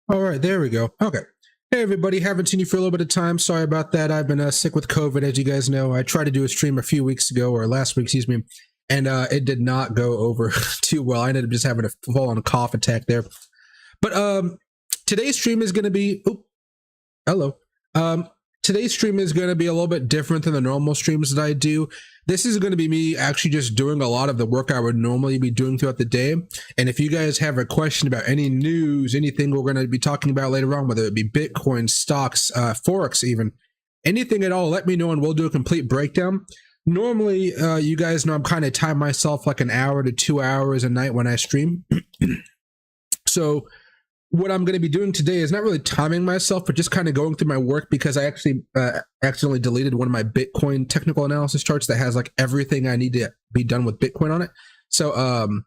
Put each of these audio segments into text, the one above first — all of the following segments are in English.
All right, there we go. Okay. Hey, everybody. Haven't seen you for a little bit of time. Sorry about that. I've been sick with COVID, as you guys know. I tried to do a stream a few weeks ago, or last week, excuse me, and it did not go over too well. I ended up just having a full-on cough attack there. But today's stream is going to be... Oh, hello. Today's stream is going to be a little bit different than the normal streams that I do. This is going to be me actually just doing a lot of the work I would normally be doing throughout the day. And if you guys have a question about any news, anything we're going to be talking about later on, whether it be Bitcoin, stocks, Forex even, anything at all, let me know and we'll do a complete breakdown. Normally, you guys know I'm kind of time myself like an hour to 2 hours a night when I stream. So what I'm going to be doing today is not really timing myself, but just kind of going through my work, because I actually accidentally deleted one of my Bitcoin technical analysis charts that has like everything I need to be done with Bitcoin on it. So I'm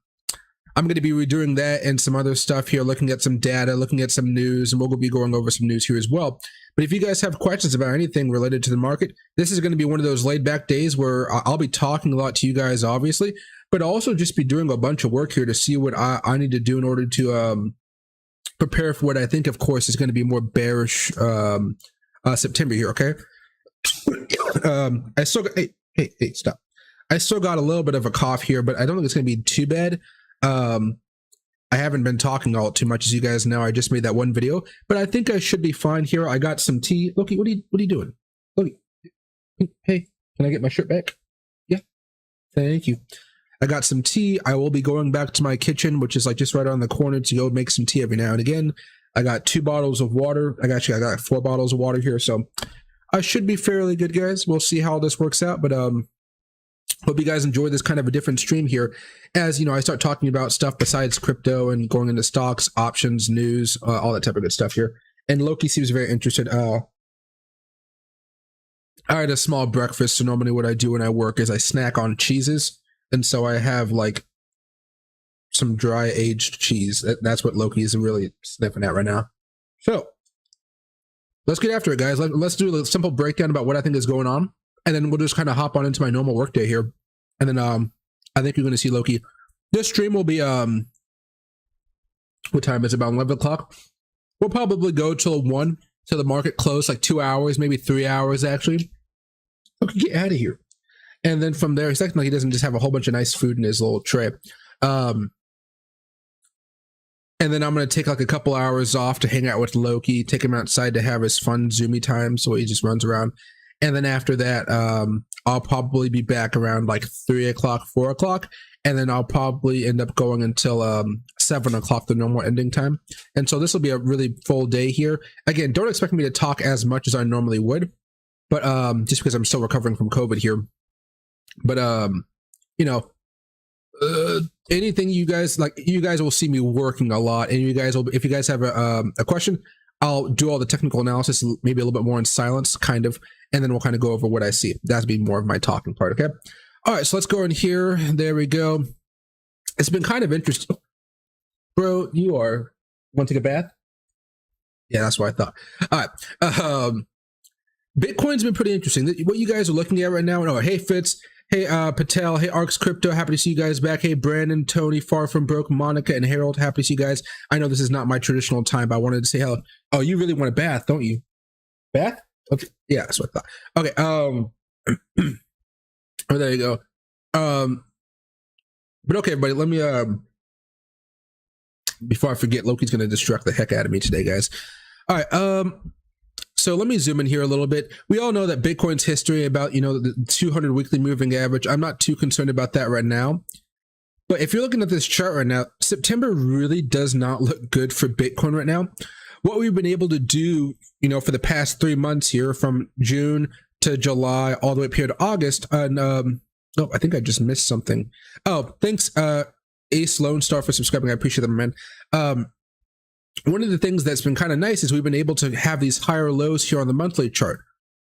going to be redoing that and some other stuff here, looking at some data, looking at some news, and we'll be going over some news here as well. But if you guys have questions about anything related to the market, this is going to be one of those laid back days where I'll be talking a lot to you guys, obviously, but also just be doing a bunch of work here to see what I need to do in order to prepare for what I think, of course, is going to be more bearish September here. Okay. I still got, hey, stop. I still got a little bit of a cough here, but I don't think it's going to be too bad. I haven't been talking all too much, as you guys know. I just made that one video, but I think I should be fine here. I got some tea. Loki, what are you doing? Loki, hey, can I get my shirt back? Yeah, thank you. I got some tea. I will be going back to my kitchen, which is like just right around the corner, to go make some tea every now and again. I got 2 bottles of water. I got 4 bottles of water here, so I should be fairly good, guys. We'll see how this works out, but hope you guys enjoy this kind of a different stream here. As you know, I start talking about stuff besides crypto and going into stocks, options, news, all that type of good stuff here. And Loki seems very interested. I had a small breakfast, so normally what I do when I work is I snack on cheeses. And so I have like some dry aged cheese. That's what Loki is really sniffing at right now. So let's get after it, guys. Let's do a simple breakdown about what I think is going on. And then we'll just kind of hop on into my normal workday here. And then I think you're going to see Loki. This stream will be, what time is it? About 11 o'clock. We'll probably go till 1 till the market close, like 2 hours, maybe 3 hours actually. Okay, get out of here. And then from there, it's like he doesn't just have a whole bunch of nice food in his little tray. And then I'm going to take like a couple hours off to hang out with Loki, take him outside to have his fun Zoomy time, so he just runs around. And then after that, I'll probably be back around like 3 o'clock, 4 o'clock. And then I'll probably end up going until 7 o'clock, the normal ending time. And so this will be a really full day here. Again, don't expect me to talk as much as I normally would, but just because I'm still recovering from COVID here. But you know, anything you guys like, you guys will see me working a lot, and you guys will, if you guys have a question, I'll do all the technical analysis, maybe a little bit more in silence, kind of, and then we'll kind of go over what I see. That'll be more of my talking part. Okay. All right, so let's go in here. There we go. It's been kind of interesting, bro. You want to take a bath? Yeah, that's what I thought. All right. Bitcoin's been pretty interesting. What you guys are looking at right now. Oh, hey Fitz. Hey, Patel. Hey, Arcs Crypto. Happy to see you guys back. Hey, Brandon, Tony, Far From Broke, Monica, and Harold. Happy to see you guys. I know this is not my traditional time, but I wanted to say hello. Oh, you really want a bath, don't you? Bath? Okay. Yeah, that's what I thought. Okay. Oh, there you go. But okay, everybody, let me, before I forget, Loki's going to distract the heck out of me today, guys. All right. So let me zoom in here a little bit. We all know that Bitcoin's history about, you know, the 200 weekly moving average. I'm not too concerned about that right now. But if you're looking at this chart right now, September really does not look good for Bitcoin right now. What we've been able to do, you know, for the past 3 months here, from June to July, all the way up here to August. And oh, I think I just missed something. Oh, thanks, Ace Lone Star, for subscribing. I appreciate that, man. One of the things that's been kind of nice is we've been able to have these higher lows here on the monthly chart.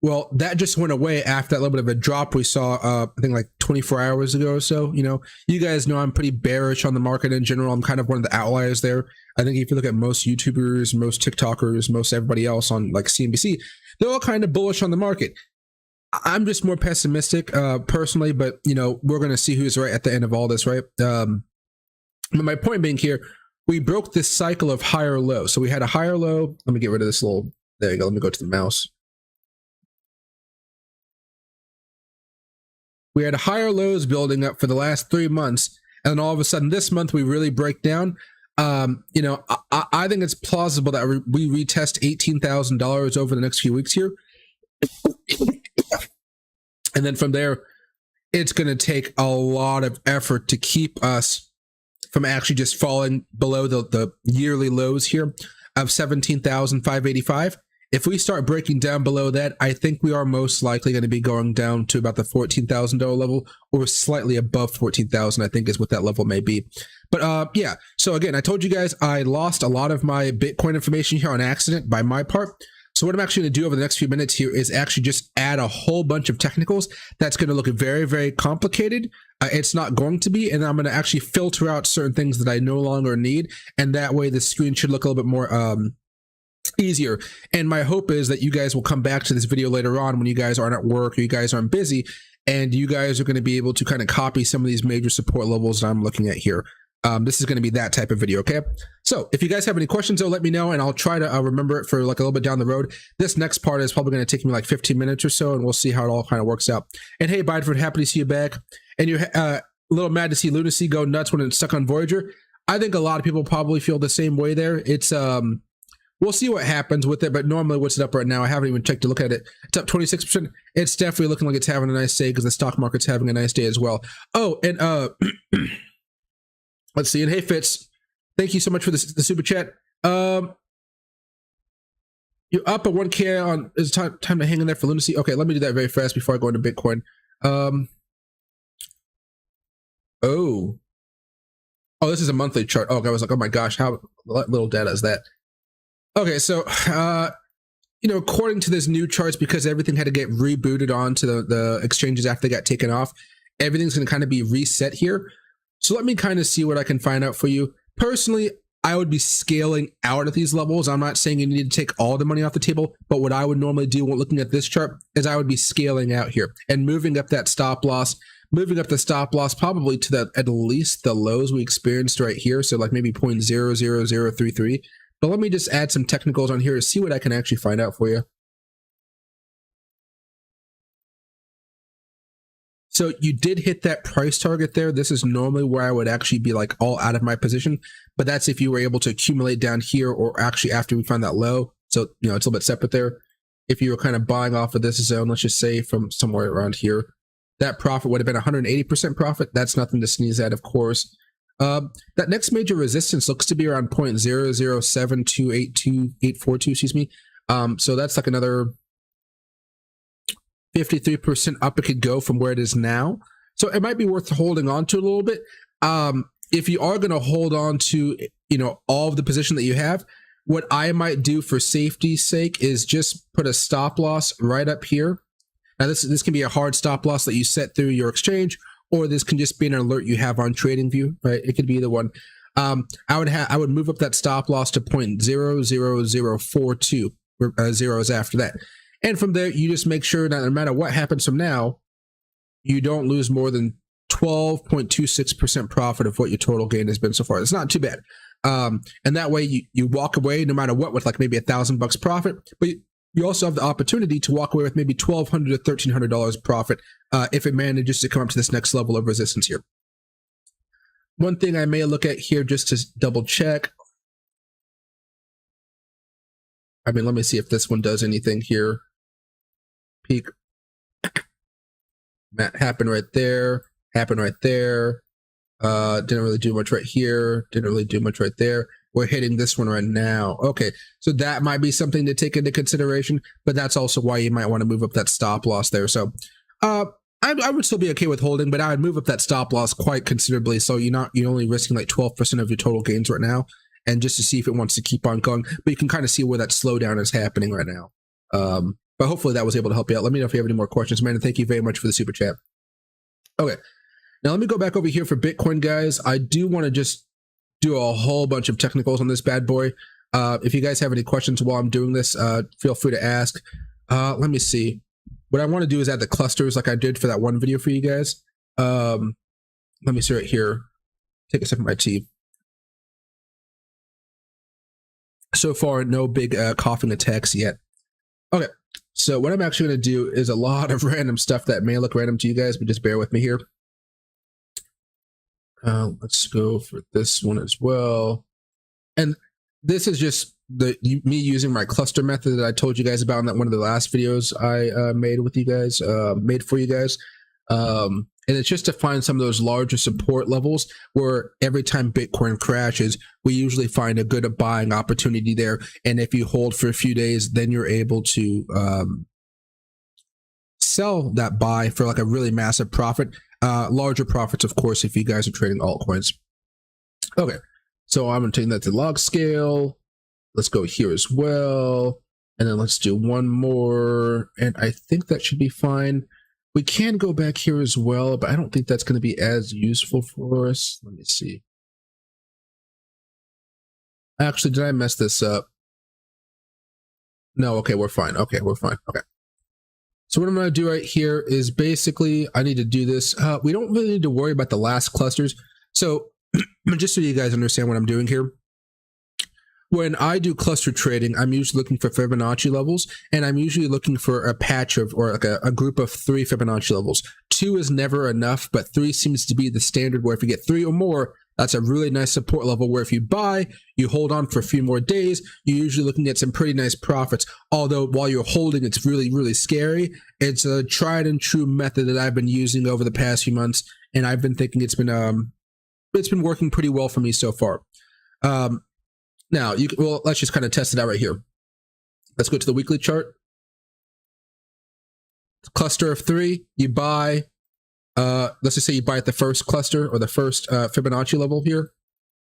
Well, that just went away after that little bit of a drop we saw, I think like 24 hours ago or so. You know, you guys know I'm pretty bearish on the market in general. I'm kind of one of the outliers there. I think if you look at most YouTubers, most TikTokers, most everybody else on like CNBC, they're all kind of bullish on the market. I'm just more pessimistic personally, but you know, we're going to see who's right at the end of all this, right? But my point being here, we broke this cycle of higher low. So we had a higher low. Let me get rid of this little, there you go. Let me go to the mouse. We had higher lows building up for the last 3 months. And then all of a sudden this month we really break down. You know, I think it's plausible that we retest $18,000 over the next few weeks here. And then from there, it's going to take a lot of effort to keep us from actually just falling below the yearly lows here of 17,585. If we start breaking down below that, I think we are most likely going to be going down to about the $14,000 level, or slightly above 14,000, I think is what that level may be. But yeah, so again, I told you guys I lost a lot of my Bitcoin information here on accident by my part. So what I'm actually going to do over the next few minutes here is actually just add a whole bunch of technicals. That's going to look very, very complicated. It's not going to be, and I'm going to actually filter out certain things that I no longer need. And that way the screen should look a little bit more easier. And my hope is that you guys will come back to this video later on when you guys aren't at work or you guys aren't busy, and you guys are going to be able to kind of copy some of these major support levels that I'm looking at here. This is going to be that type of video, okay? So if you guys have any questions, though, let me know, and I'll try to remember it for like a little bit down the road. This next part is probably going to take me like 15 minutes or so, and we'll see how it all kind of works out. And hey, Bideford, happy to see you back. And you're a little mad to see Lunacy go nuts when it's stuck on Voyager. I think a lot of people probably feel the same way there. It's we'll see what happens with it, but normally what's it up right now? I haven't even checked to look at it. It's up 26%. It's definitely looking like it's having a nice day because the stock market's having a nice day as well. Oh, and let's see. And hey, Fitz, thank you so much for the super chat. You're up at 1K on. It's time to hang in there for Lunacy. Okay, let me do that very fast before I go into Bitcoin. Oh, this is a monthly chart. Oh, I was like, oh my gosh, how little data is that? Okay, so you know, according to this new charts, because everything had to get rebooted onto the exchanges after they got taken off, everything's going to kind of be reset here. So let me kind of see what I can find out for you. Personally, I would be scaling out at these levels. I'm not saying you need to take all the money off the table, but what I would normally do when looking at this chart is I would be scaling out here and moving up that stop loss, moving up the stop loss probably to at least the lows we experienced right here. So like maybe 0.00033. But let me just add some technicals on here to see what I can actually find out for you. So you did hit that price target there. This is normally where I would actually be like all out of my position, but that's if you were able to accumulate down here or actually after we found that low. So, you know, it's a little bit separate there. If you were kind of buying off of this zone, let's just say from somewhere around here, that profit would have been 180% profit. That's nothing to sneeze at, of course. That next major resistance looks to be around 0.007282842, excuse me. So that's like another 53% up it could go from where it is now. So it might be worth holding on to a little bit. If you are going to hold on to, you know, all of the position that you have, what I might do for safety's sake is just put a stop loss right up here. Now this can be a hard stop loss that you set through your exchange, or this can just be an alert you have on TradingView, right? It could be either one. I would move up that stop loss to 0.00042, zeros after that. And from there, you just make sure that no matter what happens from now, you don't lose more than 12.26% profit of what your total gain has been so far. It's not too bad. And that way you walk away no matter what with like maybe $1,000 profit, but you also have the opportunity to walk away with maybe $1,200 to $1,300 profit if it manages to come up to this next level of resistance here. One thing I may look at here just to double check. I mean, let me see if this one does anything here. Peak. Happened right there. Happened right there. Didn't really do much right here. Didn't really do much right there. We're hitting this one right now. Okay, so that might be something to take into consideration, but that's also why you might want to move up that stop loss there. So I would still be okay with holding, but I would move up that stop loss quite considerably. So you're only risking like 12% of your total gains right now, and just to see if it wants to keep on going. But you can kind of see where that slowdown is happening right now. But hopefully that was able to help you out. Let me know if you have any more questions, man. And thank you very much for the super chat. Okay, now let me go back over here for Bitcoin, guys. I do want to just do a whole bunch of technicals on this bad boy. If you guys have any questions while I'm doing this, feel free to ask. Let me see. What I want to do is add the clusters like I did for that one video for you guys. Let me see right here. Take a sip of my tea. So far, no big coughing attacks yet. Okay, so what I'm actually going to do is a lot of random stuff that may look random to you guys, but just bear with me here. Let's go for this one as well. And this is just me using my cluster method that I told you guys about in that one of the last videos I made with you guys, made for you guys. And it's just to find some of those larger support levels where every time Bitcoin crashes, we usually find a good buying opportunity there. And if you hold for a few days, then you're able to sell that buy for like a really massive profit. Larger profits, of course, if you guys are trading altcoins. Okay, so I'm going to take that to log scale. Let's go here as well. And then let's do one more. And I think that should be fine. We can go back here as well, but I don't think that's going to be as useful for us. Let me see. Actually, did I mess this up? No, okay, we're fine. Okay, we're fine. Okay. So what I'm going to do right here is basically, I need to do this. We don't really need to worry about the last clusters. So just so you guys understand what I'm doing here. When I do cluster trading, I'm usually looking for Fibonacci levels, and I'm usually looking for a patch of, or like a group of 3 Fibonacci levels. 2 is never enough, but 3 seems to be the standard where if you get 3 or more, that's a really nice support level where if you buy, you hold on for a few more days, you're usually looking at some pretty nice profits. Although while you're holding, it's really, really scary. It's a tried and true method that I've been using over the past few months, and I've been thinking it's been working pretty well for me so far. Now, well, let's just kind of test it out right here. Let's go to the weekly chart. Cluster of 3, you buy, let's just say you buy at the first cluster or the first Fibonacci level here.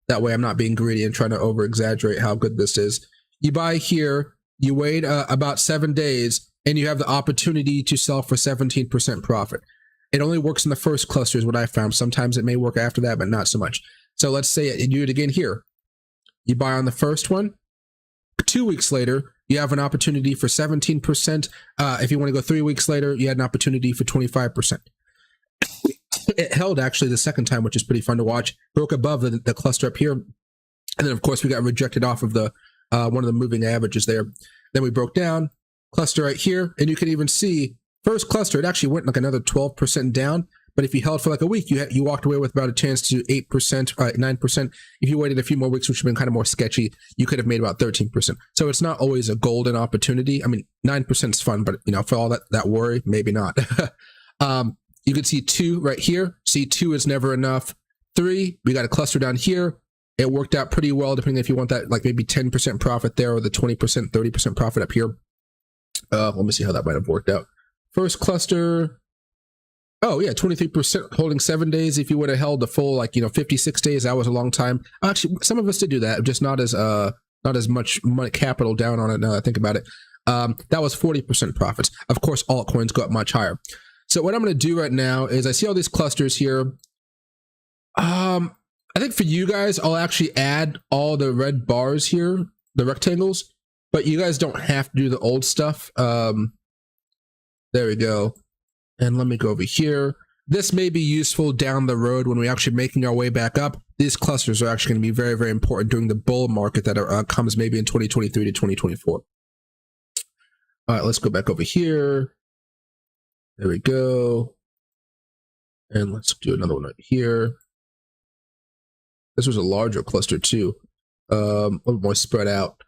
That way I'm not being greedy and trying to over exaggerate how good this is. You buy here, you wait about 7 days, and you have the opportunity to sell for 17% profit. It only works in the first cluster is what I found. Sometimes it may work after that, but not so much. So let's say you do it again here. You buy on the first one. 2 weeks later, you have an opportunity for 17%. If you want to go 3 weeks later, you had an opportunity for 25%. It held actually the second time, which is pretty fun to watch. Broke above the cluster up here. And then, of course, we got rejected off of the one of the moving averages there. Then we broke down, cluster right here. And you can even see, first cluster, it actually went like another 12% down. But if you held for like a week, you walked away with about a chance to 8%, 9%. If you waited a few more weeks, which would have been kind of more sketchy, you could have made about 13%. So it's not always a golden opportunity. I mean, 9% is fun, but you know, for all that worry, maybe not. You can see 2 right here. See, 2 is never enough. 3, we got a cluster down here. It worked out pretty well, depending if you want that like maybe 10% profit there or the 20%, 30% profit up here. Let me see how that might have worked out. First cluster. Oh yeah, 23% holding 7 days. If you would have held the full, like, 56 days, that was a long time. Actually, some of us did do that, just not as much money capital down on it. Now that I think about it, that was 40% profits. Of course, altcoins go up much higher. So what I'm going to do right now is I see all these clusters here. I think for you guys, I'll actually add all the red bars here, the rectangles, but you guys don't have to do the old stuff. There we go. And let me go over here. This may be useful down the road when we're actually making our way back up. These clusters are actually going to be very, very important during the bull market that comes maybe in 2023 to 2024. All right, let's go back over here. There we go. And let's do another one right here. This was a larger cluster too. A little more spread out.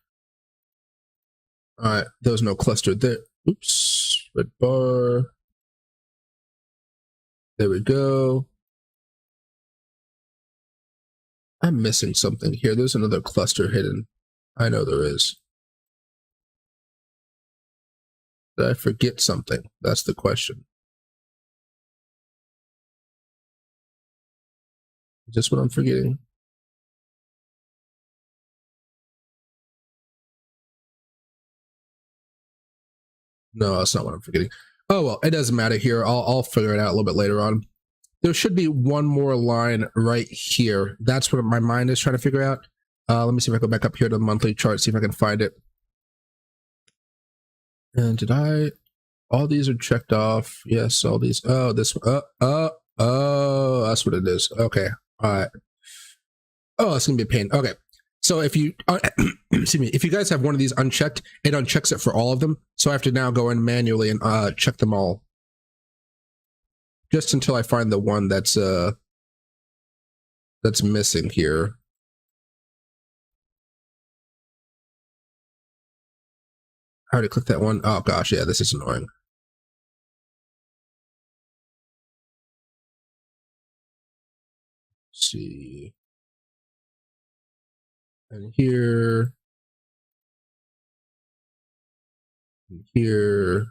All right, there was no cluster there. Oops, red bar. There we go. I'm missing something here. There's another cluster hidden. I know there is. Did I forget something? That's the question. Is this what I'm forgetting? No, that's not what I'm forgetting. Oh, well, it doesn't matter here. I'll figure it out a little bit later on. There should be one more line right here. That's what my mind is trying to figure out. Let me see if I go back up here to the monthly chart, see if I can find it. And all these are checked off. Yes, all these. Oh, this, oh, that's what it is. Okay. All right. Oh, it's going to be a pain. Okay. So if you, excuse me, if you guys have one of these unchecked, it unchecks it for all of them. So I have to now go in manually and check them all, just until I find the one that's missing here. I already clicked that one. Oh gosh, yeah, this is annoying. Let's see. And here. And here.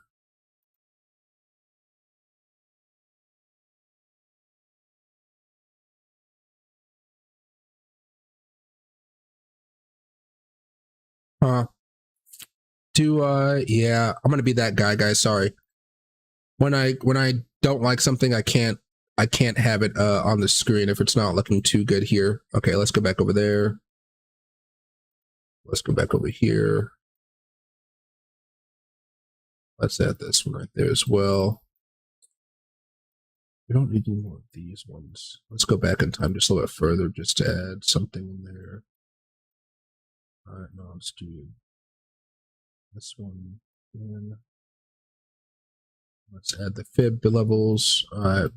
Yeah, I'm gonna be that guy, sorry. When I don't like something, I can't have it on the screen if it's not looking too good here. Okay, let's go back over there. Let's go back over here. Let's add this one right there as well. We don't need any more of these ones. Let's go back in time just a little bit further just to add something in there. All right, now let's do this one. And let's add the fib levels. All right.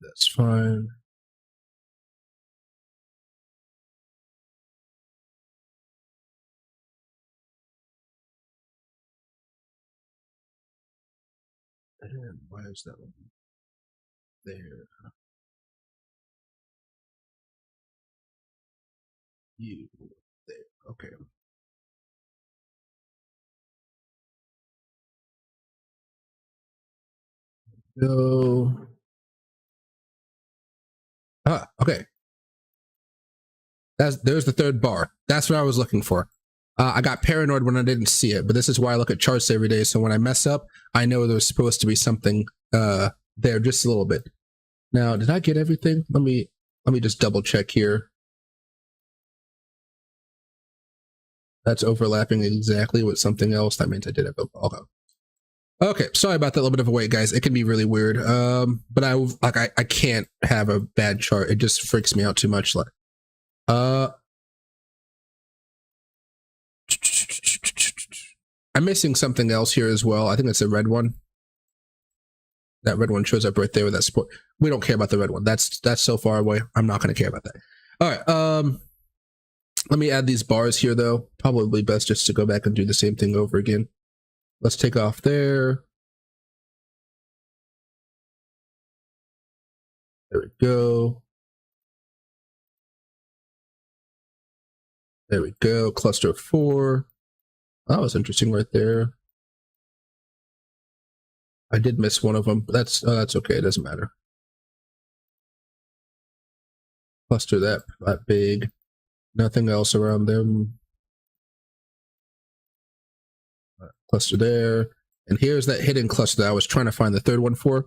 That's fine. And why is that one there? You there. Okay. Go. Okay. There's the third bar. That's what I was looking for. I got paranoid when I didn't see it, but this is why I look at charts every day. So when I mess up, I know there's supposed to be something there just a little bit. Now, did I get everything? Let me just double check here. That's overlapping exactly with something else. That means I did it. Okay, sorry about that little bit of a wait, guys. It can be really weird. But I can't have a bad chart. It just freaks me out too much. I'm missing something else here as well. I think it's a red one. That red one shows up right there with that support. We don't care about the red one. That's so far away. I'm not going to care about that. All right. Let me add these bars here, though. Probably best just to go back and do the same thing over again. Let's take off there. There we go. There we go. Cluster 4. That was interesting right there. I did miss one of them, but that's okay. It doesn't matter. Cluster that big. Nothing else around them. Cluster there. And here's that hidden cluster that I was trying to find the third one for.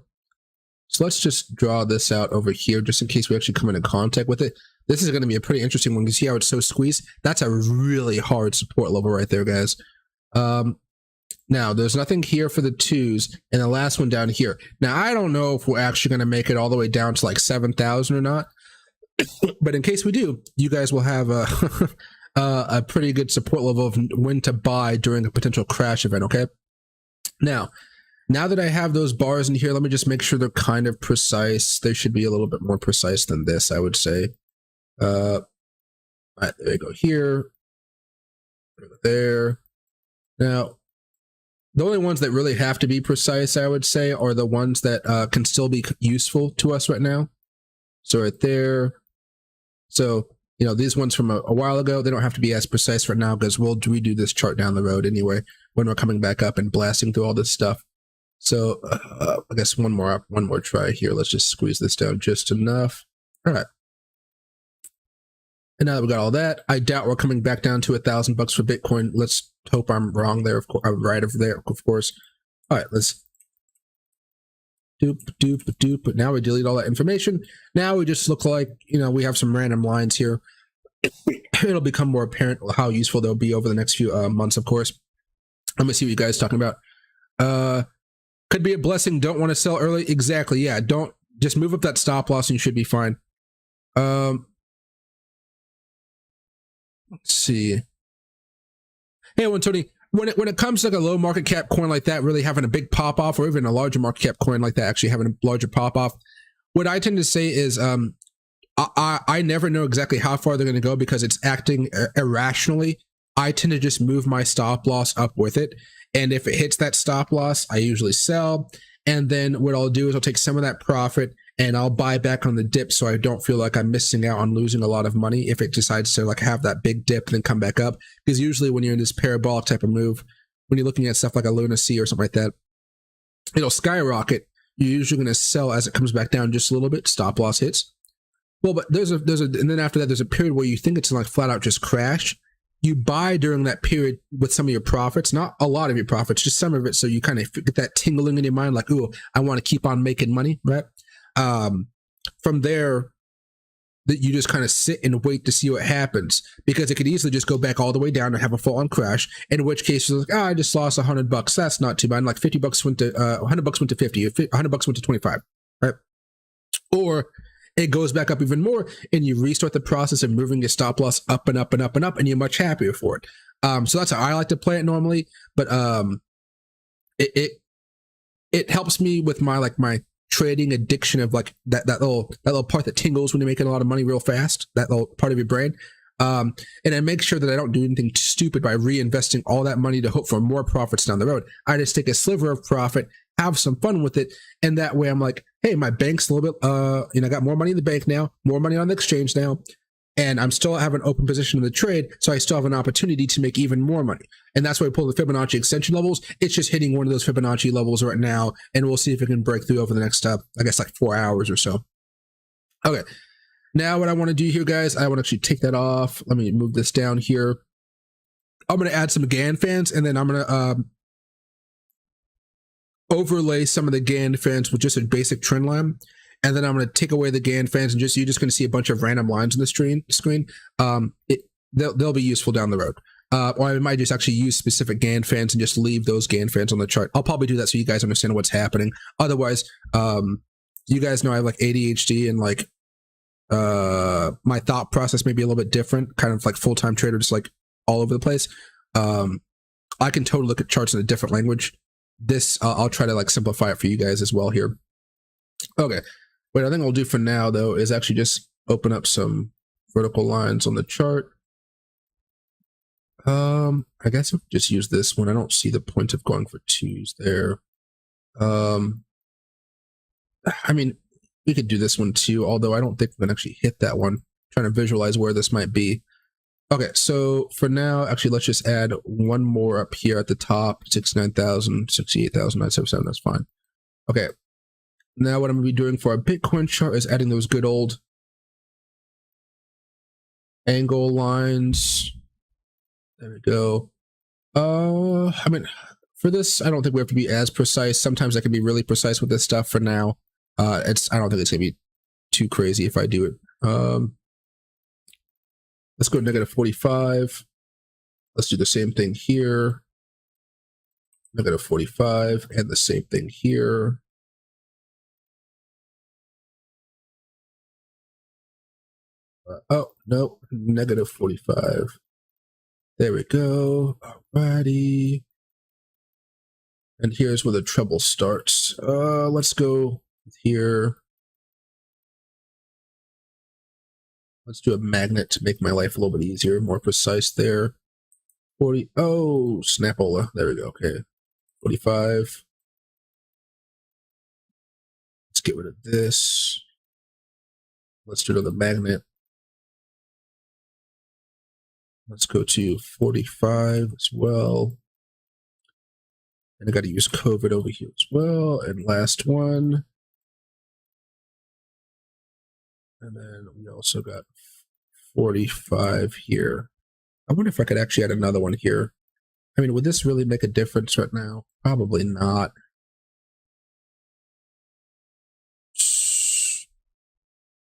So let's just draw this out over here just in case we actually come into contact with it. This is going to be a pretty interesting one. You see how it's so squeezed? That's a really hard support level right there, guys. Now, there's nothing here for the 2s, and the last one down here. Now, I don't know if we're actually going to make it all the way down to like 7,000 or not. But in case we do, you guys will have a pretty good support level of when to buy during a potential crash event, okay? Now that I have those bars in here, let me just make sure they're kind of precise. They should be a little bit more precise than this, I would say. All right, there you go here. There. Now, the only ones that really have to be precise, I would say, are the ones that can still be useful to us right now. So right there. So, you know, these ones from a while ago, they don't have to be as precise right now because we'll redo this chart down the road anyway when we're coming back up and blasting through all this stuff. So I guess one more try here. Let's just squeeze this down just enough. All right. And now that we got all that, I doubt we're coming back down to $1,000 for Bitcoin. Let's hope I'm wrong there. Of course, I'm right over there, of course. All right, let's doop. Now we delete all that information. Now we just look like, you know, we have some random lines here. It'll become more apparent how useful they'll be over the next few months, of course. Let me see what you guys are talking about. Could be a blessing. Don't want to sell early. Exactly. Yeah. Don't Just move up that stop loss and you should be fine. Let's see. Hey, Tony, when it comes to like a low market cap coin like that really having a big pop off, or even a larger market cap coin like that actually having a larger pop off, what I tend to say is I never know exactly how far they're going to go because it's acting irrationally. I tend to just move my stop loss up with it. And if it hits that stop loss, I usually sell. And then what I'll do is I'll take some of that profit and I'll buy back on the dip so I don't feel like I'm missing out on losing a lot of money if it decides to like have that big dip and then come back up. Because usually when you're in this parabolic type of move, when you're looking at stuff like a Luna C or something like that, it'll skyrocket. You're usually going to sell as it comes back down just a little bit, stop loss hits. Well, but and then after that, there's a period where you think it's like flat out just crash. You buy during that period with some of your profits, not a lot of your profits, just some of it. So you kind of get that tingling in your mind, like, ooh, I want to keep on making money, right? From there, that you just kind of sit and wait to see what happens, because it could easily just go back all the way down and have a full-on crash. In which case, you're like, I just lost $100. That's not too bad. Like $50 went to $100 went to 50, $100 went to 25, right? Or it goes back up even more, and you restart the process of moving your stop loss up and up and up and up, and you're much happier for it. So that's how I like to play it normally. But it helps me with my trading addiction of like that little part that tingles when you're making a lot of money real fast, that little part of your brain. And I make sure that I don't do anything stupid by reinvesting all that money to hope for more profits down the road. I just take a sliver of profit, have some fun with it, and that way I'm like, hey, my bank's a little bit, I got more money in the bank now, more money on the exchange now, and I'm still have an open position in the trade, so I still have an opportunity to make even more money. And that's why we pull the Fibonacci extension levels. It's just hitting one of those Fibonacci levels right now, and we'll see if it can break through over the next, I guess, like 4 hours or so. Okay. Now what I want to do here, guys, I want to actually take that off. Let me move this down here. I'm going to add some GAN fans, and then I'm going to overlay some of the GAN fans with just a basic trend line. And then I'm going to take away the GAN fans, and you're just going to see a bunch of random lines on the screen. They'll be useful down the road. Or I might just actually use specific GAN fans and just leave those GAN fans on the chart. I'll probably do that so you guys understand what's happening. Otherwise, you guys know I have like ADHD, and like my thought process may be a little bit different, kind of like full-time trader, just like all over the place. I can totally look at charts in a different language. This, I'll try to like simplify it for you guys as well here. Okay. What I think I'll do for now, though, is actually just open up some vertical lines on the chart. I guess I'll just use this one. I don't see the point of going for twos there. I mean, we could do this one too, although I don't think we can actually hit that one. I'm trying to visualize where this might be. Okay, so for now, actually, let's just add one more up here at the top, 69,000, 68,977, that's fine. Okay, now what I'm going to be doing for our Bitcoin chart is adding those good old angle lines. There we go. I mean, for this, I don't think we have to be as precise. Sometimes I can be really precise with this stuff. For now, I don't think it's going to be too crazy if I do it. Let's go to -45. Let's do the same thing here. -45, and the same thing here. Oh, no, -45. There we go. Alrighty. And here's where the trouble starts. Let's go here. Let's do a magnet to make my life a little bit easier, more precise there. 40. Oh, snapola. There we go. Okay. 45. Let's get rid of this. Let's do another magnet. Let's go to 45 as well. And I got to use COVID over here as well. And last one. And then we also got 45 here. I wonder if I could actually add another one here. I mean, would this really make a difference right now? Probably not.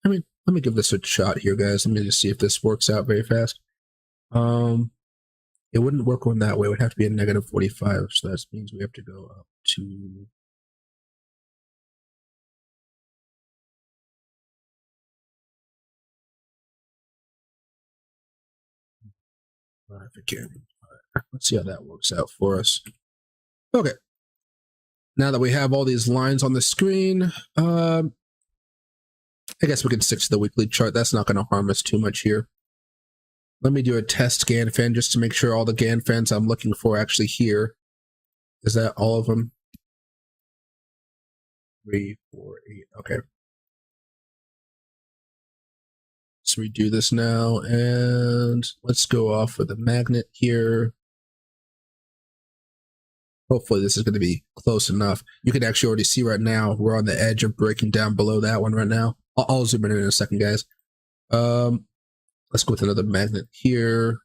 I mean, let me give this a shot here, guys. Let me just see if this works out very fast. It wouldn't work on that way. It would have to be a -45, so that means we have to go up to If it can. Let's see how that works out for us. Okay. Now that we have all these lines on the screen, I guess we can stick to the weekly chart. That's not going to harm us too much here. Let me do a test GAN just to make sure all the GAN I'm looking for actually here. Is that all of them? 3, 4, 8. Okay. Let's redo this now, and let's go off with a magnet here. Hopefully this is going to be close enough. You can actually already see right now we're on the edge of breaking down below that one right now. I'll zoom in a second, guys. Let's go with another magnet here.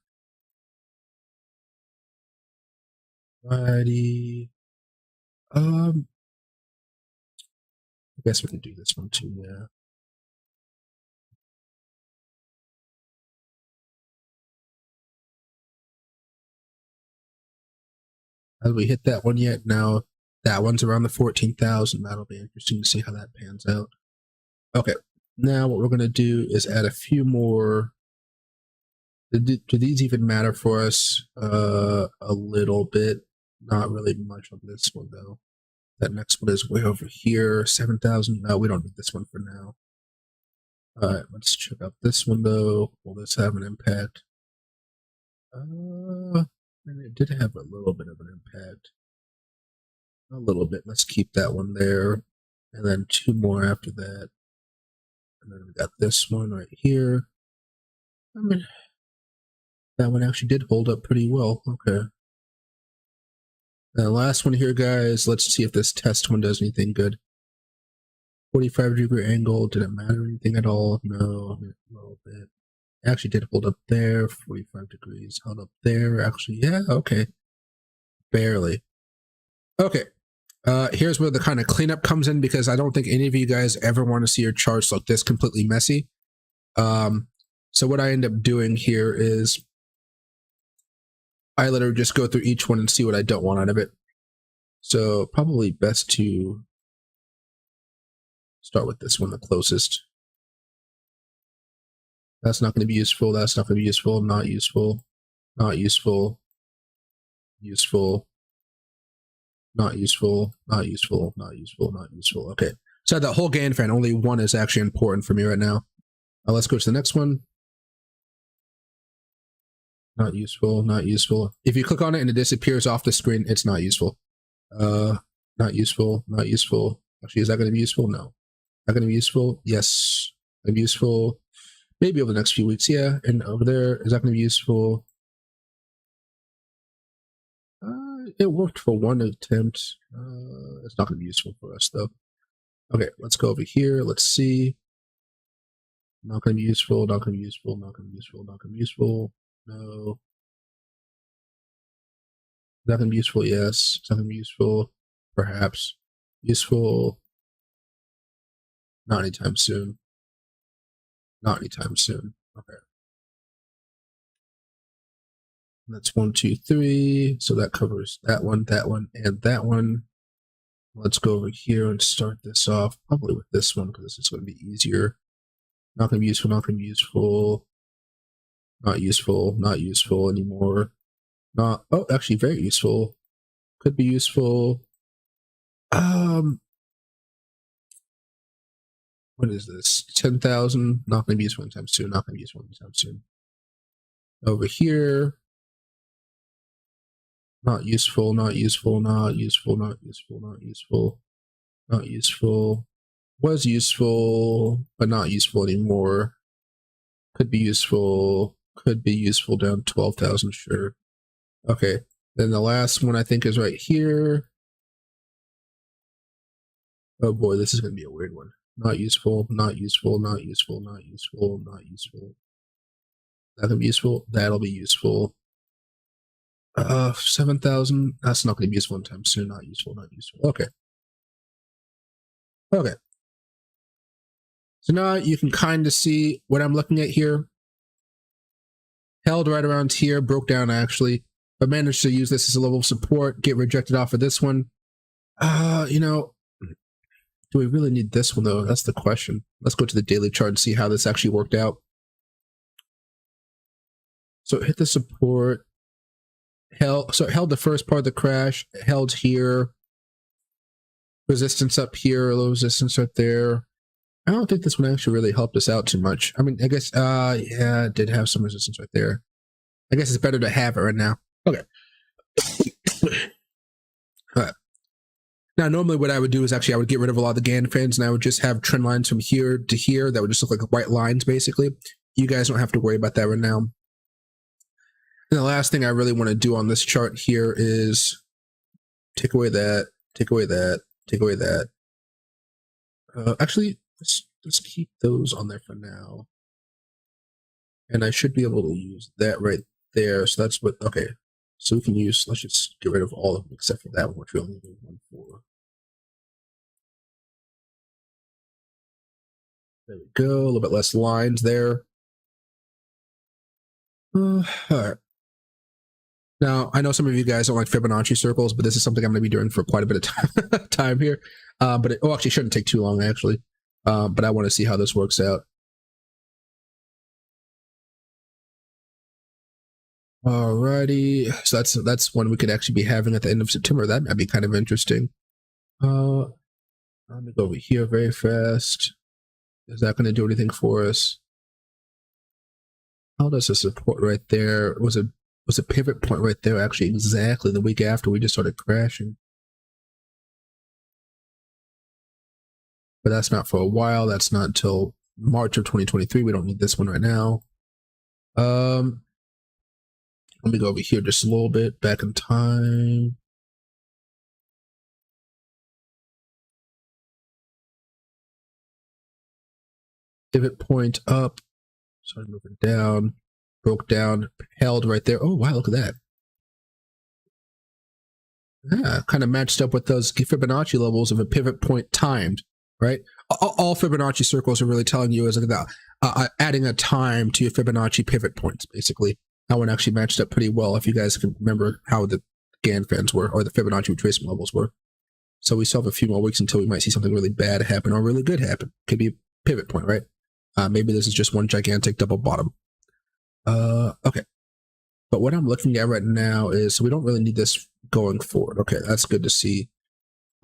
Alrighty. I guess we can do this one too, yeah. Have we hit that one yet? No. That one's around the 14,000. That'll be interesting to see how that pans out. Okay. Now what we're going to do is add a few more. Do these even matter for us? A little bit. Not really much on this one, though. That next one is way over here. 7,000. No, we don't need this one for now. All right, let's check out this one, though. Will this have an impact? And it did have a little bit of an impact. A little bit. Let's keep that one there. And then 2 more after that. And then we got this one right here. I mean, that one actually did hold up pretty well. Okay. And the last one here, guys. Let's see if this test one does anything good. 45-degree angle. Did it matter anything at all? No, a little bit. It actually did hold up there. 45 degrees. Held up there. Actually, yeah, okay. Barely. Okay. Here's where the kind of cleanup comes in, because I don't think any of you guys ever want to see your charts look this completely messy. So what I end up doing here is I literally just go through each one and see what I don't want out of it. So probably best to start with this one, the closest. That's not going to be useful. That's not going to be useful. Not useful. Not useful. Useful. Not useful. Not useful. Not useful. Not useful. Okay. So that whole GAN fan, only one is actually important for me right now. Let's go to the next one. Not useful. Not useful. If you click on it and it disappears off the screen, it's not useful. Not useful. Not useful. Actually, is that going to be useful? No. Not going to be useful? Yes. Going to be useful. Maybe over the next few weeks. Yeah. And over there, is that going to be useful? It worked for one attempt. It's not going to be useful for us, though. Okay, let's go over here. Let's see. Not going to be useful. Not going to be useful. Not going to be useful. Not going to be useful. No. Not going to be useful. Yes. It's not going to be useful. Perhaps. Useful. Not anytime soon. Not anytime soon. Okay. That's 1, 2, 3. So that covers that one, and that one. Let's go over here and start this off, probably with this one, because this is going to be easier. Not going to be useful, not going to be useful. Not useful, not useful anymore. Not, oh, actually very useful. Could be useful. What is this? 10,000. Not going to be useful anytime soon. Not going to be useful anytime soon. Over here. Not useful, not useful, not useful, not useful, not useful, not useful. Was useful, but not useful anymore. Could be useful down 12,000, sure. Okay, then the last one I think is right here. Oh boy, this is going to be a weird one. Not useful, not useful, not useful, not useful, not useful. That'll be useful, that'll be useful. 7,000. That's not going to be useful anytime soon. Not useful. Not useful. Okay. Okay. So now you can kind of see what I'm looking at here. Held right around here, broke down actually, but managed to use this as a level of support. Get rejected off of this one. You know, do we really need this one though? That's the question. Let's go to the daily chart and see how this actually worked out. So it hit the support, held the first part of the crash, held here, resistance up here, low resistance right there. I don't think this one actually really helped us out too much. I mean, I guess, yeah, it did have some resistance right there. I guess it's better to have it right now. Okay. All right. Now, normally what I would do is actually I would get rid of a lot of the Gann fans, and I would just have trend lines from here to here that would just look like white lines, basically. You guys don't have to worry about that right now. And the last thing I really want to do on this chart here is take away that, take away that, take away that. Actually, let's keep those on there for now. And I should be able to use that right there. So that's what, okay. So we can use, let's just get rid of all of them except for that one, which we only need one for. There we go, a little bit less lines there. All right. Now, I know some of you guys don't like Fibonacci circles, but this is something I'm going to be doing for quite a bit of time here. But it actually shouldn't take too long, actually. But I want to see how this works out. Alrighty, so that's one we could actually be having at the end of September. That might be kind of interesting. Let me go over here very fast. Is that going to do anything for us? How does the support right there? Was a pivot point right there actually exactly the week after we just started crashing? But that's not for a while. That's not until March of 2023. We don't need this one right now. Let me go over here just a little bit, back in time. Pivot point up, started moving down, broke down, held right there. Oh, wow, look at that. Yeah, kind of matched up with those Fibonacci levels of a pivot point timed, right? All Fibonacci circles are really telling you is like that, adding a time to your Fibonacci pivot points, basically. That one actually matched up pretty well if you guys can remember how the Gann fans were or the Fibonacci retracement levels were. So we still have a few more weeks until we might see something really bad happen or really good happen. Could be a pivot point, right? Maybe this is just one gigantic double bottom. Okay. But what I'm looking at right now is, so we don't really need this going forward. Okay, that's good to see.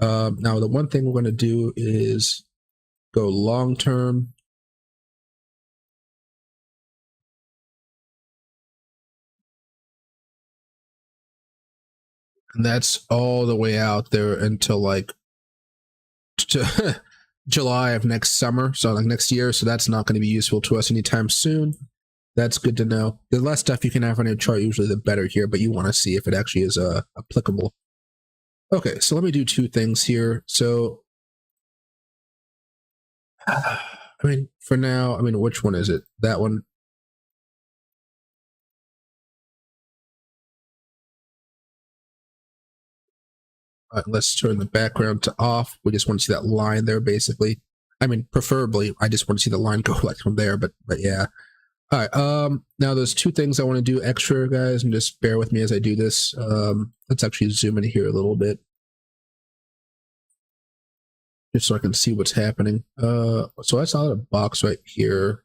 Now, the one thing we're going to do is go long term. And that's all the way out there until like July of next summer. So like next year. So that's not going to be useful to us anytime soon. That's good to know. The less stuff you can have on your chart, usually the better here, but you want to see if it actually is applicable. Okay, so let me do two things here. So, I mean, for now, I mean, which one is it? That one. Let's turn the background to off. We just want to see that line there, basically. I mean, preferably, I just want to see the line go like from there, but yeah. All right, now there's two things I want to do extra, guys, and just bear with me as I do this. Let's actually zoom in here a little bit, just so I can see what's happening. So I saw a box right here,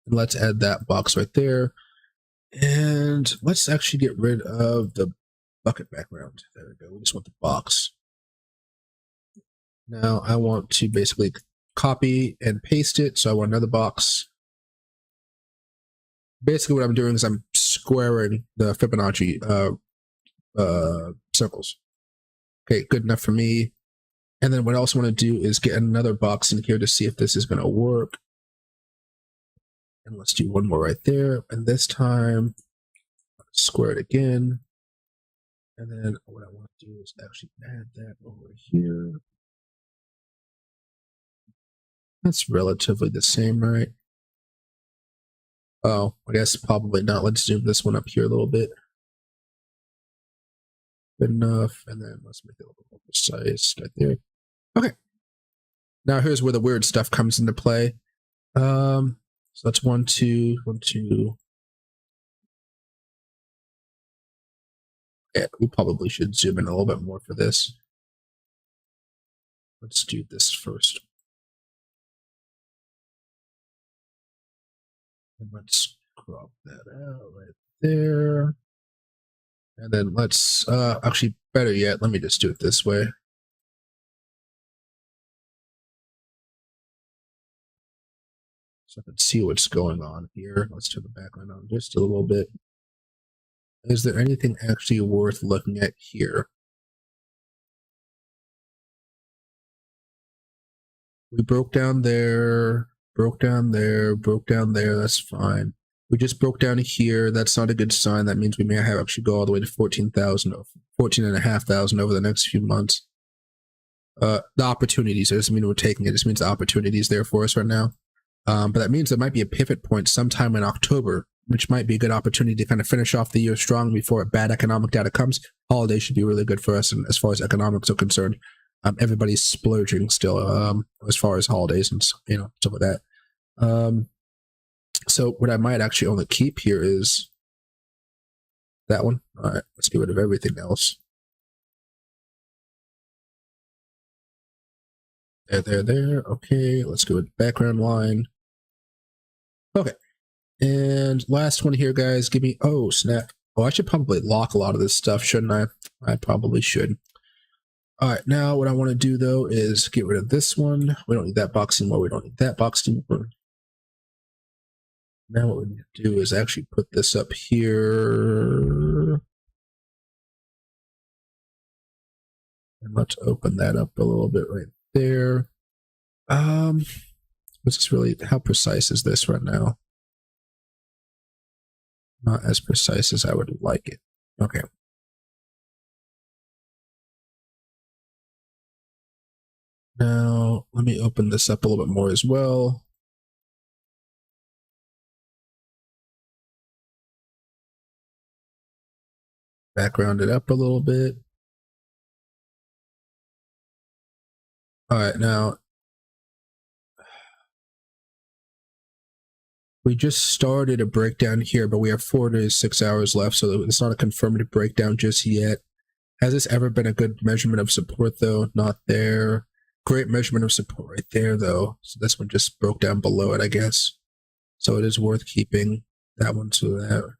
and let's add that box right there. And let's actually get rid of the bucket background. There we go. We just want the box. Now I want to basically copy and paste it. So I want another box. Basically what I'm doing is I'm squaring the Fibonacci circles. Okay, good enough for me. And then what I also want to do is get another box in here to see if this is going to work. And let's do one more right there. And this time, square it again. And then what I want to do is actually add that over here. That's relatively the same, right? Oh, I guess probably not. Let's zoom this one up here a little bit. Good enough. And then let's make it a little more precise right there. Okay. Now here's where the weird stuff comes into play. So that's 1, 2, 1, 2. Yeah, we probably should zoom in a little bit more for this. Let's do this first. And let's crop that out right there. And then let's, actually better yet, let me just do it this way. So I can see what's going on here. Let's turn the background on just a little bit. Is there anything actually worth looking at here? We broke down there, broke down there, broke down there. That's fine. We just broke down here. That's not a good sign. That means we may have actually go all the way to 14,000 or 14,500 over the next few months. The opportunities, it doesn't mean we're taking it. It just means the opportunity is there for us right now. But that means there might be a pivot point sometime in October, which might be a good opportunity to kind of finish off the year strong before a bad economic data comes. Holidays should be really good for us. And as far as economics are concerned, everybody's splurging still, as far as holidays and, you know, stuff like that. So what I might actually only keep here is that one. All right, let's get rid of everything else. There. Okay, let's go with background line. Okay, and last one here, guys. Give me, oh, snap. Oh, I should probably lock a lot of this stuff, shouldn't I? I probably should. All right, now what I want to do, though, is get rid of this one. We don't need that box anymore. We don't need that box anymore. Now what we need to do is actually put this up here. And let's open that up a little bit right there. What's this really, how precise is this right now? Not as precise as I would like it. Okay. Now, let me open this up a little bit more as well. Background it up a little bit. All right, now we just started a breakdown here, but we have 4 to 6 hours left, so it's not a confirmed breakdown just yet. Has this ever been a good measurement of support, though? Not there. Great measurement of support right there, though. So this one just broke down below it, I guess. So it is worth keeping that one to that.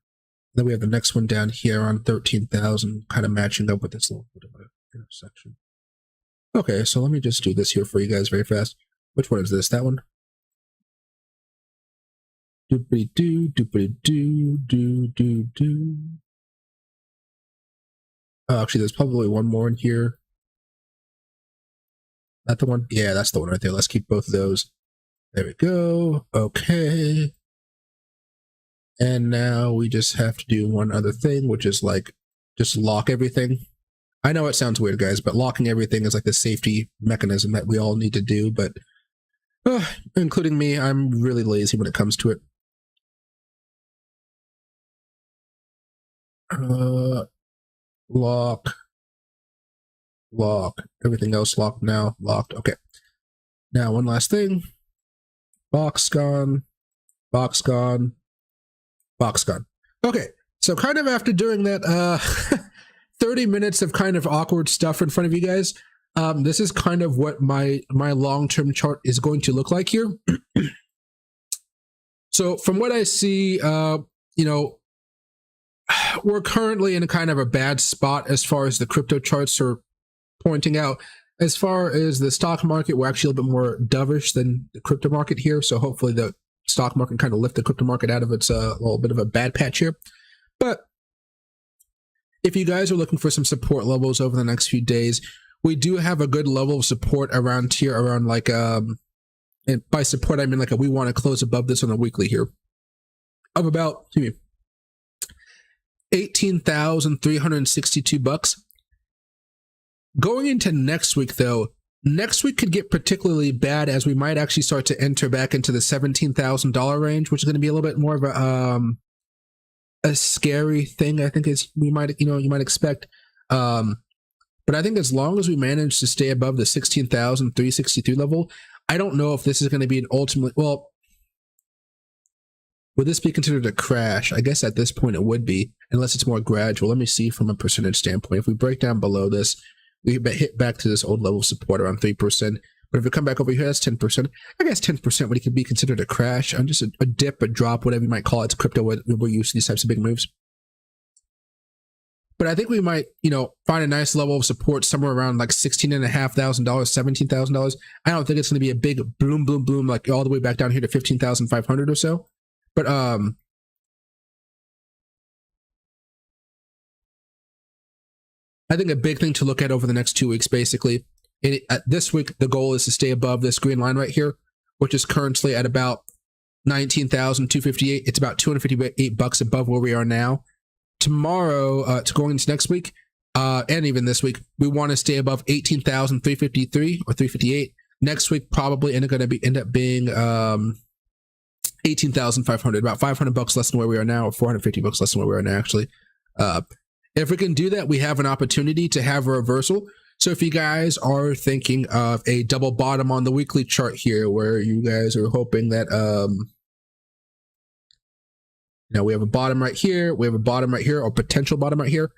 Then we have the next one down here on 13,000, kind of matching up with this little bit of an intersection. Okay, so let me just do this here for you guys very fast. Which one is this? That one? Doopity-doo, doopity-doo, doo-doo-doo. Oh, actually, there's probably one more in here. That the one? Yeah, that's the one right there. Let's keep both of those. There we go. Okay. And now we just have to do one other thing, which is like just lock everything. I know it sounds weird, guys, but locking everything is like the safety mechanism that we all need to do. But including me, I'm really lazy when it comes to it. Lock. Everything else locked now. Locked. Okay. Now, one last thing. Box gone. Box gone. Box gone. Okay. So kind of after doing that 30 minutes of kind of awkward stuff in front of you guys, this is kind of what my long-term chart is going to look like here. So from what I see, you know, we're currently in kind of a bad spot as far as the crypto charts are pointing out. As far as the stock market, we're actually a little bit more dovish than the crypto market here. So hopefully the stock market kind of lift the crypto market out of its little bit of a bad patch here. But if you guys are looking for some support levels over the next few days, we do have a good level of support around here, around like, and by support, I mean like we want to close above this on a weekly here of about, 18,362 bucks. Going into next week, though, next week could get particularly bad as we might actually start to enter back into the $17,000 range, which is going to be a little bit more of a scary thing. I think is you might expect. But I think as long as we manage to stay above the 16,363 level, I don't know if this is going to be an ultimate. Well, would this be considered a crash? I guess at this point it would be, unless it's more gradual. Let me see from a percentage standpoint. If we break down below this, we hit back to this old level of support around 3%. But if we come back over here, that's 10%. I guess 10% would be considered a crash, just a dip, a drop, whatever you might call it. It's crypto. We're used to these types of big moves. but I think we might, find a nice level of support somewhere around like $16,500, $17,000. I don't think it's going to be a big boom, like all the way back down here to 15,500 or so. But I think a big thing to look at over the next 2 weeks, basically. This week, the goal is to stay above this green line right here, which is currently at about 19,258. It's about $258 above where we are now. Tomorrow, to going into next week, and even this week, we want to stay above 18,353 or 358. Next week probably end up being 18,500, about $500 less than where we are now, or $450 less than where we are now, actually. If we can do that, we have an opportunity to have a reversal. So if you guys are thinking of a double bottom on the weekly chart here, where you guys are hoping that, we have a bottom right here, we have a bottom right here, or potential bottom right here.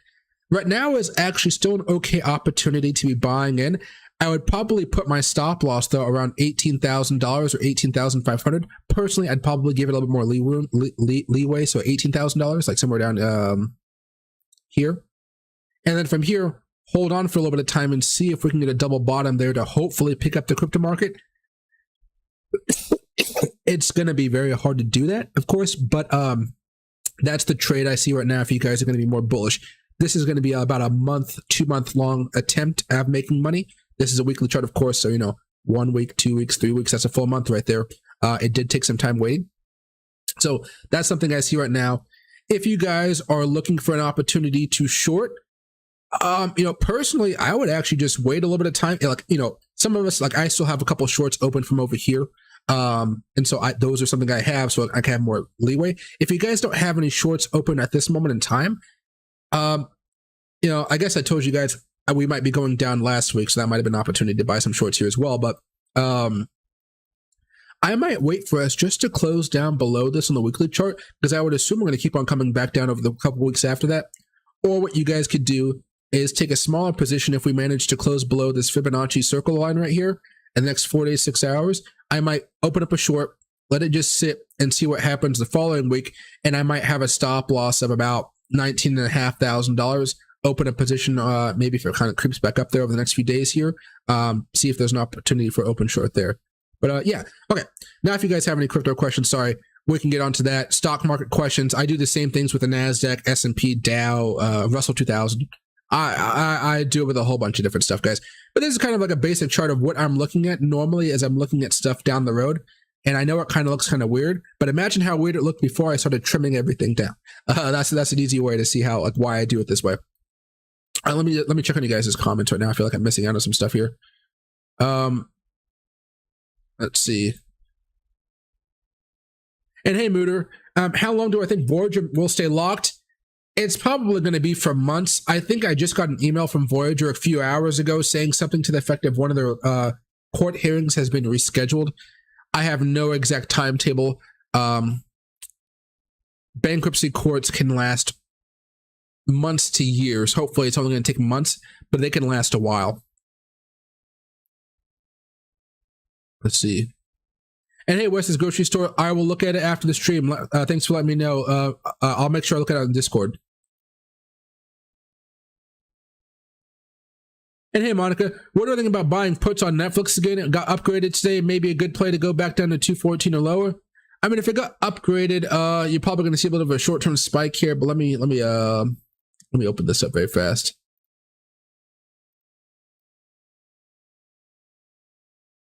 Right now is actually still an okay opportunity to be buying in. I would probably put my stop loss, though, around $18,000 or $18,500. Personally, I'd probably give it a little bit more leeway, so $18,000, like somewhere down here. And then from here, hold on for a little bit of time and see if we can get a double bottom there to hopefully pick up the crypto market. It's going to be very hard to do that, of course, but that's the trade I see right now if you guys are going to be more bullish. This is going to be about a 2-month long attempt at making money. This is a weekly chart, of course, so, 1 week, 2 weeks, 3 weeks, that's a full month right there. It did take some time waiting. So that's something I see right now. If you guys are looking for an opportunity to short, personally, I would actually just wait a little bit of time. Like, some of us, like I still have a couple shorts open from over here. And so those are something I have, so I can have more leeway. If you guys don't have any shorts open at this moment in time, I guess I told you guys we might be going down last week, so that might have been an opportunity to buy some shorts here as well. But I might wait for us just to close down below this on the weekly chart, because I would assume we're going to keep on coming back down over the couple weeks after that. Or what you guys could do is take a smaller position if we manage to close below this Fibonacci circle line right here in the next 4 days, 6 hours. I might open up a short, let it just sit and see what happens the following week, and I might have a stop loss of about $19,500. Open a position, maybe if it kind of creeps back up there over the next few days here, see if there's an opportunity for open short there. But yeah, okay. Now, if you guys have any crypto questions, sorry, we can get onto that. Stock market questions. I do the same things with the NASDAQ, S&P, Dow, Russell 2000. I do it with a whole bunch of different stuff, guys. But this is kind of like a basic chart of what I'm looking at normally as I'm looking at stuff down the road. And I know it kind of looks kind of weird, but imagine how weird it looked before I started trimming everything down. That's an easy way to see how, why I do it this way. Let me check on you guys' comments right now. I feel like I'm missing out on some stuff here. Let's see. And hey, Mooter, how long do I think Voyager will stay locked? It's probably going to be for months. I think I just got an email from Voyager a few hours ago saying something to the effect of one of their court hearings has been rescheduled. I have no exact timetable. Bankruptcy courts can last months to years. Hopefully it's only going to take months, but they can last a while. Let's see. And hey, Wes's Grocery Store, I will look at it after the stream. Thanks for letting me know. I'll make sure I look at it on Discord. And hey, Monica, what do I think about buying puts on Netflix again? It got upgraded today. Maybe a good play to go back down to 214 or lower. I mean, if it got upgraded, you're probably going to see a bit of a short-term spike here. But let me open this up very fast.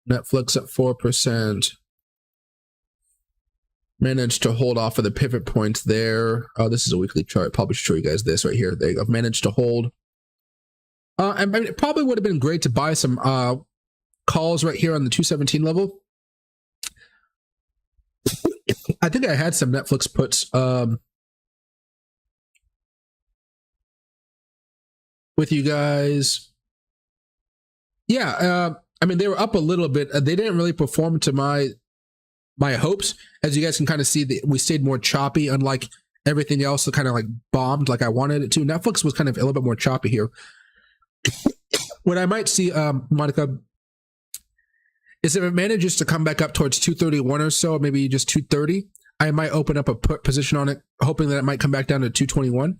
Netflix at 4%. Managed to hold off of the pivot points there. Oh, this is a weekly chart. Probably should show you guys this right here. There you go. Managed to hold. I mean, it probably would have been great to buy some calls right here on the 217 level. I think I had some Netflix puts with you guys. Yeah, I mean, they were up a little bit. They didn't really perform to my hopes. As you guys can kind of see, we stayed more choppy, unlike everything else that kind of like bombed like I wanted it to. Netflix was kind of a little bit more choppy here. What I might see, Monica, is if it manages to come back up towards 231 or so, maybe just 230, I might open up a put position on it, hoping that it might come back down to 221.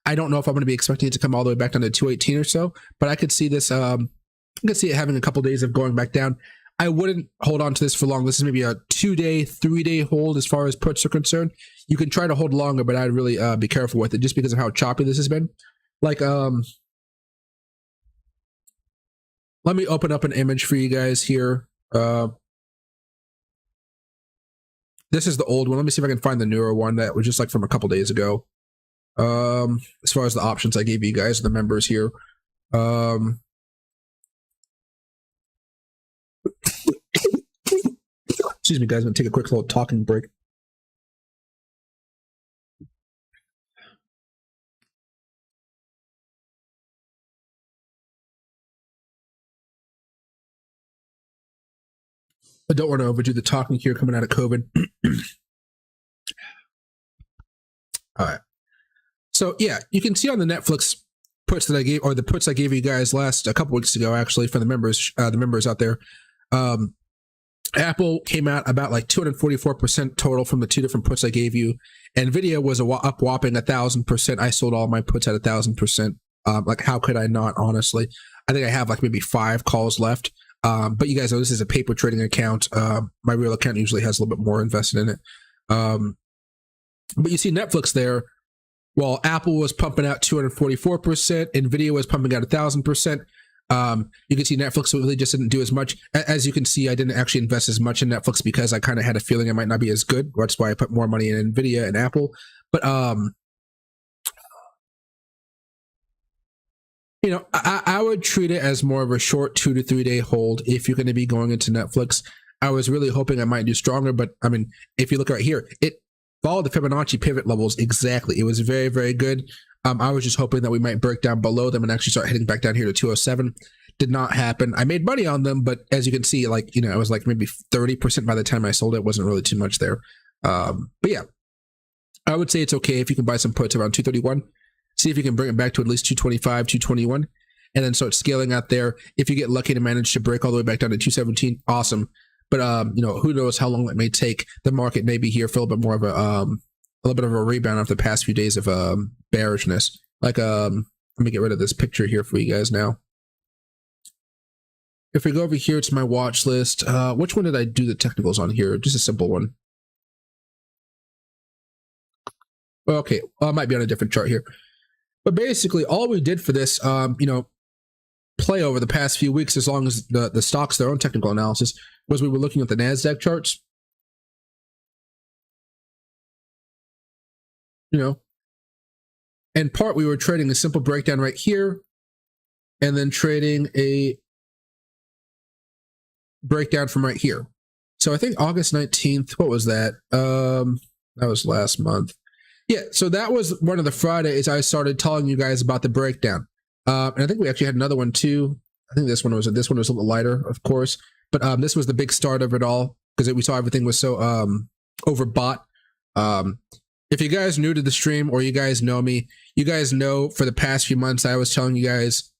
I don't know if I'm going to be expecting it to come all the way back down to 218 or so, but I could see this. I could see it having a couple days of going back down. I wouldn't hold on to this for long. This is maybe a 2-day, 3-day hold as far as puts are concerned. You can try to hold longer, but I'd really be careful with it just because of how choppy this has been. Like, let me open up an image for you guys here. This is the old one. Let me see if I can find the newer one that was just like from a couple days ago. As far as the options I gave you guys, the members here. Excuse me, guys. I'm going to take a quick little talking break. I don't want to overdo the talking here coming out of COVID. All right. So, yeah, you can see on the Netflix puts that I gave, or the puts I gave you guys a couple weeks ago, actually, for the members out there. Apple came out about like 244% total from the two different puts I gave you. Nvidia was up whopping 1,000%. I sold all my puts at 1,000%. Like, how could I not, honestly? I think I have like maybe 5 calls left. But you guys know this is a paper trading account. My real account usually has a little bit more invested in it. But you see Netflix there. While Apple was pumping out 244%, Nvidia was pumping out 1,000%. You can see Netflix really just didn't do as much. As you can see, I didn't actually invest as much in Netflix because I kind of had a feeling it might not be as good. That's why I put more money in Nvidia and Apple. But you know, I would treat it as more of a short 2 to 3 day hold if you're going to be going into Netflix. I was really hoping I might do stronger, but I mean, if you look right here, it followed the Fibonacci pivot levels exactly. It was very, very good. I was just hoping that we might break down below them and actually start heading back down here to 207. Did not happen. I made money on them, but as you can see, like, you know, I was like maybe 30% by the time I sold it. Wasn't really too much there. But yeah, I would say it's okay if you can buy some puts around 231. See if you can bring it back to at least 225, 221, and then start scaling out there. If you get lucky to manage to break all the way back down to 217, awesome. But you know, who knows how long it may take. The market may be here for a little bit more of a little bit of a rebound after the past few days of bearishness. Like, let me get rid of this picture here for you guys now. If we go over here to my watch list, which one did I do the technicals on here? Just a simple one. Okay, well, I might be on a different chart here. But basically, all we did for this, you know, play over the past few weeks, as long as the stocks, their own technical analysis, was we were looking at the NASDAQ charts. You know, in part, we were trading a simple breakdown right here, and then trading a breakdown from right here. So I think August 19th, what was that? That was last month. Yeah, so that was one of the Fridays I started telling you guys about the breakdown. And I think we actually had another one too. I think this one was a little lighter, of course. But this was the big start of it all because we saw everything was so overbought. If you guys are new to the stream or you guys know me, you guys know for the past few months I was telling you guys,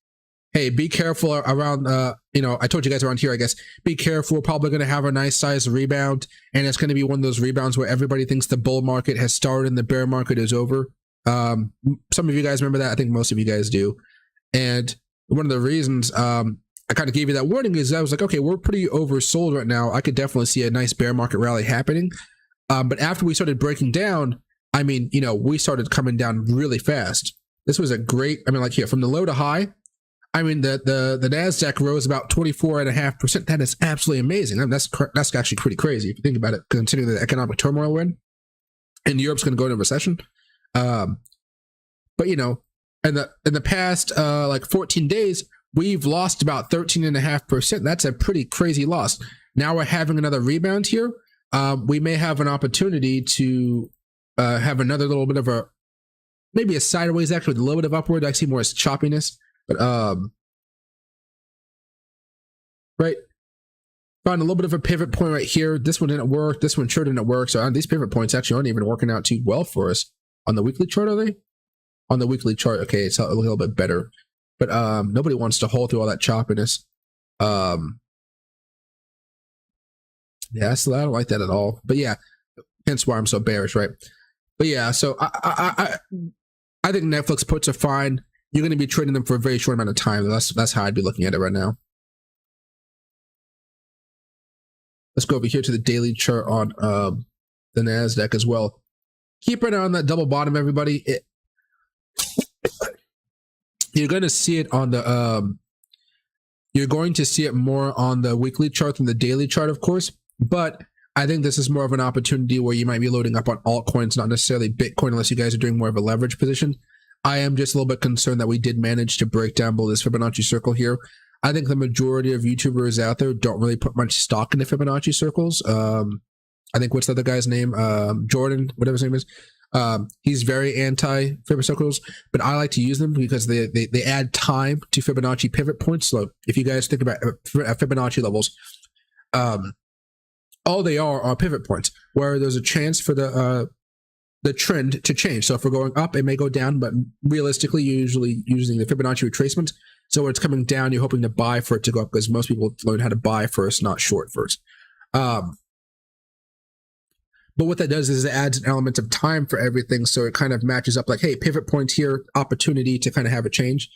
hey, be careful around, you know, I told you guys around here, I guess, be careful. We're probably going to have a nice size rebound. And it's going to be one of those rebounds where everybody thinks the bull market has started and the bear market is over. Some of you guys remember that. I think most of you guys do. And one of the reasons I kind of gave you that warning is I was like, okay, we're pretty oversold right now. I could definitely see a nice bear market rally happening. But after we started breaking down, I mean, you know, we started coming down really fast. This was a great, I mean, like here, from the low to high, I mean, the NASDAQ rose about 24.5%. That is absolutely amazing. I mean, that's actually pretty crazy if you think about it, considering the economic turmoil we're in. And Europe's going to go into recession. But, you know, in the past, like 14 days, we've lost about 13.5%. That's a pretty crazy loss. Now we're having another rebound here. We may have an opportunity to have another little bit of maybe a sideways actually with a little bit of upward. I see more as choppiness. But right, found a little bit of a pivot point right here. This one didn't work. This one sure didn't work. So these pivot points actually aren't even working out too well for us. On the weekly chart, are they? On the weekly chart, okay, it's a little bit better. But nobody wants to hold through all that choppiness. Yeah, so I don't like that at all. But yeah, hence why I'm so bearish, right? But yeah, so I think Netflix puts are fine. You're going to be trading them for a very short amount of time. That's how I'd be looking at it right now. Let's go over here to the daily chart on the NASDAQ as well. Keep an eye on that double bottom, everybody. You're going to see it on the you're going to see it more on the weekly chart than the daily chart, of course. But I think this is more of an opportunity where you might be loading up on altcoins, not necessarily Bitcoin, unless you guys are doing more of a leverage position. I am just a little bit concerned that we did manage to break down below this Fibonacci circle here. I think the majority of YouTubers out there don't really put much stock into Fibonacci circles. I think what's the other guy's name? Jordan, whatever his name is. He's very anti Fibonacci circles, but I like to use them because they add time to Fibonacci pivot points. So if you guys think about Fibonacci levels, all they are pivot points where there's a chance for the trend to change. So if we're going up, it may go down, but realistically, you're usually using the Fibonacci retracement. So when it's coming down, you're hoping to buy for it to go up because most people learn how to buy first, not short first. But what that does is it adds an element of time for everything. So it kind of matches up like, hey, pivot point here, opportunity to kind of have a change.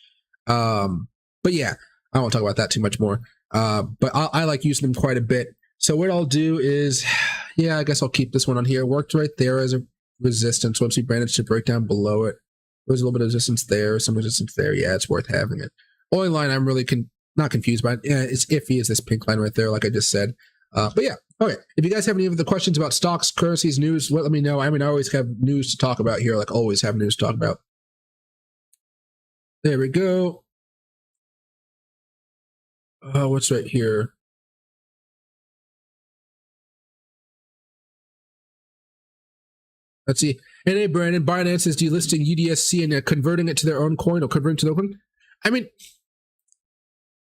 But yeah, I won't talk about that too much more. But I like using them quite a bit. So what I'll do is, yeah, I guess I'll keep this one on here. It worked right there as a resistance. Once we managed to break down below it, there's a little bit of resistance there, some resistance there. Yeah, it's worth having it. Only line I'm really not confused by, it's iffy, is this pink line right there, like I just said. But yeah, okay. If you guys have any other questions about stocks, currencies, news, let me know. I mean, I always have news to talk about here, like always have news to talk about. There we go. What's right here? Let's see. And hey, Brandon, Binance is delisting UDSC and converting it to their own coin or converting to their own coin. I mean,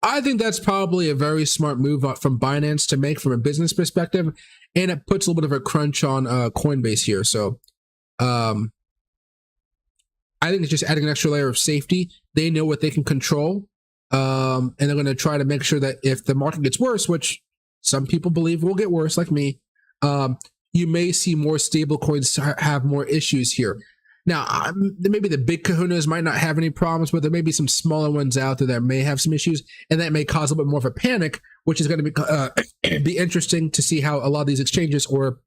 I think that's probably a very smart move from Binance to make from a business perspective, and it puts a little bit of a crunch on Coinbase here. So I think it's just adding an extra layer of safety. They know what they can control, and they're going to try to make sure that if the market gets worse, which some people believe will get worse, like me, you may see more stable coins have more issues here. Now, maybe the big kahunas might not have any problems, but there may be some smaller ones out there that may have some issues, and that may cause a little bit more of a panic, which is going to be interesting to see how a lot of these exchanges or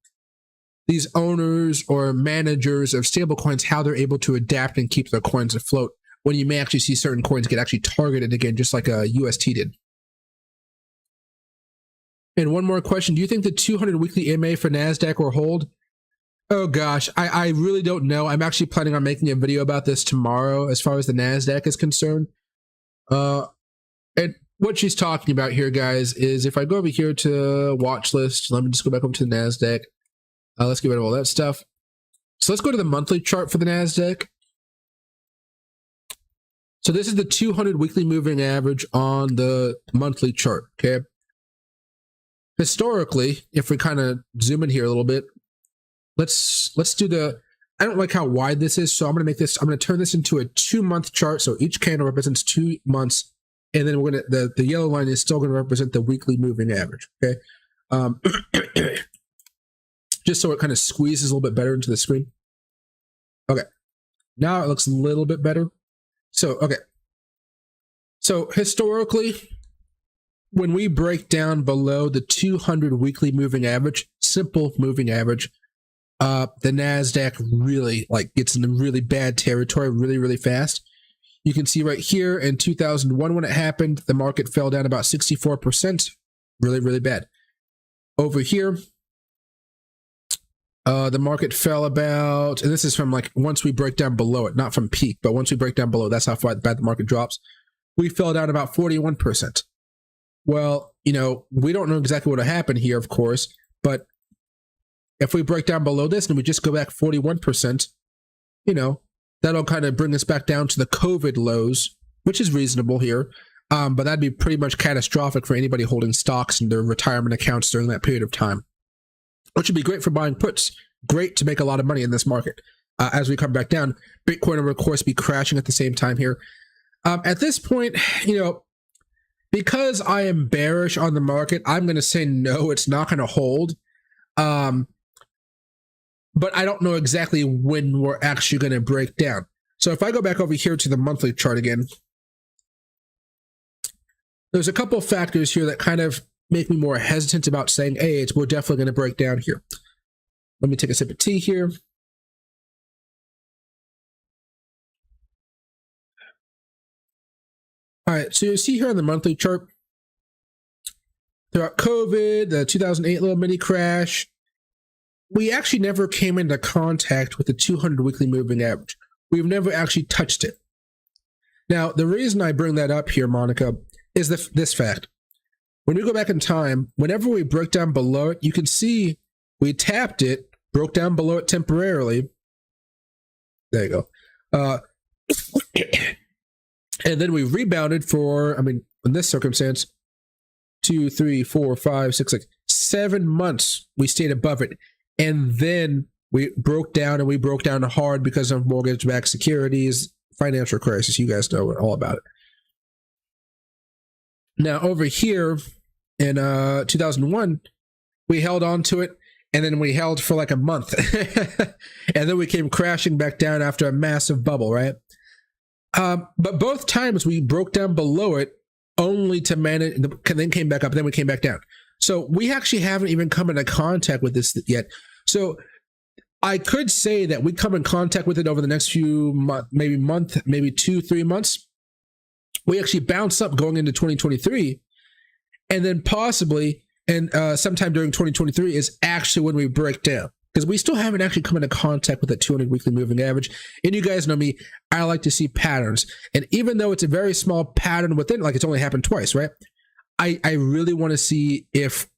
these owners or managers of stablecoins, how they're able to adapt and keep their coins afloat when you may actually see certain coins get actually targeted again, just like UST did. And one more question. Do you think the 200 weekly MA for NASDAQ will hold? Oh gosh, I really don't know. I'm actually planning on making a video about this tomorrow as far as the NASDAQ is concerned. And what she's talking about here, guys, is if I go over here to watch list, let me just go back over to the NASDAQ. Let's get rid of all that stuff. So let's go to the monthly chart for the NASDAQ. So this is the 200 weekly moving average on the monthly chart, okay? Historically, if we kind of zoom in here a little bit, let's do the, I don't like how wide this is, so I'm going to turn this into a 2-month chart. So each candle represents 2 months, and then we're going to, the yellow line is still going to represent the weekly moving average, okay? Just so it kind of squeezes a little bit better into the screen. Okay, now it looks a little bit better. So, okay. So historically, when we break down below the 200 weekly moving average, simple moving average, the NASDAQ really gets into really bad territory really, really fast. You can see right here in 2001 when it happened, the market fell down about 64%, really, really bad. Over here, the market fell about, and this is from once we break down below it, not from peak, but once we break down below, that's how far bad the market drops. We fell down about 41%. Well, we don't know exactly what will happen here, of course, but if we break down below this and we just go back 41%, that'll kind of bring us back down to the COVID lows, which is reasonable here. But that'd be pretty much catastrophic for anybody holding stocks in their retirement accounts during that period of time, which would be great for buying puts, great to make a lot of money in this market. As we come back down, Bitcoin will, of course, be crashing at the same time here. At this point, because I am bearish on the market, I'm going to say no, it's not going to hold. But I don't know exactly when we're actually going to break down. So if I go back over here to the monthly chart again, there's a couple of factors here that kind of make me more hesitant about saying, hey, we're definitely going to break down here. Let me take a sip of tea here. All right, so you see here on the monthly chart, throughout COVID, the 2008 little mini crash, we actually never came into contact with the 200 weekly moving average. We've never actually touched it. Now, the reason I bring that up here, Monica, is this fact. When we go back in time, whenever we break down below it, you can see we tapped it, broke down below it temporarily. There you go. And then we rebounded for, I mean, in this circumstance, 2, 3, 4, 5, 6, like 7 months we stayed above it. And then we broke down, and we broke down hard because of mortgage-backed securities, financial crisis. You guys know all about it. Now, over here in 2001, we held on to it, and then we held for like a month. And then we came crashing back down after a massive bubble, right? But both times we broke down below it only to manage, and then came back up, and then we came back down. So we actually haven't even come into contact with this yet. So I could say that we come in contact with it over the next few months, maybe 2, 3 months. We actually bounce up going into 2023, and then possibly, and sometime during 2023 is actually when we break down, because we still haven't actually come into contact with the 200 weekly moving average. And you guys know me, I like to see patterns. And even though it's a very small pattern within, like it's only happened twice, right? I really want to see if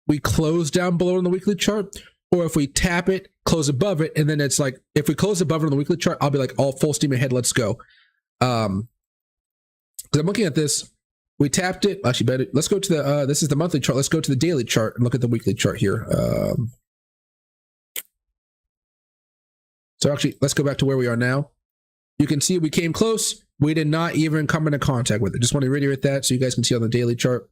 we close down below on the weekly chart, or if we tap it, close above it, and then it's like, if we close above it on the weekly chart, I'll be like, all full steam ahead, let's go. Because I'm looking at this, we tapped it. Actually, better, let's go to the, this is the monthly chart. Let's go to the daily chart and look at the weekly chart here. So actually, let's go back to where we are now. You can see we came close. We did not even come into contact with it. Just want to reiterate that so you guys can see on the daily chart.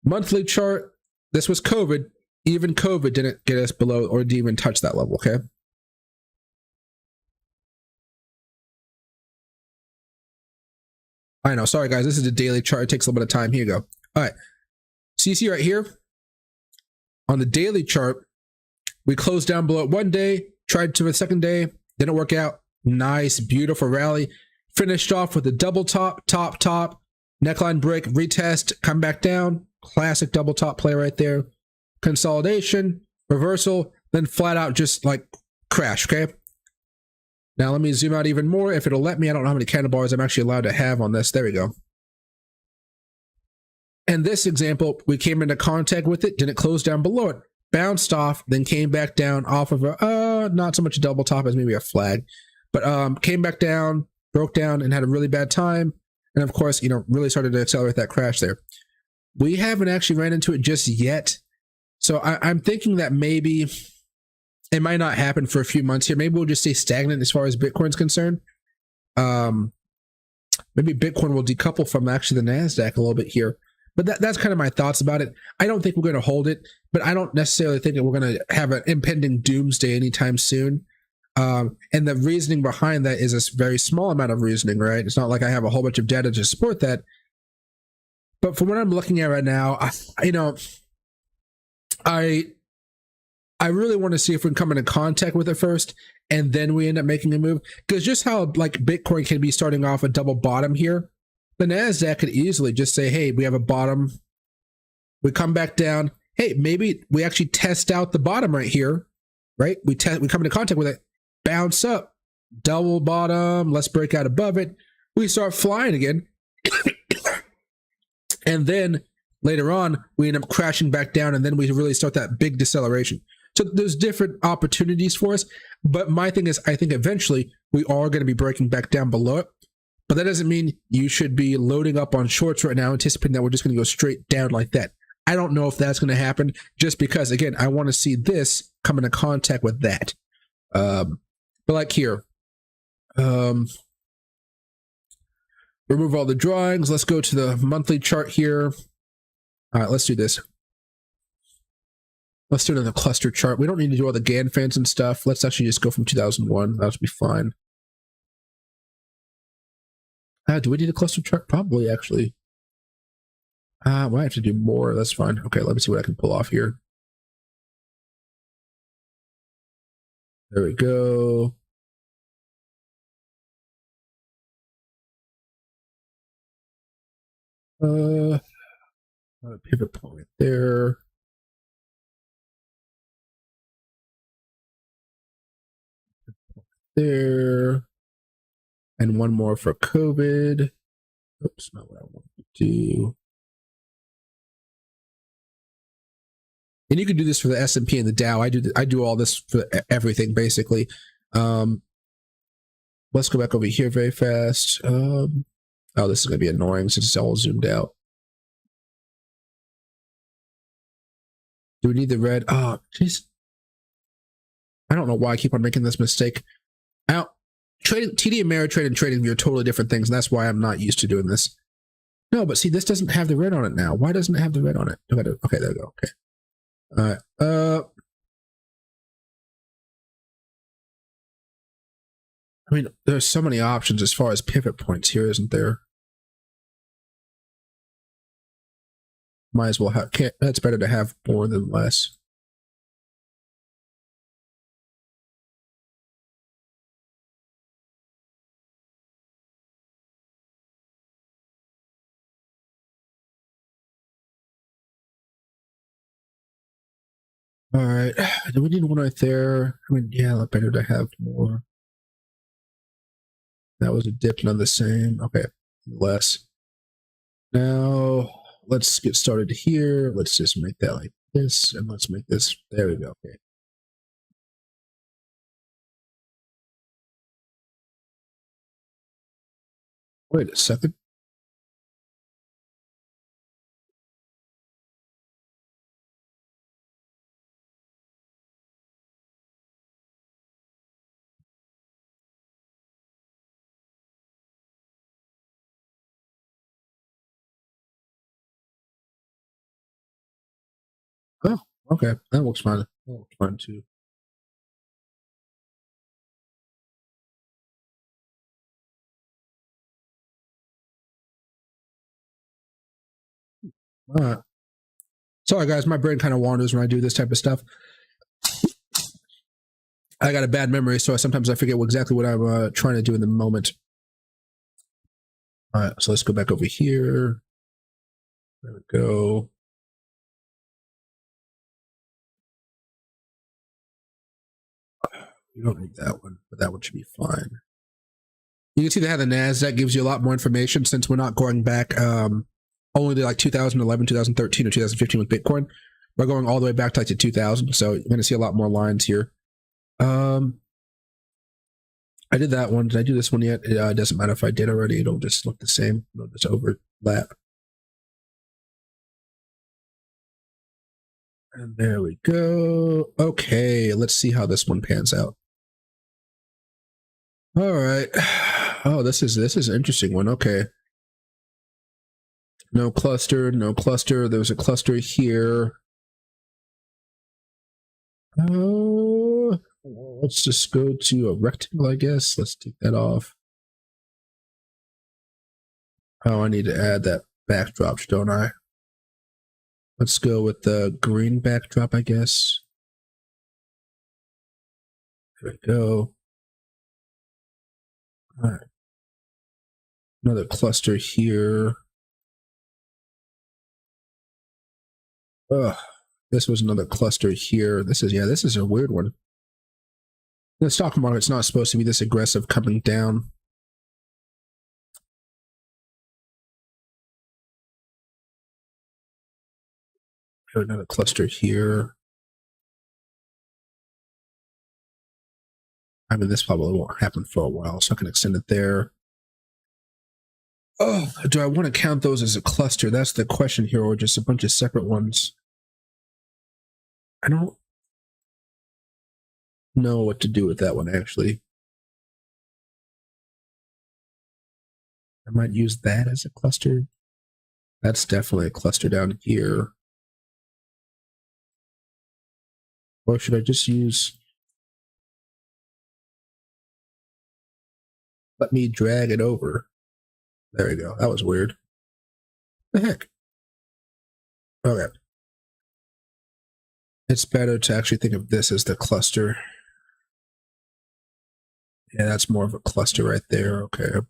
Monthly chart, this was COVID. Even COVID didn't get us below or didn't even touch that level, okay? I know, sorry guys, this is the daily chart. It takes a little bit of time. Here you go. All right, so you see right here, on the daily chart, we closed down below it one day, tried to the second day, didn't work out. Nice, beautiful rally. Finished off with a double top, neckline break, retest, come back down. Classic double top play right there. Consolidation, reversal, then flat out just like crash, okay? Now let me zoom out even more if it'll let me. I don't know how many candle bars I'm actually allowed to have on this. There we go. And this example, we came into contact with it, didn't close down below it. Bounced off, then came back down off of a, not so much a double top as maybe a flag. But came back down, broke down, and had a really bad time. And of course, you know, really started to accelerate that crash there. We haven't actually ran into it just yet. So I'm thinking that maybe it might not happen for a few months here. Maybe we'll just stay stagnant as far as Bitcoin's concerned. Maybe Bitcoin will decouple from actually the NASDAQ a little bit here. But that's kind of my thoughts about it. I don't think we're going to hold it, but I don't necessarily think that we're going to have an impending doomsday anytime soon. And the reasoning behind that is a very small amount of reasoning, right? It's not like I have a whole bunch of data to support that. But from what I'm looking at right now, I really want to see if we can come into contact with it first, and then we end up making a move. Because just how like Bitcoin can be starting off a double bottom here, the NASDAQ could easily just say, hey, we have a bottom. We come back down. Hey, maybe we actually test out the bottom right here, right? We come into contact with it, bounce up, double bottom, let's break out above it. We start flying again. And then later on, we end up crashing back down, and then we really start that big deceleration. So there's different opportunities for us. But my thing is, I think eventually we are going to be breaking back down below it. But that doesn't mean you should be loading up on shorts right now, anticipating that we're just going to go straight down like that. I don't know if that's going to happen, just because, again, I want to see this come into contact with that. But like here, remove all the drawings. Let's go to the monthly chart here. All right, let's do this. Let's do it in the cluster chart. We don't need to do all the Gann fans and stuff. Let's actually just go from 2001. That should be fine. Do we need a cluster chart? Probably, actually. Might have to do more. That's fine. Okay, let me see what I can pull off here. There we go. Pivot point there. There. And one more for COVID. Oops, not what I want to do. And you can do this for the S&P and the Dow. I do all this for everything basically. Let's go back over here very fast. Oh, this is gonna be annoying since it's all zoomed out. Do we need the red? Oh, jeez. I don't know why I keep on making this mistake. Trading TD Ameritrade and TradingView are totally different things, and that's why I'm not used to doing this. No, but see, this doesn't have the red on it now. Why doesn't it have the red on it? Okay, there we go. Okay. All right. I mean, there's so many options as far as pivot points here, isn't there? Might as well have. That's better to have more than less. All right. Do we need one right there? I mean, yeah, better to have more. That was a dip, none the same. Okay, less. Now let's get started here. Let's just make that like this, and let's make this. There we go. Okay. Wait a second. Oh, okay. That looks fine. That looks fine too. All right. Sorry, guys. My brain kind of wanders when I do this type of stuff. I got a bad memory, so sometimes I forget exactly what I'm trying to do in the moment. All right. So let's go back over here. There we go. You don't need that one, but that one should be fine. You can see that how the NASDAQ gives you a lot more information since we're not going back only to like 2011, 2013, or 2015 with Bitcoin. We're going all the way back to like to 2000, so you're going to see a lot more lines here. I did that one. Did I do this one yet? It doesn't matter if I did already. It'll just look the same. It'll just overlap. And there we go. Okay, let's see how this one pans out. All right. Oh, this is an interesting one. Okay. No cluster, no cluster. There's a cluster here. Let's just go to a rectangle, I guess. Let's take that off. Oh, I need to add that backdrop, don't I? Let's go with the green backdrop, I guess. There we go. All right. Another cluster here. Ugh, this was another cluster here. This is a weird one. The stock market's not supposed to be this aggressive coming down. Another cluster here. I mean, this probably won't happen for a while, so I can extend it there. Oh, do I want to count those as a cluster? That's the question here, or just a bunch of separate ones? I don't know what to do with that one, actually. I might use that as a cluster. That's definitely a cluster down here. Or should I just use... Let me drag it over. There we go. That was weird. The heck? Okay. It's better to actually think of this as the cluster. Yeah, that's more of a cluster right there. Okay.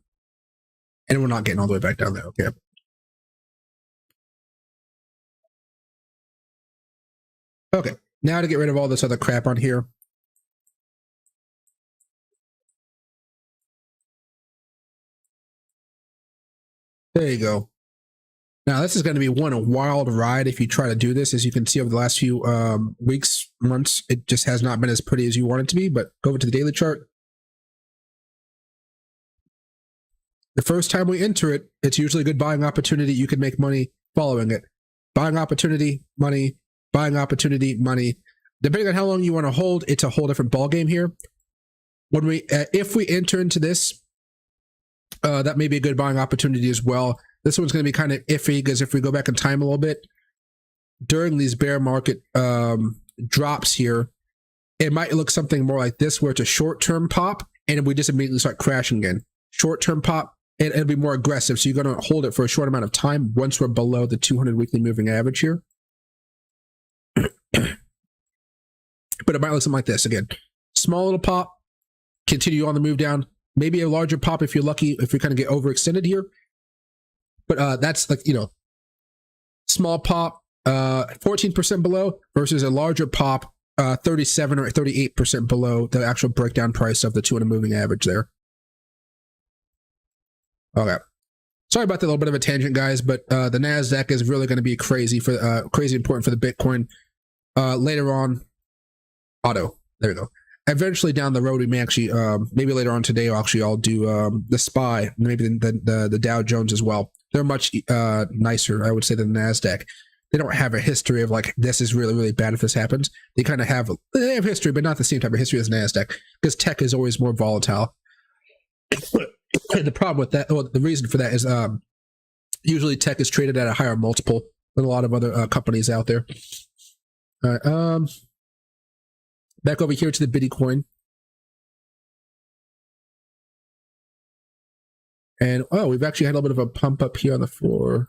And we're not getting all the way back down there. Okay. Okay. Now to get rid of all this other crap on here. There you go. Now, this is going to be a wild ride if you try to do this. As you can see over the last few weeks, months, it just has not been as pretty as you want it to be. But go over to the daily chart. The first time we enter it, it's usually a good buying opportunity. You can make money following it. Buying opportunity, money, buying opportunity, money. Depending on how long you want to hold, it's a whole different ballgame here. When we, if we enter into this, that may be a good buying opportunity as well. This one's going to be kind of iffy because if we go back in time a little bit, during these bear market drops here, it might look something more like this, where it's a short-term pop, and we just immediately start crashing again. Short-term pop, and it'll be more aggressive. So you're going to hold it for a short amount of time once we're below the 200 weekly moving average here. But it might look something like this again. Small little pop, continue on the move down. Maybe a larger pop if you're lucky, if we kind of get overextended here. But that's like, you know, small pop, 14% below versus a larger pop, 37 or 38% below the actual breakdown price of the 200 moving average there. Okay. Sorry about that little bit of a tangent, guys, but the NASDAQ is really going to be crazy important for the Bitcoin. Later on, auto. There we go. Eventually down the road, we may actually, maybe later on today, I'll do the SPY, maybe the Dow Jones as well. They're much nicer, I would say, than the NASDAQ. They don't have a history of like, this is really, really bad if this happens. They kind of have history, but not the same type of history as NASDAQ, because tech is always more volatile. The problem with that, well, the reason for that is usually tech is traded at a higher multiple than a lot of other companies out there. All right, back over here to the Bitcoin. And, oh, we've actually had a little bit of a pump up here on the floor.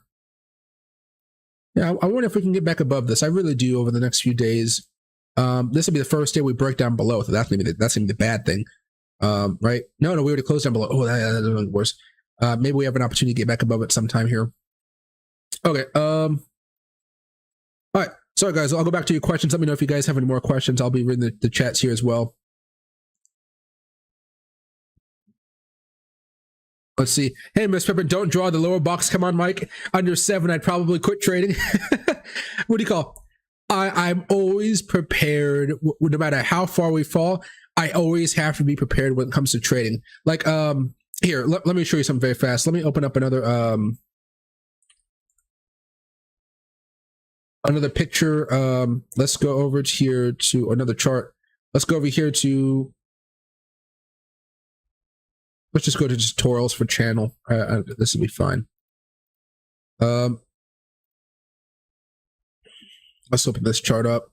Yeah, I wonder if we can get back above this. I really do over the next few days. This will be the first day we break down below, so that's gonna be the bad thing. Right? No, we already closed down below. Oh, that's really worse. Maybe we have an opportunity to get back above it sometime here. Okay. All right. Sorry, guys. I'll go back to your questions. Let me know if you guys have any more questions. I'll be reading the chats here as well. Let's see. Hey, Miss Pepper, don't draw the lower box. Come on, Mike. Under 7, I'd probably quit trading. What do you call? I'm always prepared. No matter how far we fall, I always have to be prepared when it comes to trading. Like, here, let me show you something very fast. Let me open up another picture. Let's go over here to another chart. Let's go over here to, let's just go to tutorials for channel. This will be fine. Let's open this chart up.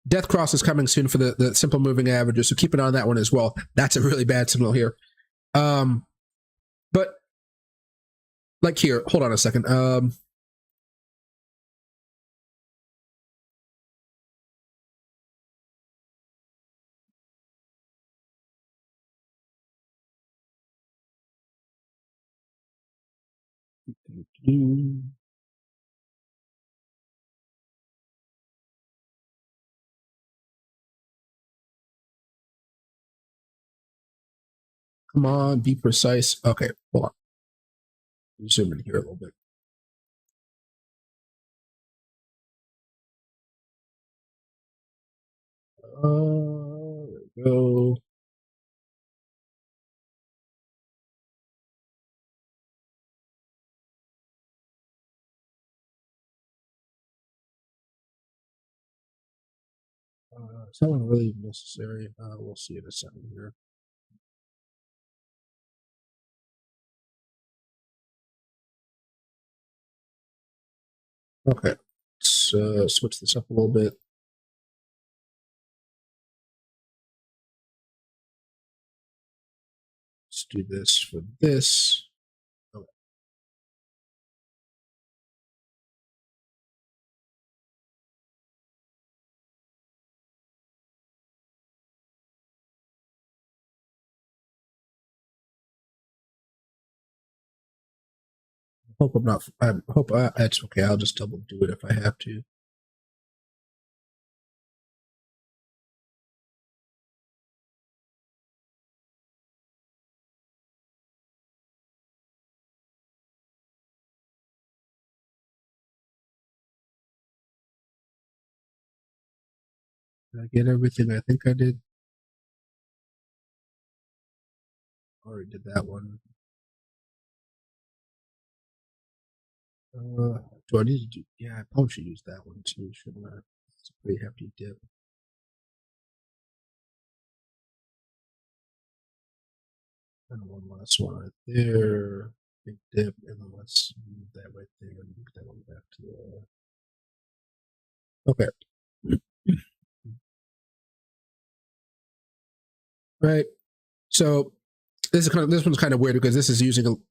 Death cross is coming soon for the simple moving averages, so keep an eye on that one as well. That's a really bad signal here. But like here, hold on a second. Come on, be precise. Okay, hold on. Zoom in here a little bit. There we go. It's not really necessary. We'll see in a second here. Okay, let's switch this up a little bit. Let's do this for this. Okay. Hope I'm not. I hope that's okay. I'll just double do it if I have to. Did I get everything I think I did? Already did that one. Do I need to do? Yeah, I probably should use that one too, shouldn't I? It's a pretty hefty dip. And one last one right there. Big dip, and then let's move that right there and move that one back to the. Okay. Right. So this one's kind of weird because this is using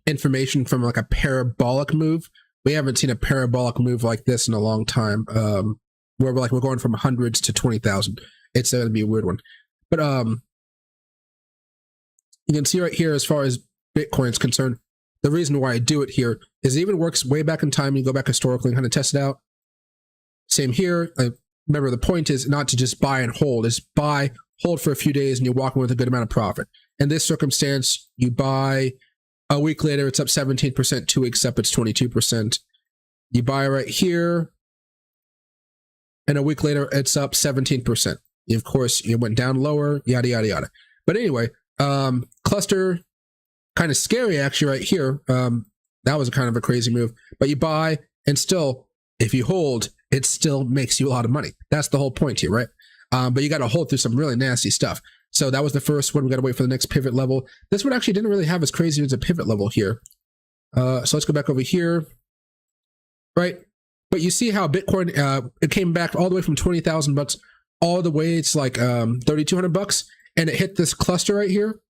information from like a parabolic move. We haven't seen a parabolic move like this in a long time. Where we're going from hundreds to 20,000. It's going to be a weird one. But you can see right here, as far as Bitcoin is concerned, the reason why I do it here is it even works way back in time. You go back historically and kind of test it out. Same here. Remember, the point is not to just buy and hold. It's buy, hold for a few days, and you're walking with a good amount of profit. In this circumstance, you buy, a week later, it's up 17%. 2 weeks up, it's 22%. You buy right here, and a week later, it's up 17%. Of course, it went down lower, yada, yada, yada. But anyway, cluster, kind of scary actually right here. That was kind of a crazy move. But you buy, and still, if you hold, it still makes you a lot of money. That's the whole point here, right? But you got to hold through some really nasty stuff. So that was the first one. We got to wait for the next pivot level. This one actually didn't really have as crazy as a pivot level here. So let's go back over here, right? But you see how Bitcoin, it came back all the way from 20,000 bucks all the way. It's like 3,200 bucks, and it hit this cluster right here.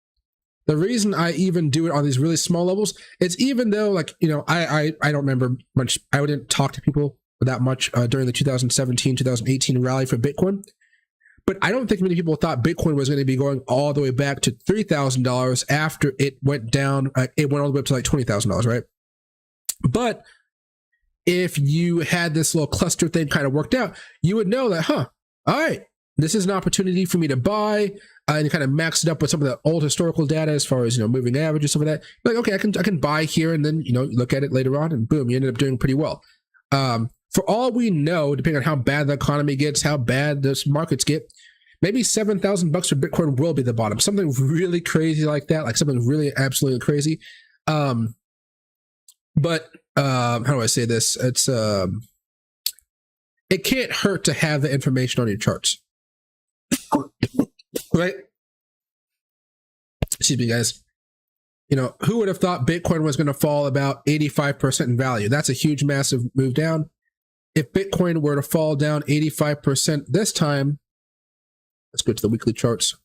The reason I even do it on these really small levels, it's even though, like, you know, I don't remember much. I didn't talk to people that much during the 2017, 2018 rally for Bitcoin. But I don't think many people thought Bitcoin was going to be going all the way back to $3,000 after it went down. It went all the way up to like $20,000, right? But if you had this little cluster thing kind of worked out, you would know that, all right, this is an opportunity for me to buy, and kind of max it up with some of the old historical data as far as, you know, moving averages, some of that. Like, okay, I can buy here, and then, you know, look at it later on, and boom, you ended up doing pretty well. For all we know, depending on how bad the economy gets, how bad those markets get, maybe 7,000 bucks for Bitcoin will be the bottom. Something really crazy like that, like something really absolutely crazy. But how do I say this? It's it can't hurt to have the information on your charts, right? Excuse me, guys. You know, who would have thought Bitcoin was going to fall about 85% in value? That's a huge, massive move down. If Bitcoin were to fall down 85% this time, let's go to the weekly charts,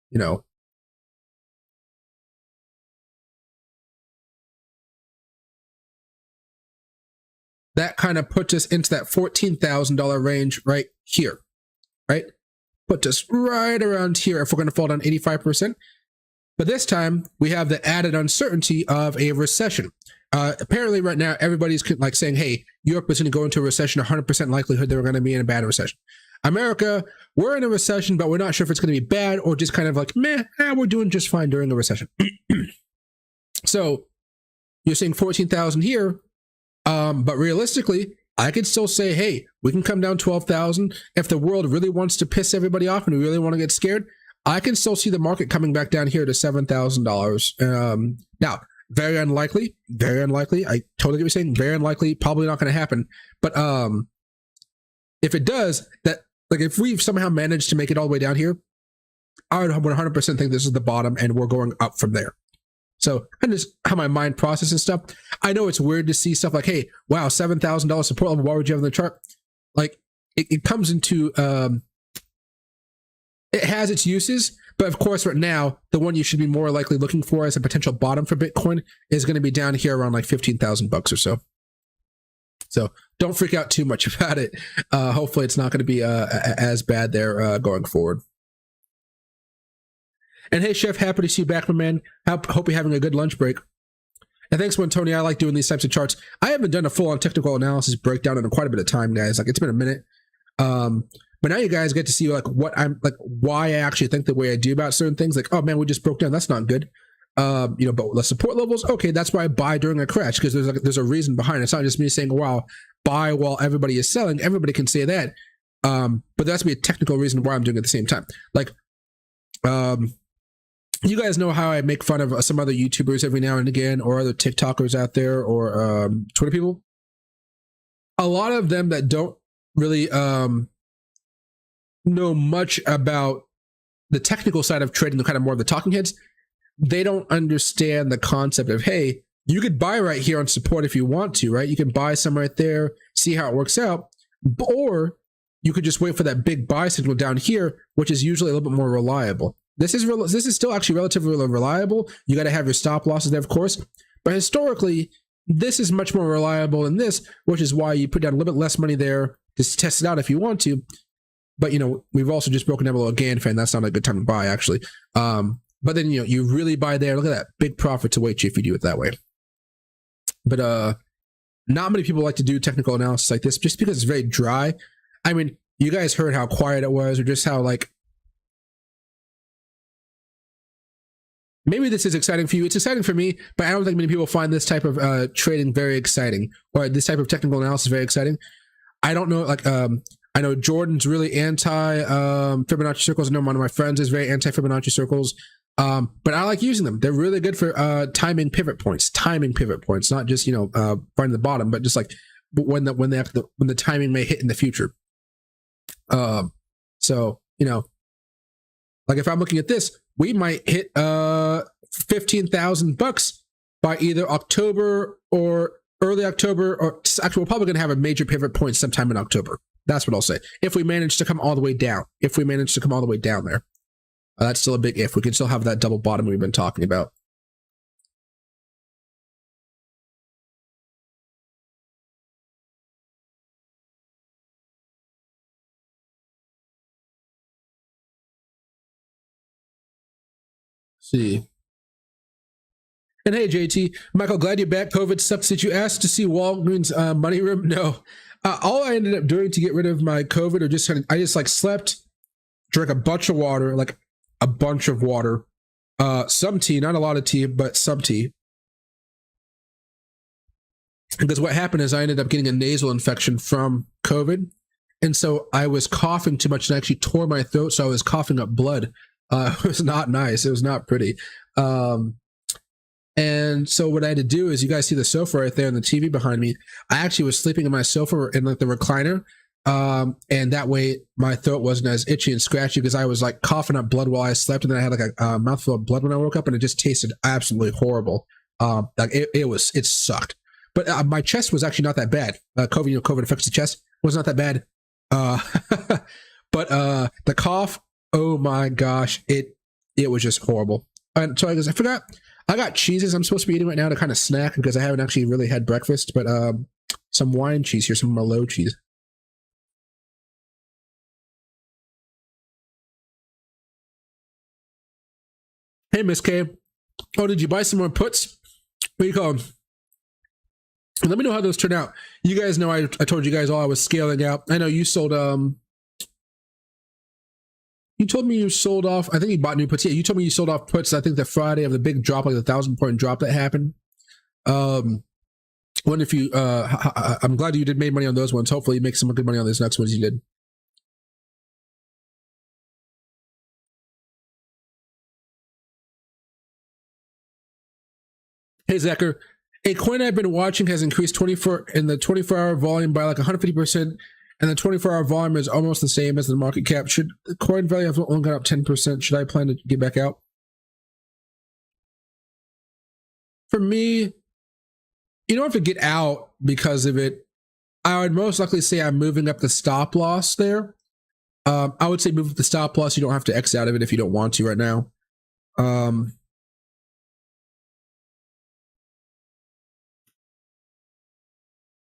you know. That kind of puts us into that $14,000 range right here, right? Puts us right around here if we're going to fall down 85%. But this time, we have the added uncertainty of a recession. Apparently, right now, everybody's like saying, hey, Europe is going to go into a recession, 100% likelihood they're going to be in a bad recession. America, we're in a recession, but we're not sure if it's going to be bad or just kind of like, meh, we're doing just fine during a recession. So you're saying 14,000 here, but realistically, I could still say, hey, we can come down 12,000. If the world really wants to piss everybody off and we really want to get scared, I can still see the market coming back down here to $7,000. Now, very unlikely. I totally get what you're saying. Very unlikely. Probably not going to happen. But if it does, that, like, if we've somehow managed to make it all the way down here, I would 100% think this is the bottom and we're going up from there. So, and just how my mind processes stuff. I know it's weird to see stuff like, hey, wow, $7,000 support level. Why would you have on the chart? Like, it comes into, it has its uses, But of course, right now, the one you should be more likely looking for as a potential bottom for Bitcoin is going to be down here around like 15,000 bucks or so. So don't freak out too much about it. Hopefully it's not going to be as bad there going forward. And hey, Chef, happy to see you back, my man. Hope you're having a good lunch break. And thanks, Tony. I like doing these types of charts. I haven't done a full-on technical analysis breakdown in quite a bit of time, guys. Like, it's been a minute. But now you guys get to see like what I'm like, why I actually think the way I do about certain things. Like, oh man, we just broke down. That's not good. But the support levels, okay, that's why I buy during a crash, because there's a reason behind it. It's not just me saying, wow, buy while everybody is selling. Everybody can say that. But that's be a technical reason why I'm doing it at the same time. Like, you guys know how I make fun of some other YouTubers every now and again, or other TikTokers out there, or Twitter people. A lot of them that don't really know much about the technical side of trading, the kind of more of the talking heads, they don't understand the concept of, hey, you could buy right here on support if you want to, right? You can buy some right there, see how it works out, or you could just wait for that big buy signal down here, which is usually a little bit more reliable. This is still actually relatively reliable. You got to have your stop losses there, of course, but historically, this is much more reliable than this, which is why you put down a little bit less money there to test it out if you want to. But, we've also just broken down below a GAN fan. That's not a good time to buy, actually. But then, you really buy there. Look at that big profit to wait you if you do it that way. But not many people like to do technical analysis like this just because it's very dry. I mean, you guys heard how quiet it was, or just how, like, maybe this is exciting for you. It's exciting for me, but I don't think many people find this type of trading very exciting, or this type of technical analysis very exciting. I don't know, like, I know Jordan's really anti Fibonacci circles. I know one of my friends is very anti Fibonacci circles, but I like using them. They're really good for timing pivot points, not just finding the bottom, but just like when the timing may hit in the future. So like if I'm looking at this, we might hit 15,000 bucks by either October or early October, or actually we're probably going to have a major pivot point sometime in October. That's what I'll say. If we manage to come all the way down, there, that's still a big if. We can still have that double bottom we've been talking about. See. And hey, JT, Michael, glad you're back. COVID sucks. Did you ask to see Walgreens money room? No. All I ended up doing to get rid of my COVID, or I just like slept, drank a bunch of water, some tea, not a lot of tea, but some tea. Because what happened is I ended up getting a nasal infection from COVID. And so I was coughing too much and I actually tore my throat. So I was coughing up blood. It was not nice. It was not pretty. And so what I had to do is, you guys see the sofa right there and the TV behind me. I actually was sleeping in my sofa in like the recliner. And that way my throat wasn't as itchy and scratchy, because I was like coughing up blood while I slept. And then I had like a mouthful of blood when I woke up, and it just tasted absolutely horrible. Like it sucked. But my chest was actually not that bad. COVID affects the chest. Was not that bad. But the cough, oh my gosh, it was just horrible. And so I forgot, I got cheeses I'm supposed to be eating right now to kind of snack, because I haven't actually really had breakfast, but some wine cheese here, some Merlot cheese. Hey, Miss K. Oh, did you buy some more puts? What do you call them? Let me know how those turn out. You guys know I told you guys all I was scaling out. I know you sold you told me you sold off, I think you bought new puts. Yeah, you told me you sold off puts, I think the Friday of the big drop, like the 1,000-point drop that happened. Wonder if you I'm glad you did make money on those ones. Hopefully you make some good money on those next ones you did. Hey, Zachar. A coin I've been watching has increased 24 in the 24-hour volume by like 150%, and the 24-hour volume is almost the same as the market cap. Should the coin value have only gone up 10%? Should I plan to get back out? For me, you don't have to get out because of it. I would most likely say I'm moving up the stop loss there. I would say move up the stop loss. You don't have to X out of it if you don't want to right now.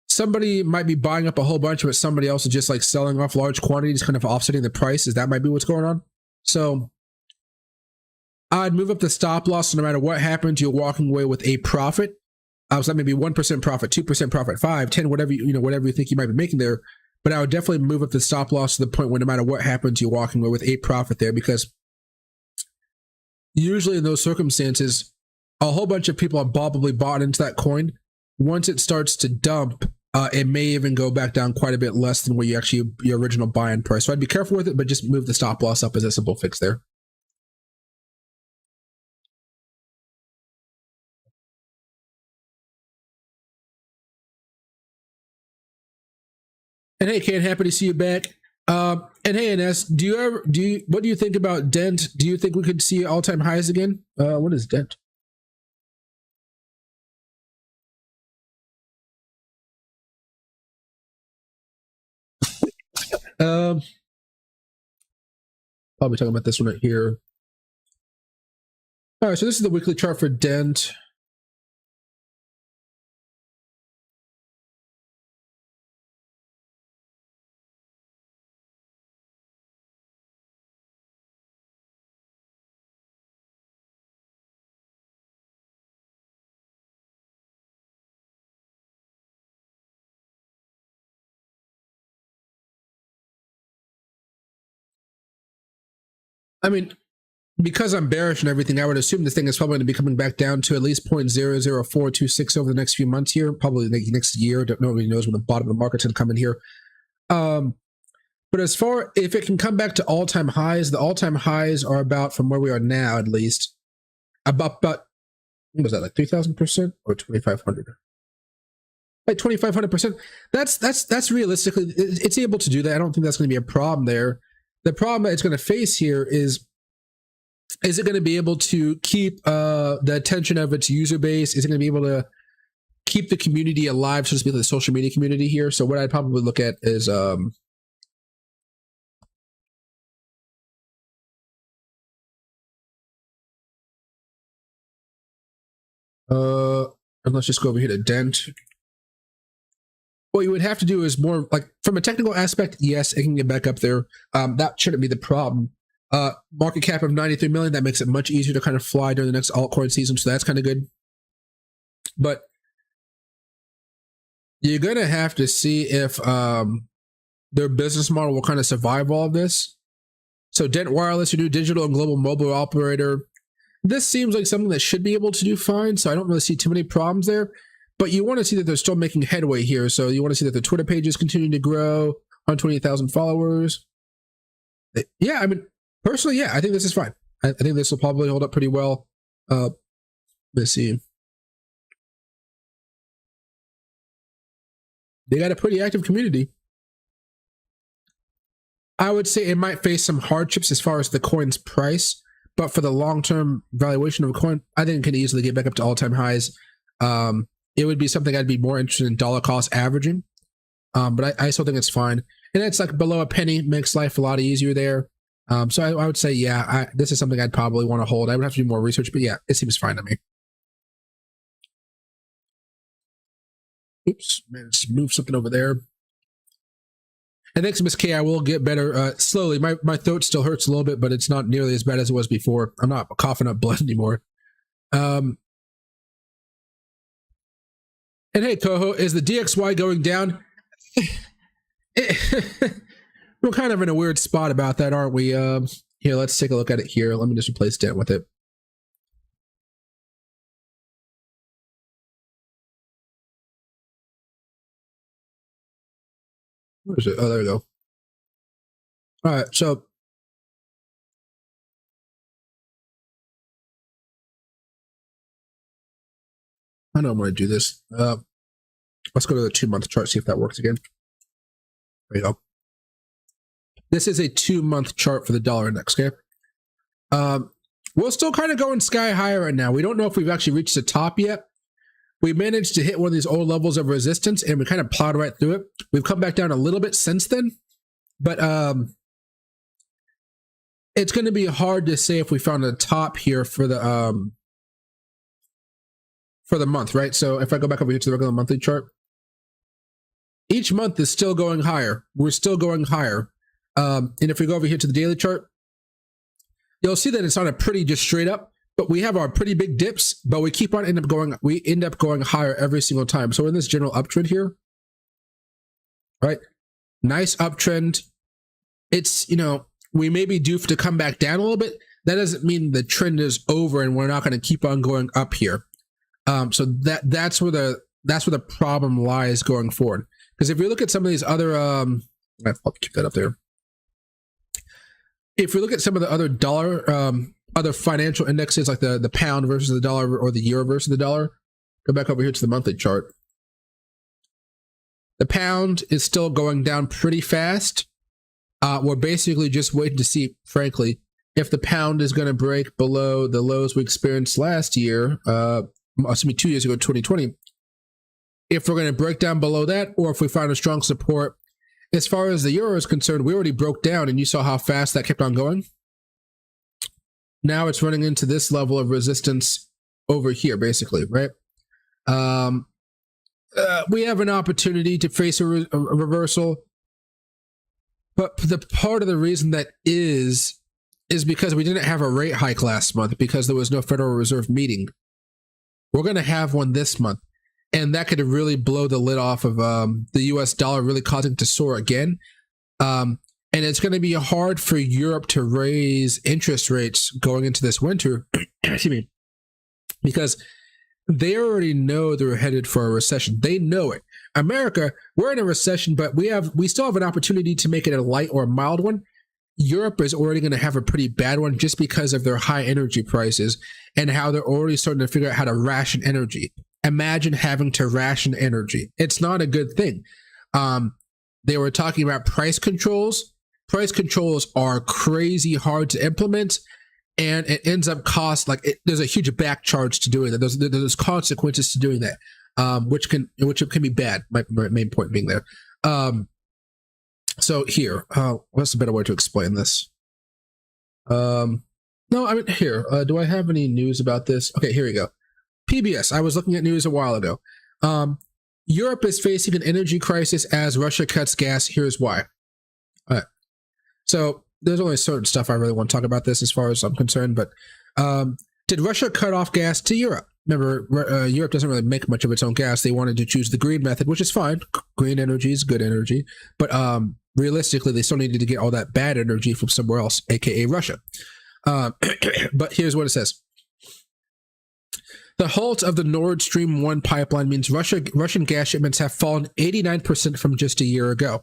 Somebody might be buying up a whole bunch, but somebody else is just like selling off large quantities, kind of offsetting the prices. That might be what's going on. So I'd move up the stop loss. No matter what happens, you're walking away with a profit. So that may be 1% profit, 2% profit, 5, 10, whatever whatever you think you might be making there. But I would definitely move up the stop loss to the point where no matter what happens, you're walking away with a profit there, because usually in those circumstances, a whole bunch of people are probably bought into that coin. Once it starts to dump, it may even go back down quite a bit less than where your original buy-in price. So I'd be careful with it, but just move the stop loss up as a simple fix there. And hey, Ken, happy to see you back. And hey, NS, what do you think about Dent? Do you think we could see all-time highs again? What is Dent? Probably talking about this one right here. All right, so this is the weekly chart for Dent. I mean, because I'm bearish and everything, I would assume this thing is probably going to be coming back down to at least 0.00426 over the next few months here, probably the next year. Nobody knows when the bottom of the market's going to come in here. But as far if it can come back to all-time highs, the all-time highs are about, from where we are now at least, about what was that, like 3,000% or 2,500? Like 2,500%. That's realistically, it's able to do that. I don't think that's going to be a problem there. The problem that it's going to face here is it going to be able to keep the attention of its user base? Is it going to be able to keep the community alive, so to speak, the social media community here? So what I'd probably look at is and let's just go over here to Dent. What you would have to do is more like, from a technical aspect, yes, it can get back up there. That shouldn't be the problem. Market cap of 93 million, that makes it much easier to kind of fly during the next altcoin season, so that's kind of good. But you're gonna have to see if their business model will kind of survive all of this. So Dent Wireless, your new digital and global mobile operator, this seems like something that should be able to do fine, so I don't really see too many problems there. But you want to see that they're still making headway here. So you want to see that the Twitter page is continuing to grow, 128,000 followers. Yeah, I mean, personally, yeah, I think this is fine. I think this will probably hold up pretty well. Let's see. They got a pretty active community. I would say it might face some hardships as far as the coin's price, but for the long-term valuation of a coin, I think it can easily get back up to all-time highs. It would be something I'd be more interested in dollar cost averaging, but I still think it's fine. And it's like below a penny, makes life a lot easier there. So I would say, yeah, this is something I'd probably want to hold. I would have to do more research, but yeah, it seems fine to me. Oops, managed to move something over there. And thanks, Miss K. I will get better slowly. My throat still hurts a little bit, but it's not nearly as bad as it was before. I'm not coughing up blood anymore. And hey, Coho, is the DXY going down? We're kind of in a weird spot about that, aren't we? Here, let's take a look at it here. Let me just replace Dent with it. Where is it? Oh, there we go. All right, so I know I'm going to do this. Let's go to the 2-month chart, see if that works again. There you go. This is a 2-month chart for the dollar index, okay? We're still kind of going sky high right now. We don't know if we've actually reached the top yet. We managed to hit one of these old levels of resistance, and we kind of plowed right through it. We've come back down a little bit since then, but it's going to be hard to say if we found a top here for the month, right? So if I go back over here to the regular monthly chart, each month is still going higher. We're still going higher. And if we go over here to the daily chart, you'll see that it's on a pretty just straight up, but we have our pretty big dips, but we keep on we end up going higher every single time. So we're in this general uptrend here, right? Nice uptrend. It's, we may be due to come back down a little bit. That doesn't mean the trend is over and we're not going to keep on going up here. So that's where the problem lies going forward. Because if we look at some of these other, I'll keep that up there. If we look at some of the other other financial indexes like the pound versus the dollar or the euro versus the dollar, go back over here to the monthly chart. The pound is still going down pretty fast. We're basically just waiting to see, frankly, if the pound is going to break below the lows we experienced last year, 2 years ago, 2020. If we're going to break down below that, or if we find a strong support. As far as the euro is concerned, we already broke down, and you saw how fast that kept on going. Now it's running into this level of resistance over here, basically, right? We have an opportunity to face a reversal, but the part of the reason that is because we didn't have a rate hike last month because there was no Federal Reserve meeting. We're going to have one this month. And that could really blow the lid off of the US dollar, really causing it to soar again. And it's going to be hard for Europe to raise interest rates going into this winter, excuse me, because they already know they're headed for a recession. They know it. America, we're in a recession, but we still have an opportunity to make it a light or a mild one. Europe is already going to have a pretty bad one just because of their high energy prices and how they're already starting to figure out how to ration energy. Imagine having to ration energy. It's not a good thing. They were talking about price controls. Price controls are crazy hard to implement, and it ends up there's a huge back charge to doing that. There's consequences to doing that, which can be bad. My main point being there. So here, what's a better way to explain this? No, I mean here. Do I have any news about this? Okay, here we go. PBS. I was looking at news a while ago. Europe is facing an energy crisis as Russia cuts gas. Here's why. All right. So there's only certain stuff I really want to talk about this as far as I'm concerned. But did Russia cut off gas to Europe? Remember, Europe doesn't really make much of its own gas. They wanted to choose the green method, which is fine. Green energy is good energy. But realistically, they still needed to get all that bad energy from somewhere else, aka Russia. But here's what it says. The halt of the Nord Stream 1 pipeline means Russian gas shipments have fallen 89% from just a year ago.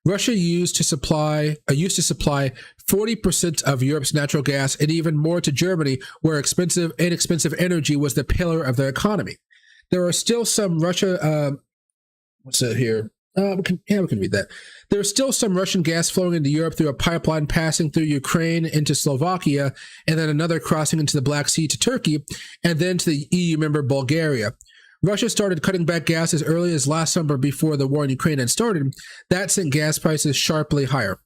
Russia used to supply 40% of Europe's natural gas and even more to Germany, where inexpensive energy was the pillar of their economy. There are still some what's it here? We can read that. There's still some Russian gas flowing into Europe through a pipeline passing through Ukraine into Slovakia, and then another crossing into the Black Sea to Turkey, and then to the EU member Bulgaria. Russia started cutting back gas as early as last summer before the war in Ukraine had started. That sent gas prices sharply higher.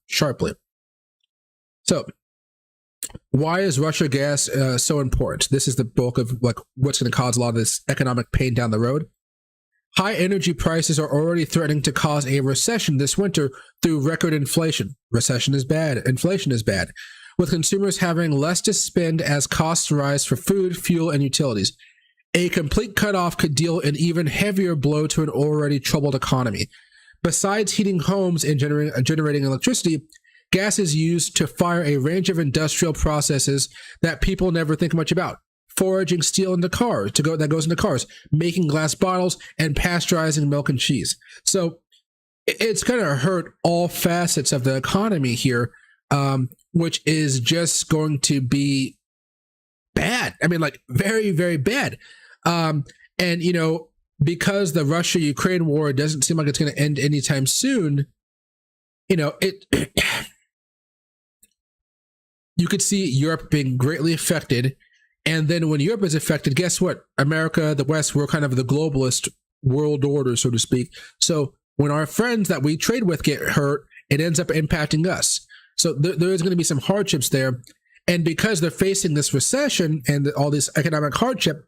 So, why is Russia gas so important? This is the bulk of what's going to cause a lot of this economic pain down the road. High energy prices are already threatening to cause a recession this winter through record inflation. Recession is bad. Inflation is bad. With consumers having less to spend as costs rise for food, fuel, and utilities. A complete cutoff could deal an even heavier blow to an already troubled economy. Besides heating homes and generating electricity, gas is used to fire a range of industrial processes that people never think much about. Foraging steel into cars, that goes into cars, making glass bottles, and pasteurizing milk and cheese. So it's going to hurt all facets of the economy here, which is just going to be bad. I mean, very, very bad. And, because the Russia-Ukraine war doesn't seem like it's going to end anytime soon, you could see Europe being greatly affected. And then when Europe is affected, guess what? America, the West, we're kind of the globalist world order, so to speak. So when our friends that we trade with get hurt, it ends up impacting us. So there is going to be some hardships there. And because they're facing this recession and all this economic hardship,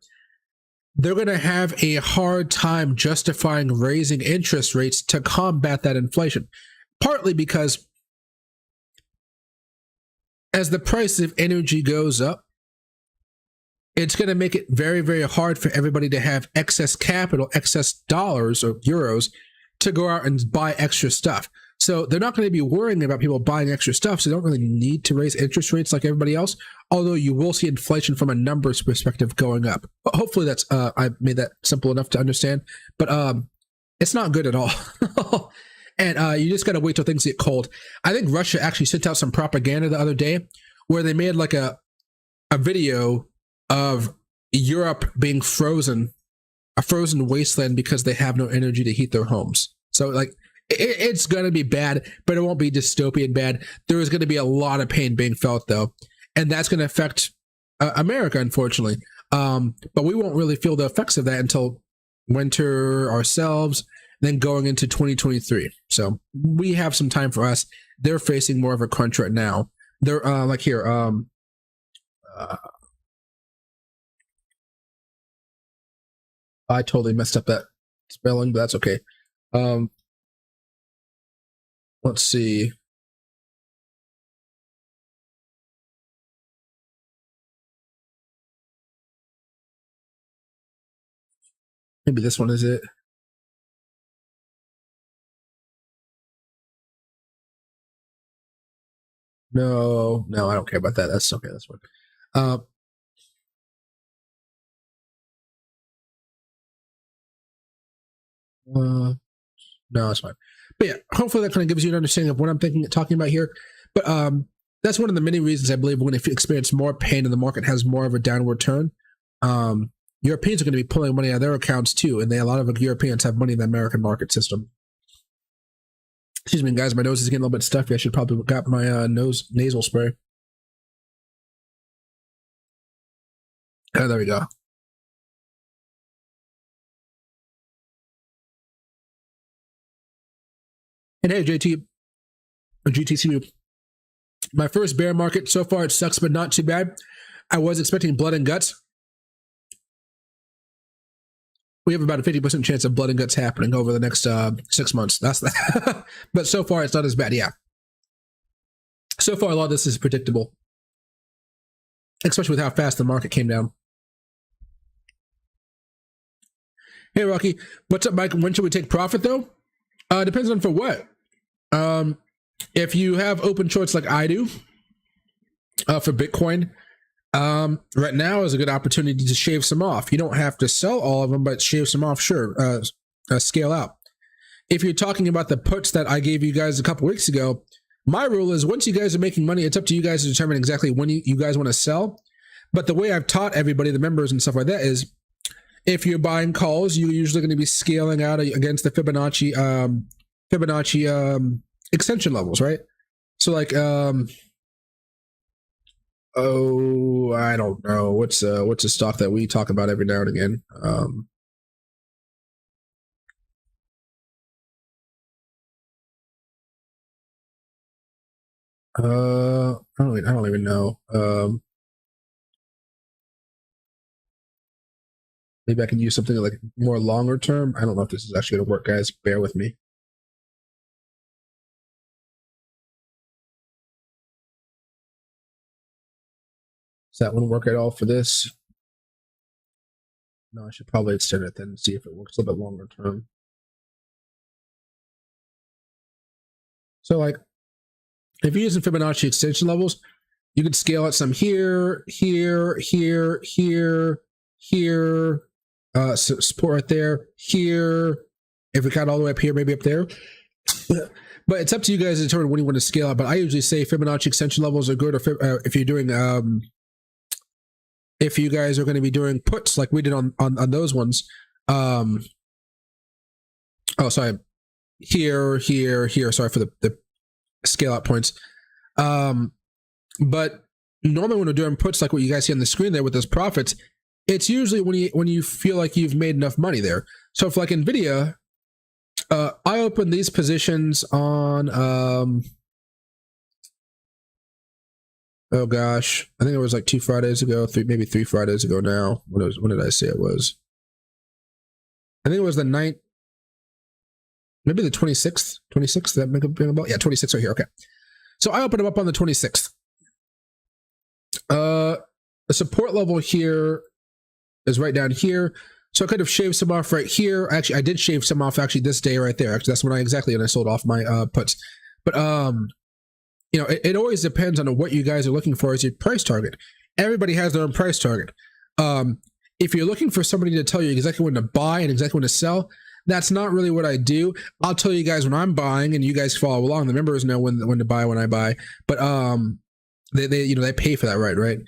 they're going to have a hard time justifying raising interest rates to combat that inflation. Partly because as the price of energy goes up, it's going to make it very, very hard for everybody to have excess capital, excess dollars or euros to go out and buy extra stuff. So they're not going to be worrying about people buying extra stuff. So they don't really need to raise interest rates like everybody else. Although you will see inflation from a numbers perspective going up. Hopefully that's, I made that simple enough to understand, but it's not good at all. And you just got to wait till things get cold. I think Russia actually sent out some propaganda the other day where they made like a video of Europe being frozen, a frozen wasteland because they have no energy to heat their homes. So like it's going to be bad, but it won't be dystopian bad. There is going to be a lot of pain being felt though. And that's going to affect America, unfortunately. But we won't really feel the effects of that until winter ourselves, then going into 2023. So we have some time for us. They're facing more of a crunch right now. They're like here, I totally messed up that spelling, but that's okay. Let's see. Maybe this one is it. No, I don't care about that. That's okay. That's one. No, it's fine. But yeah, hopefully that kind of gives you an understanding of what I'm talking about here. But that's one of the many reasons I believe we're going to experience more pain and the market has more of a downward turn. Europeans are going to be pulling money out of their accounts too, and a lot of Europeans have money in the American market system. Excuse me, guys, my nose is getting a little bit stuffy. I should probably look up my nasal spray. Oh, there we go. And hey, GTC, my first bear market so far, it sucks, but not too bad. I was expecting blood and guts. We have about a 50% chance of blood and guts happening over the next 6 months. That's that. But so far, it's not as bad. Yeah. So far, a lot of this is predictable, especially with how fast the market came down. Hey, Rocky, what's up, Mike? When should we take profit, though? Depends on for what. If you have open shorts like I do for Bitcoin, right now is a good opportunity to shave some off. You don't have to sell all of them, but shave some off, sure. Scale out. If you're talking about the puts that I gave you guys a couple weeks ago, my rule is once you guys are making money, it's up to you guys to determine exactly when you guys want to sell. But the way I've taught everybody, the members and stuff like that, is if you're buying calls, you're usually going to be scaling out against the Fibonacci extension levels, right? So like, oh, I don't know. What's a stock that we talk about every now and again? I don't even know. Maybe I can use something like more longer term. I don't know if this is actually going to work, guys. Bear with me. Does that one work at all for this? No, I should probably extend it then and see if it works a little bit longer term. So like, if you're using Fibonacci extension levels, you could scale out some here, support right there, here. If we got all the way up here, maybe up there. But it's up to you guys to determine when you want to scale out. But I usually say Fibonacci extension levels are good, or if you're doing, if you guys are going to be doing puts like we did on those ones. Oh, sorry. Here. Sorry for the scale out points. But normally when we're doing puts like what you guys see on the screen there with those profits, it's usually when you feel like you've made enough money there. So if like NVIDIA, I opened these positions on Oh gosh, I think it was like 2 Fridays ago, maybe 3 Fridays ago now. When did I say it was? I think it was the 9th, maybe the 26th. 26th, that make a big about? Yeah, 26th right here. Okay. So I opened them up on the 26th. The support level here is right down here. So I could have shaved some off right here. Actually, I did shave some off actually this day right there. Actually, that's when I sold off my puts. But you know, it always depends on what you guys are looking for as your price target. Everybody has their own price target. If you're looking for somebody to tell you exactly when to buy and exactly when to sell, that's not really what I do. I'll tell you guys when I'm buying, and you guys follow along. The members know when to buy, when I buy. But they pay for that, right?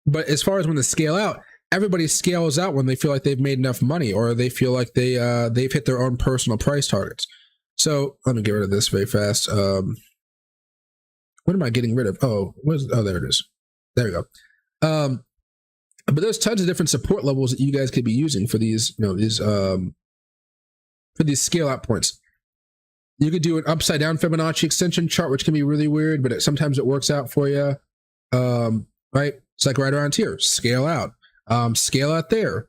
But as far as when to scale out, everybody scales out when they feel like they've made enough money, or they feel like they've hit their own personal price targets. So let me get rid of this very fast. What am I getting rid of? Oh, there it is. There we go. But there's tons of different support levels that you guys could be using for these, for these scale out points. You could do an upside down Fibonacci extension chart, which can be really weird, but sometimes it works out for you. Right? It's like right around here. Scale out. Scale out there.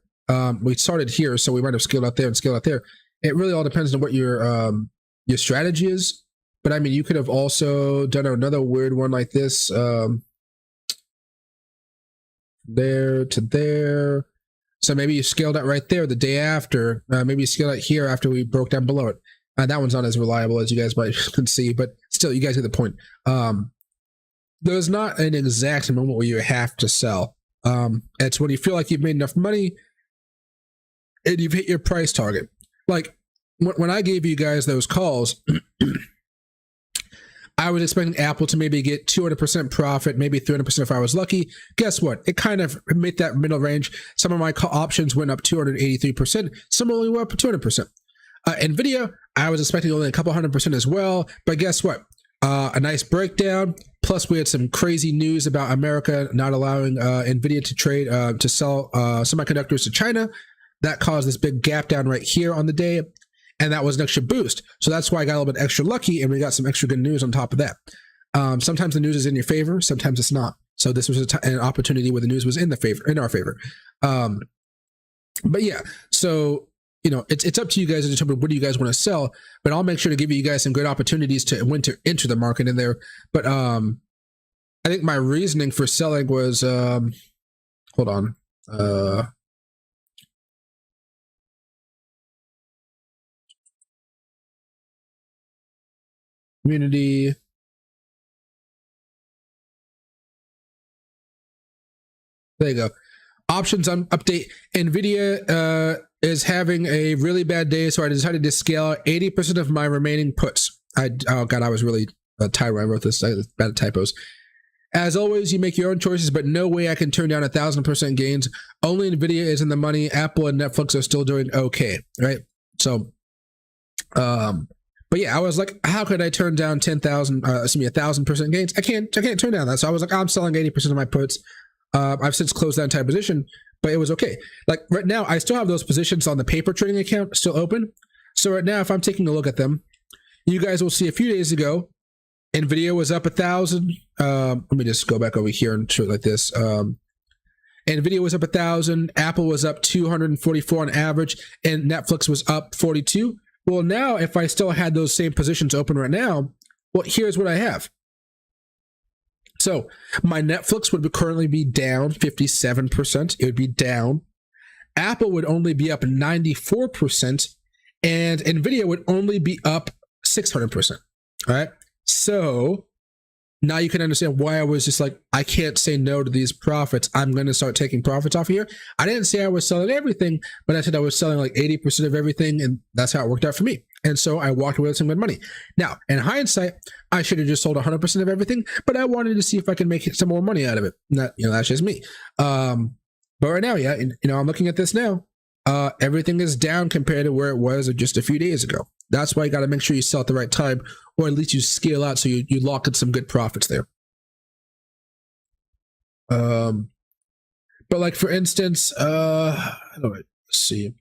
We started here, so we might have scaled out there and scaled out there. It really all depends on what your strategy is. But I mean, you could have also done another weird one like this. There to there. So maybe you scaled out right there the day after. Maybe you scaled out here after we broke down below it. That one's not as reliable as you guys might can see, but still, you guys get the point. There's not an exact moment where you have to sell. It's when you feel like you've made enough money and you've hit your price target. Like when I gave you guys those calls, I was expecting Apple to maybe get 200% profit, maybe 300% if I was lucky. Guess what? It kind of made that middle range. Some of my options went up 283%. Some only went up 200%. NVIDIA, I was expecting only a couple 100% as well. But guess what? A nice breakdown. Plus, we had some crazy news about America not allowing NVIDIA to trade, to sell semiconductors to China. That caused this big gap down right here on the day. And that was an extra boost. So that's why I got a little bit extra lucky, and we got some extra good news on top of that. Sometimes the news is in your favor, sometimes it's not. So this was an opportunity where the news was in our favor. But yeah, so it's up to you guys to determine what do you guys want to sell. But I'll make sure to give you guys some good opportunities to when to enter the market in there. But I think my reasoning for selling was hold on. Community. There you go. Options on update. NVIDIA is having a really bad day, so I decided to scale out 80% of my remaining puts. Oh god, I was really tired when I wrote this. Bad typos. As always, you make your own choices, but no way I can turn down 1,000% gains. Only NVIDIA is in the money. Apple and Netflix are still doing okay, right? So, but yeah, I was like, how could I turn down 1,000% gains? I can't turn down that. So I was like, I'm selling 80% of my puts. I've since closed that entire position, but it was okay. Like right now, I still have those positions on the paper trading account still open. So right now, if I'm taking a look at them, you guys will see a few days ago, NVIDIA was up 1,000. Let me just go back over here and show it like this. NVIDIA was up 1,000. Apple was up 244 on average, and Netflix was up 42. Well, now if I still had those same positions open right now, well, here's what I have. So my Netflix would currently be down 57%. It would be down. Apple would only be up 94%, and NVIDIA would only be up 600%. All right. So now you can understand why I was just like, I can't say no to these profits. I'm going to start taking profits off of here. I didn't say I was selling everything, but I said I was selling like 80% of everything, and that's how it worked out for me. And so I walked away with some good money. Now, in hindsight, I should have just sold 100% of everything, but I wanted to see if I could make some more money out of it. That's just me. But right now, yeah, I'm looking at this now. Everything is down compared to where it was just a few days ago. That's why you got to make sure you sell at the right time, or at least you scale out so you lock in some good profits there. But like for instance, let's see.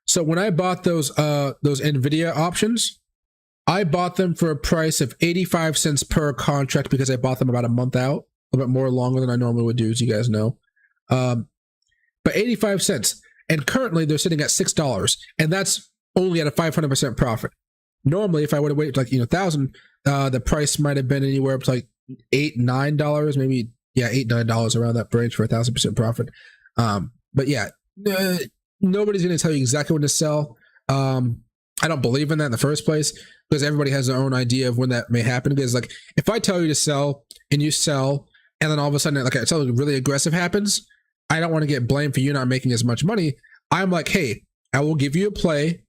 So when I bought those NVIDIA options, I bought them for a price of 85 cents per contract because I bought them about a month out, a bit more longer than I normally would do, as you guys know. But 85 cents. And currently they're sitting at $6. And that's only at a 500% profit. Normally, if I would have waited like, 1,000, the price might have been anywhere up to like $8, $9, maybe, yeah, $8, $9 around that range for 1,000% profit. But yeah, nobody's going to tell you exactly when to sell. I don't believe in that in the first place because everybody has their own idea of when that may happen. Because like, if I tell you to sell and you sell, and then all of a sudden, like I tell you, really aggressive happens, I don't want to get blamed for you not making as much money. I'm like, hey, I will give you a play.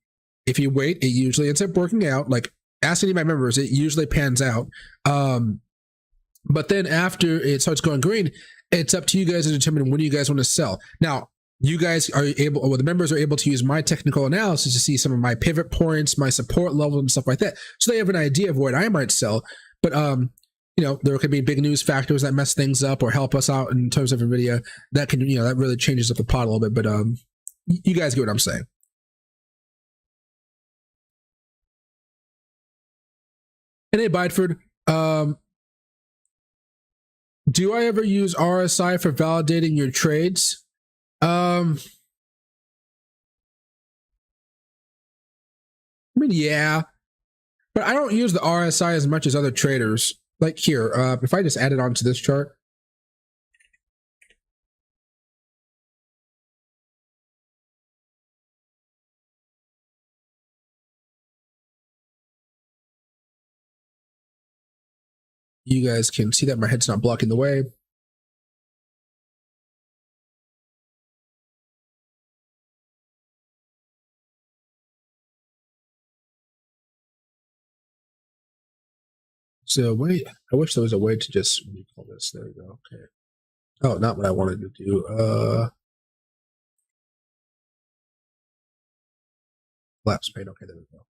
If you wait, it usually ends up working out. Like, ask any of my members, it usually pans out. But then after it starts going green, it's up to you guys to determine when you guys want to sell. Now, you guys are able, or the members are able to use my technical analysis to see some of my pivot points, my support levels and stuff like that. So they have an idea of what I might sell. But, there could be big news factors that mess things up or help us out in terms of NVIDIA. That can, that really changes up the pot a little bit. But you guys get what I'm saying. And hey, Bideford, do I ever use RSI for validating your trades? I mean, yeah, but I don't use the RSI as much as other traders. Like here, if I just add it onto this chart. You guys can see that my head's not blocking the way. So wait, I wish there was a way to just call this. There we go. Okay. Oh, not what I wanted to do. Lapse pane. Okay, there we go.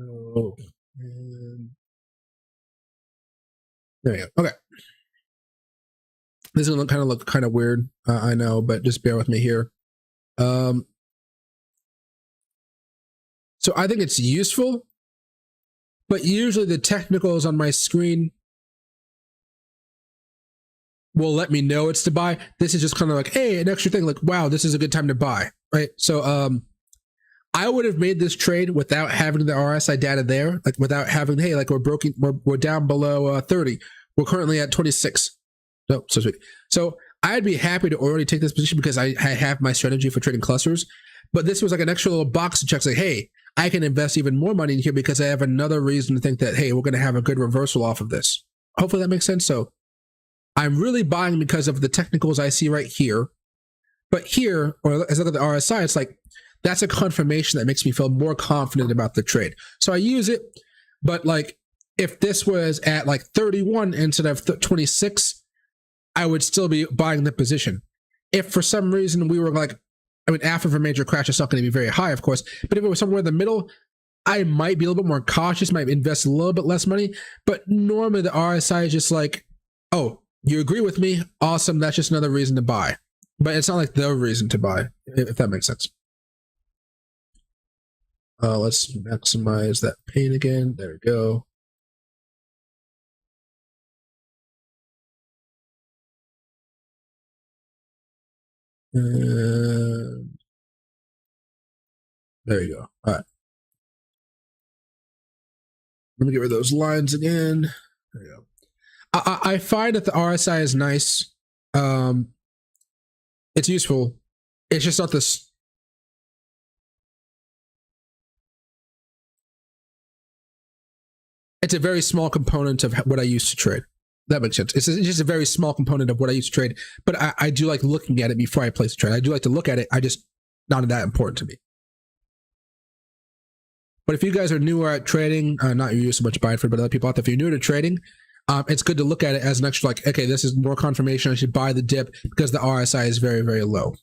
Oh, and there you go. Okay. This is going to look kind of weird. I know, but just bear with me here. So I think it's useful, but usually the technicals on my screen will let me know it's to buy. This is just kind of like, hey, an extra thing, like, wow, this is a good time to buy, right? So I would have made this trade without having the RSI data there, like without having, hey, like we're down below 30. We're currently at 26. No, so sweet. So I'd be happy to already take this position because I have my strategy for trading clusters. But this was like an extra little box to check, say, hey, I can invest even more money in here because I have another reason to think that, hey, we're going to have a good reversal off of this. Hopefully that makes sense. So I'm really buying because of the technicals I see right here. But here, or as I look at the RSI, it's like, that's a confirmation that makes me feel more confident about the trade. So I use it, but like if this was at like 31 instead of 26, I would still be buying the position. If for some reason we were like, I mean, after a major crash, it's not going to be very high, of course, but if it was somewhere in the middle, I might be a little bit more cautious, might invest a little bit less money, but normally the RSI is just like, oh, you agree with me? Awesome. That's just another reason to buy. But it's not like the reason to buy, if that makes sense. Let's maximize that pane again. There we go. And there you go. All right. Let me get rid of those lines again. There you go. I find that the RSI is nice. It's useful. It's just not this. It's a very small component of what I used to trade. That makes sense. It's just a very small component of what I used to trade, but I do like looking at it before I place a trade. I do like to look at it. I just not that important to me. But if you guys are newer at trading, not you so much Bideford, but other people out there, if you're new to trading, it's good to look at it as an extra, like, okay, this is more confirmation. I should buy the dip because the RSI is very, very low,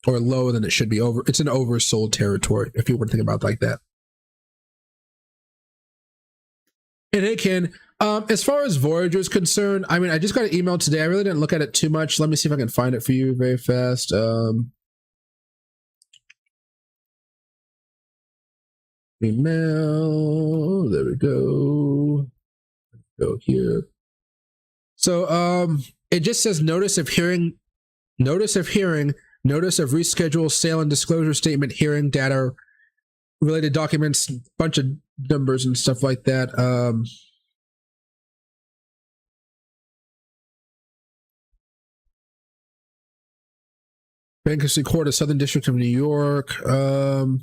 or lower than it should be. It's an oversold territory if you were to think about it like that. And hey, Ken, as far as Voyager is concerned, I mean, I just got an email today. I really didn't look at it too much. Let me see if I can find it for you very fast. Email. There we go. Go here. So it just says notice of hearing, notice of reschedule, sale and disclosure statement, hearing, data, related documents, bunch of numbers and stuff like that. Bankruptcy Court of Southern District of New York. All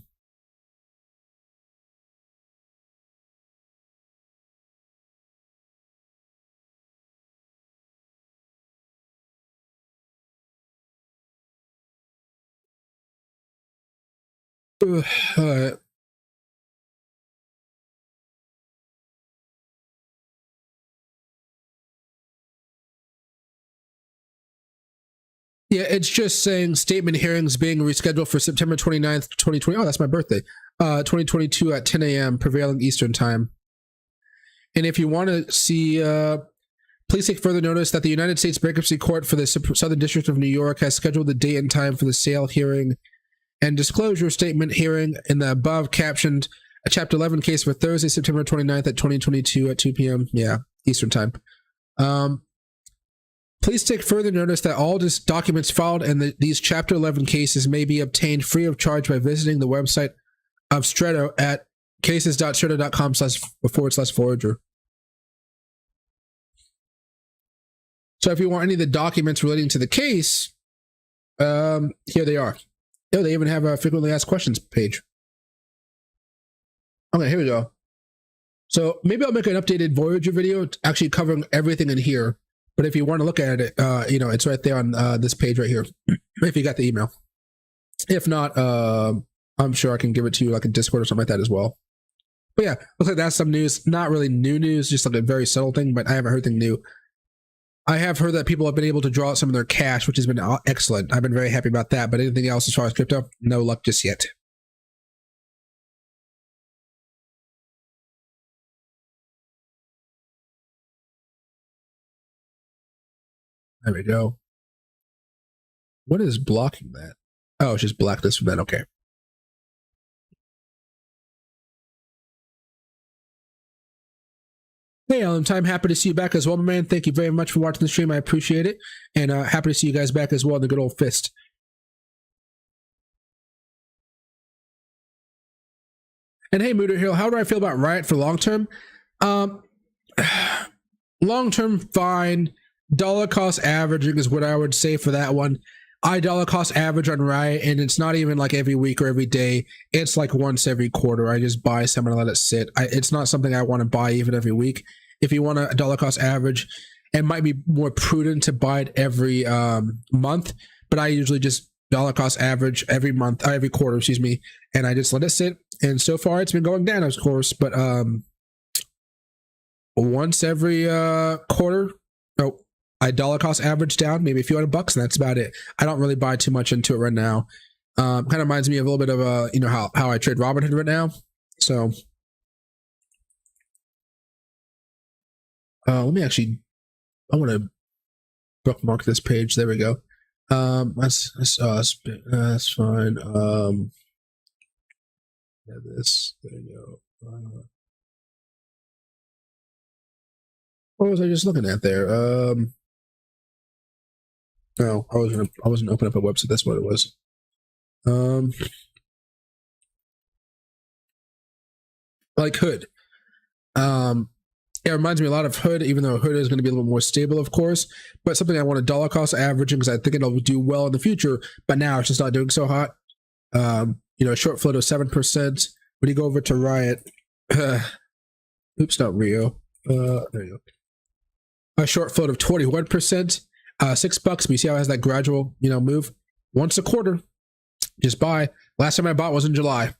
right. Yeah, it's just saying statement hearings being rescheduled for September 29th, 2020. Oh, that's my birthday. 2022 at 10 a.m. prevailing Eastern time. And if you want to see, please take further notice that the United States Bankruptcy Court for the Southern District of New York has scheduled the date and time for the sale hearing and disclosure statement hearing in the above captioned Chapter 11 case for Thursday, September 29th at 2022 at 2 p.m. Yeah, Eastern time. Please take further notice that all documents filed in these Chapter 11 cases may be obtained free of charge by visiting the website of Stretto at cases.stretto.com/Voyager. So if you want any of the documents relating to the case, here they are. Oh, they even have a frequently asked questions page. Okay, here we go. So maybe I'll make an updated Voyager video actually covering everything in here. But if you want to look at it, it's right there on this page right here, if you got the email. If not, I'm sure I can give it to you like a Discord or something like that as well. But yeah, looks like that's some news. Not really new news, just like a very subtle thing, but I haven't heard anything new. I have heard that people have been able to draw out some of their cash, which has been excellent. I've been very happy about that. But anything else as far as crypto, no luck just yet. There we go. What is blocking that? Oh, it's just blacklist from that. Okay. Hey, Alan, I'm happy to see you back as well, my man. Thank you very much for watching the stream. I appreciate it. And happy to see you guys back as well in the good old fist. And hey, Mooder Hill, how do I feel about Riot for long term? Long term, fine. Dollar cost averaging is what I would say for that one. I dollar cost average on Riot, and it's not even like every week or every day. It's like once every quarter. I just buy some and let it sit. It's not something I want to buy even every week. If you want a dollar cost average, it might be more prudent to buy it every month, but I usually just dollar cost average every month, every quarter, excuse me, and I just let it sit. And so far, it's been going down, of course, but once every quarter, I dollar cost average down maybe a few $100, and that's about it. I don't really buy too much into it right now. Kind of reminds me of a little bit of how I trade Robinhood right now. So let me actually, I want to bookmark this page. There we go. That's fine. Yeah, this. There you go. What was I just looking at there? No, I wasn't opening up a website. That's what it was. Like Hood. It reminds me a lot of Hood, even though Hood is going to be a little more stable, of course. But something I want to dollar cost averaging because I think it'll do well in the future. But now it's just not doing so hot. A short float of 7%. When you go over to Riot, oops, not Rio. There you go. A short float of 21%. $6. But you see how it has that gradual, move once a quarter. Just buy. Last time I bought was in July.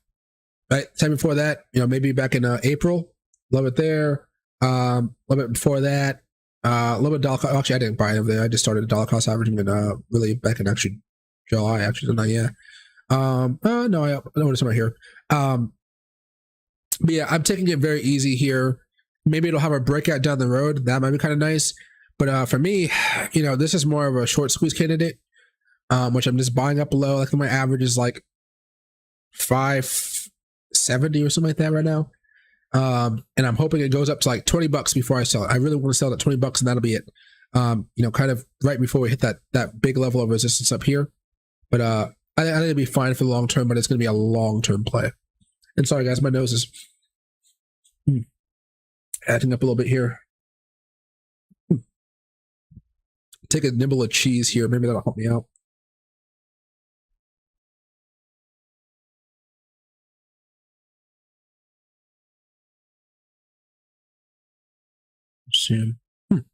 Right, time before that, maybe back in April. Love it there. A little bit before that. A little bit dollar. Actually, I didn't buy it over there. I just started dollar cost averaging in really back in actually July. Actually, not yet. No, I know it's right here. But yeah, I'm taking it very easy here. maybe it'll have a breakout down the road. That might be kind of nice. But for me, this is more of a short squeeze candidate, which I'm just buying up below. Like my average is like 570 or something like that right now. And I'm hoping it goes up to like $20 before I sell it. I really want to sell it at $20 and that'll be it. Kind of right before we hit that big level of resistance up here. But I think it'll be fine for the long term, but it's going to be a long-term play. And sorry guys, my nose is acting up a little bit here. Take a nibble of cheese here. Maybe that'll help me out. Soon. And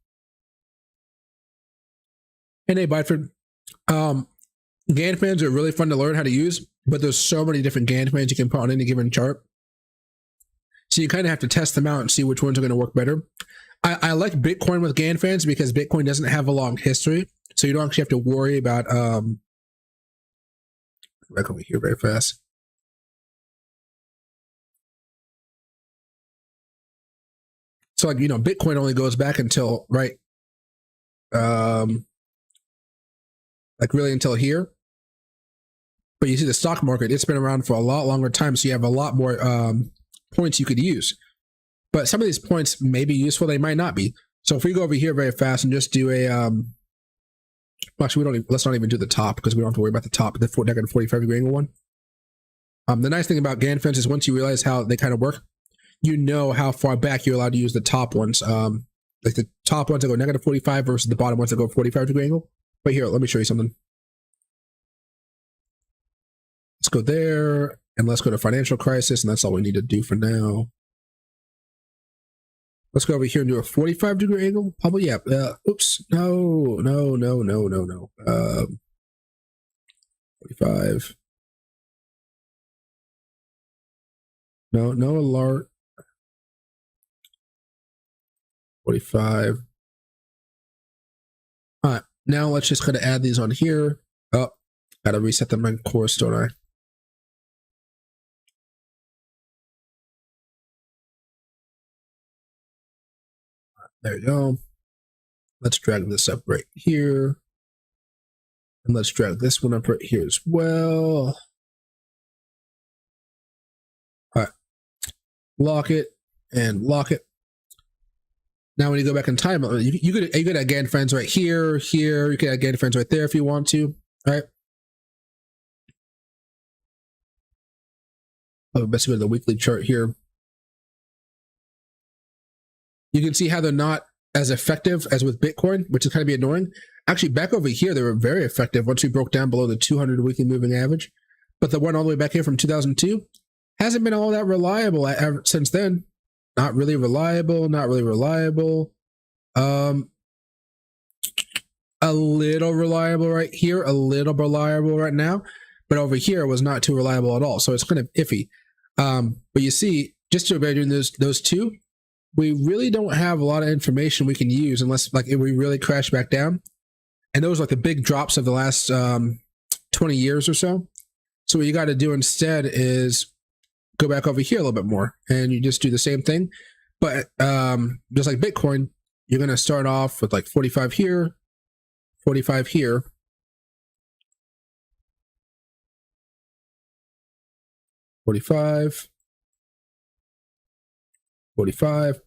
hey, Bideford, Gann fans are really fun to learn how to use, but there's so many different Gann fans you can put on any given chart. So you kind of have to test them out and see which ones are going to work better. I like Bitcoin with Gann fans because Bitcoin doesn't have a long history. So you don't actually have to worry about, back over here very fast. So like, Bitcoin only goes back until, right? Like really until here. But you see the stock market, it's been around for a lot longer time. So you have a lot more points you could use. But some of these points may be useful, they might not be. So if we go over here very fast and just do a, actually let's not even do the top because we don't have to worry about the top, the negative 45-degree angle one. The nice thing about Gann fans is once you realize how they kind of work, you know how far back you're allowed to use the top ones. Like the top ones that go negative 45 versus the bottom ones that go 45-degree angle. But here, let me show you something. Let's go there and let's go to financial crisis, and that's all we need to do for now. Let's go over here and do a 45-degree angle. Probably, yeah. Oops. No. 45. No alert. 45. All right. Now let's just kind of add these on here. Oh, gotta reset them in course, don't I? There you go. Let's drag this up right here. And let's drag this one up right here as well. All right. Lock it and lock it. Now, when you go back in time, you could add Gann friends right here. You could add Gann friends right there if you want to. All right. Oh, best go to the weekly chart here. You can see how they're not as effective as with Bitcoin, which is kind of be annoying. Actually, back over here, they were very effective once we broke down below the 200 weekly moving average. But the one all the way back here from 2002 hasn't been all that reliable ever since then. Not really reliable, not really reliable. A little reliable right here, a little reliable right now. But over here was not too reliable at all. So it's kind of iffy. But you see, just to evaluate those two, we really don't have a lot of information we can use unless like if we really crash back down. And those are like the big drops of the last 20 years or so. So what you got to do instead is go back over here a little bit more and you just do the same thing. But just like Bitcoin, you're going to start off with like 45 here, 45 here. 45. 45.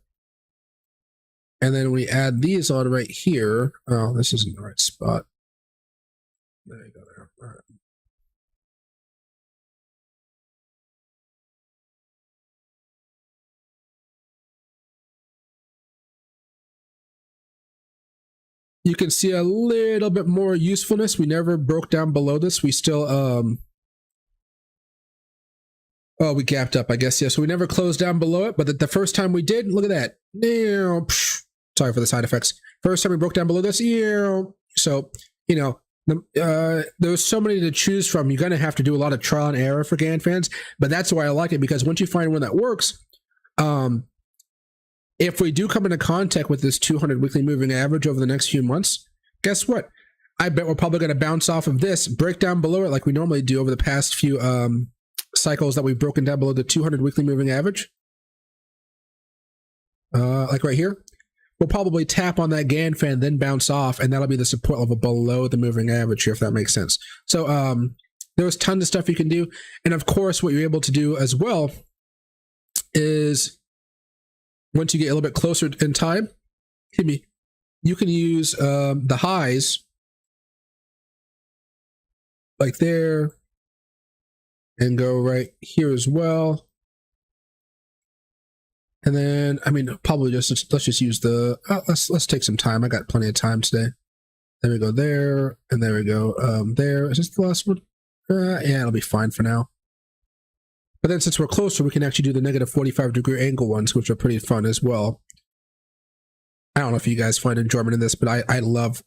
And then we add these on right here. Oh, this isn't the right spot. There you go. There. All right. You can see a little bit more usefulness. We never broke down below this. We still, oh, we gapped up, I guess. Yeah, so we never closed down below it, but the first time we did, look at that. Sorry for the side effects. First time we broke down below this, so, there's so many to choose from. You're going to have to do a lot of trial and error for Gann fans, but that's why I like it, because once you find one that works, if we do come into contact with this 200 weekly moving average over the next few months, guess what? I bet we're probably going to bounce off of this, break down below it like we normally do over the past few cycles that we've broken down below the 200 weekly moving average. like right here, will probably tap on that Gann fan, then bounce off, and that'll be the support level below the moving average here, if that makes sense. So there's tons of stuff you can do. And of course, what you're able to do as well is once you get a little bit closer in time, you can use the highs like there and go right here as well. And then, I mean, probably let's just use the, let's take some time. I got plenty of time today. There we go there, and there we go there. Is this the last one? Yeah, it'll be fine for now. But then since we're closer, we can actually do the negative 45-degree angle ones, which are pretty fun as well. I don't know if you guys find enjoyment in this, but I love,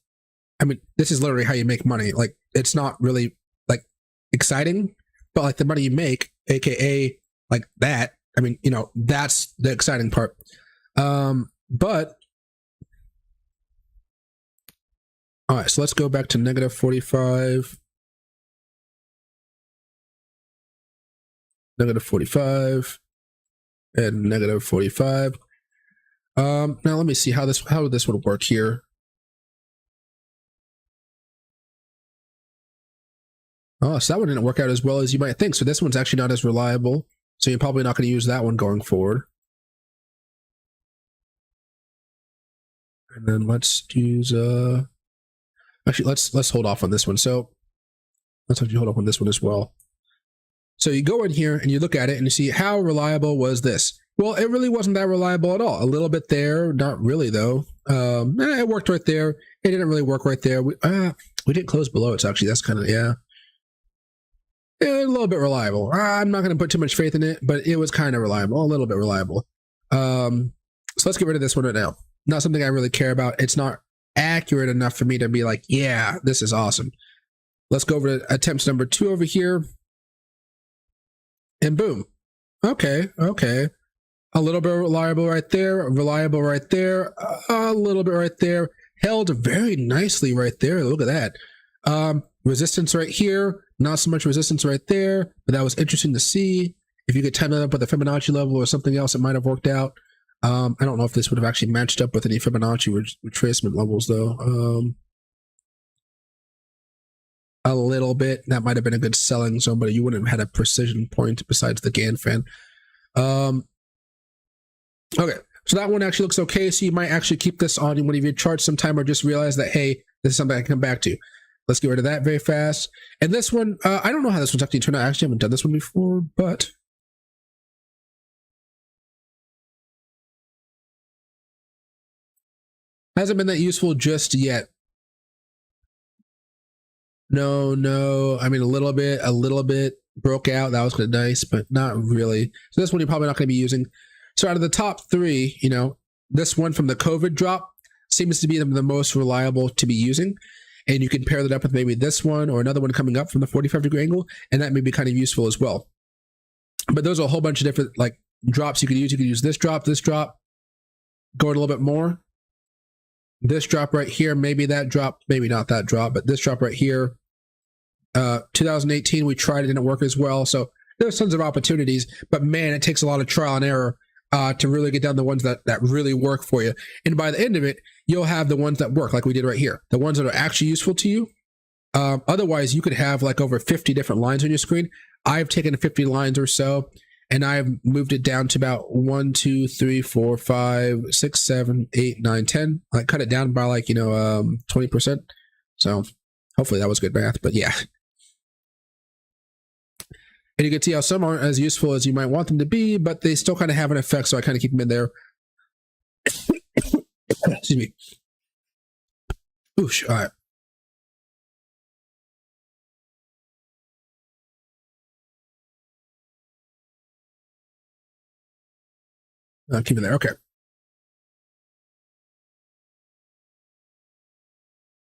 I mean, this is literally how you make money. Like, it's not really like exciting, but like the money you make, AKA like that, I mean, you know, that's the exciting part. But all right, so let's go back to negative 45. Negative 45 and negative 45. Now let me see how this would work here. Oh, so that one didn't work out as well as you might think. So this one's actually not as reliable. So you're probably not going to use that one going forward. And then let's use actually let's hold off on this one. So let's actually hold off on this one as well. So you go in here and you look at it and you see how reliable was this? Well, it really wasn't that reliable at all. A little bit there, not really though. It worked right there. It didn't really work right there. We didn't close below it. So actually that's kind of, yeah, a little bit reliable. I'm not going to put too much faith in it, but it was kind of reliable, a little bit reliable. So let's get rid of this one right now. Not something I really care about. It's not accurate enough for me to be like, yeah, this is awesome. Let's go over to attempts number 2 over here. And boom. Okay. A little bit reliable right there. Reliable right there. A little bit right there. Held very nicely right there. Look at that. Resistance right here. Not so much resistance right there, but that was interesting to see. If you could time that up with a Fibonacci level or something else, it might have worked out. I don't know if this would have actually matched up with any Fibonacci retracement levels though. A little bit. That might have been a good selling zone, but you wouldn't have had a precision point besides the Gann fan. Okay, so that one actually looks okay. So you might actually keep this on one of your charts sometime, or just realize that, hey, this is something I can come back to. Let's get rid of that very fast. And this one, I don't know how this one's actually turned out. I actually haven't done this one before, but hasn't been that useful just yet. No. I mean, a little bit broke out. That was kind of nice, but not really. So this one you're probably not going to be using. So out of the top 3, you know, this one from the COVID drop seems to be the most reliable to be using. And you can pair that up with maybe this one or another one coming up from the 45-degree angle, and that may be kind of useful as well. But there's a whole bunch of different like drops you could use. You could use this drop, go a little bit more. This drop right here, maybe that drop, maybe not that drop, but this drop right here. 2018, we tried it, didn't work as well. So there's tons of opportunities, but man, it takes a lot of trial and error to really get down the ones that really work for you. And by the end of it, you'll have the ones that work, like we did right here, the ones that are actually useful to you. Otherwise, you could have like over 50 different lines on your screen. I've taken 50 lines or so, and I've moved it down to about 1, 2, 3, 4, 5, 6, 7, 8, 9, 10. I cut it down by like, 20%. So hopefully that was good math, but yeah. And you can see how some aren't as useful as you might want them to be, but they still kind of have an effect, so I kind of keep them in there. Excuse me. Oosh, all right. I'll keep it there. Okay.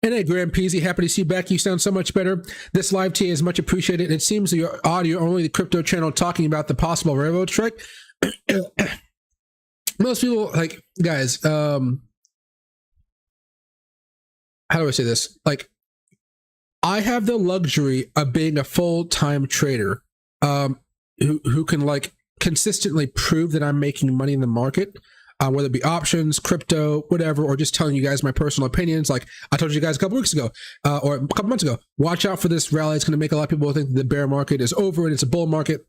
And hey, Graham Peasy, happy to see you back. You sound so much better. This live TA is much appreciated. It seems your audio only the crypto channel talking about the possible railroad strike. Most people, like, guys, how do I say this? Like, I have the luxury of being a full-time trader who can, like, consistently prove that I'm making money in the market. whether it be options, crypto, whatever, or just telling you guys my personal opinions. Like I told you guys a couple weeks ago, or a couple months ago, watch out for this rally. It's going to make a lot of people think the bear market is over and it's a bull market,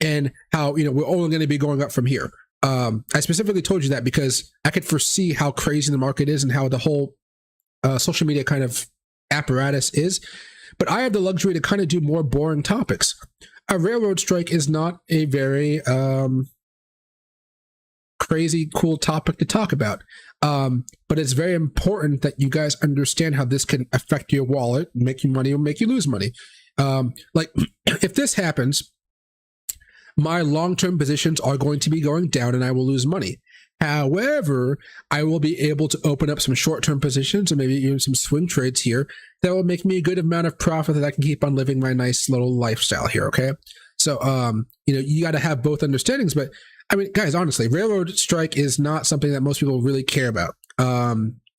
and how, you know, we're only going to be going up from here. I specifically told you that because I could foresee how crazy the market is and how the whole social media kind of apparatus is. But I have the luxury to kind of do more boring topics. A railroad strike is not a very crazy cool topic to talk about, but it's very important that you guys understand how this can affect your wallet, make you money or make you lose money. Like if this happens, my long-term positions are going to be going down and I will lose money. However, I will be able to open up some short-term positions or maybe even some swing trades here that will make me a good amount of profit that I can keep on living my nice little lifestyle here. Okay. So, you know, you got to have both understandings, but I mean, guys, honestly, railroad strike is not something that most people really care about.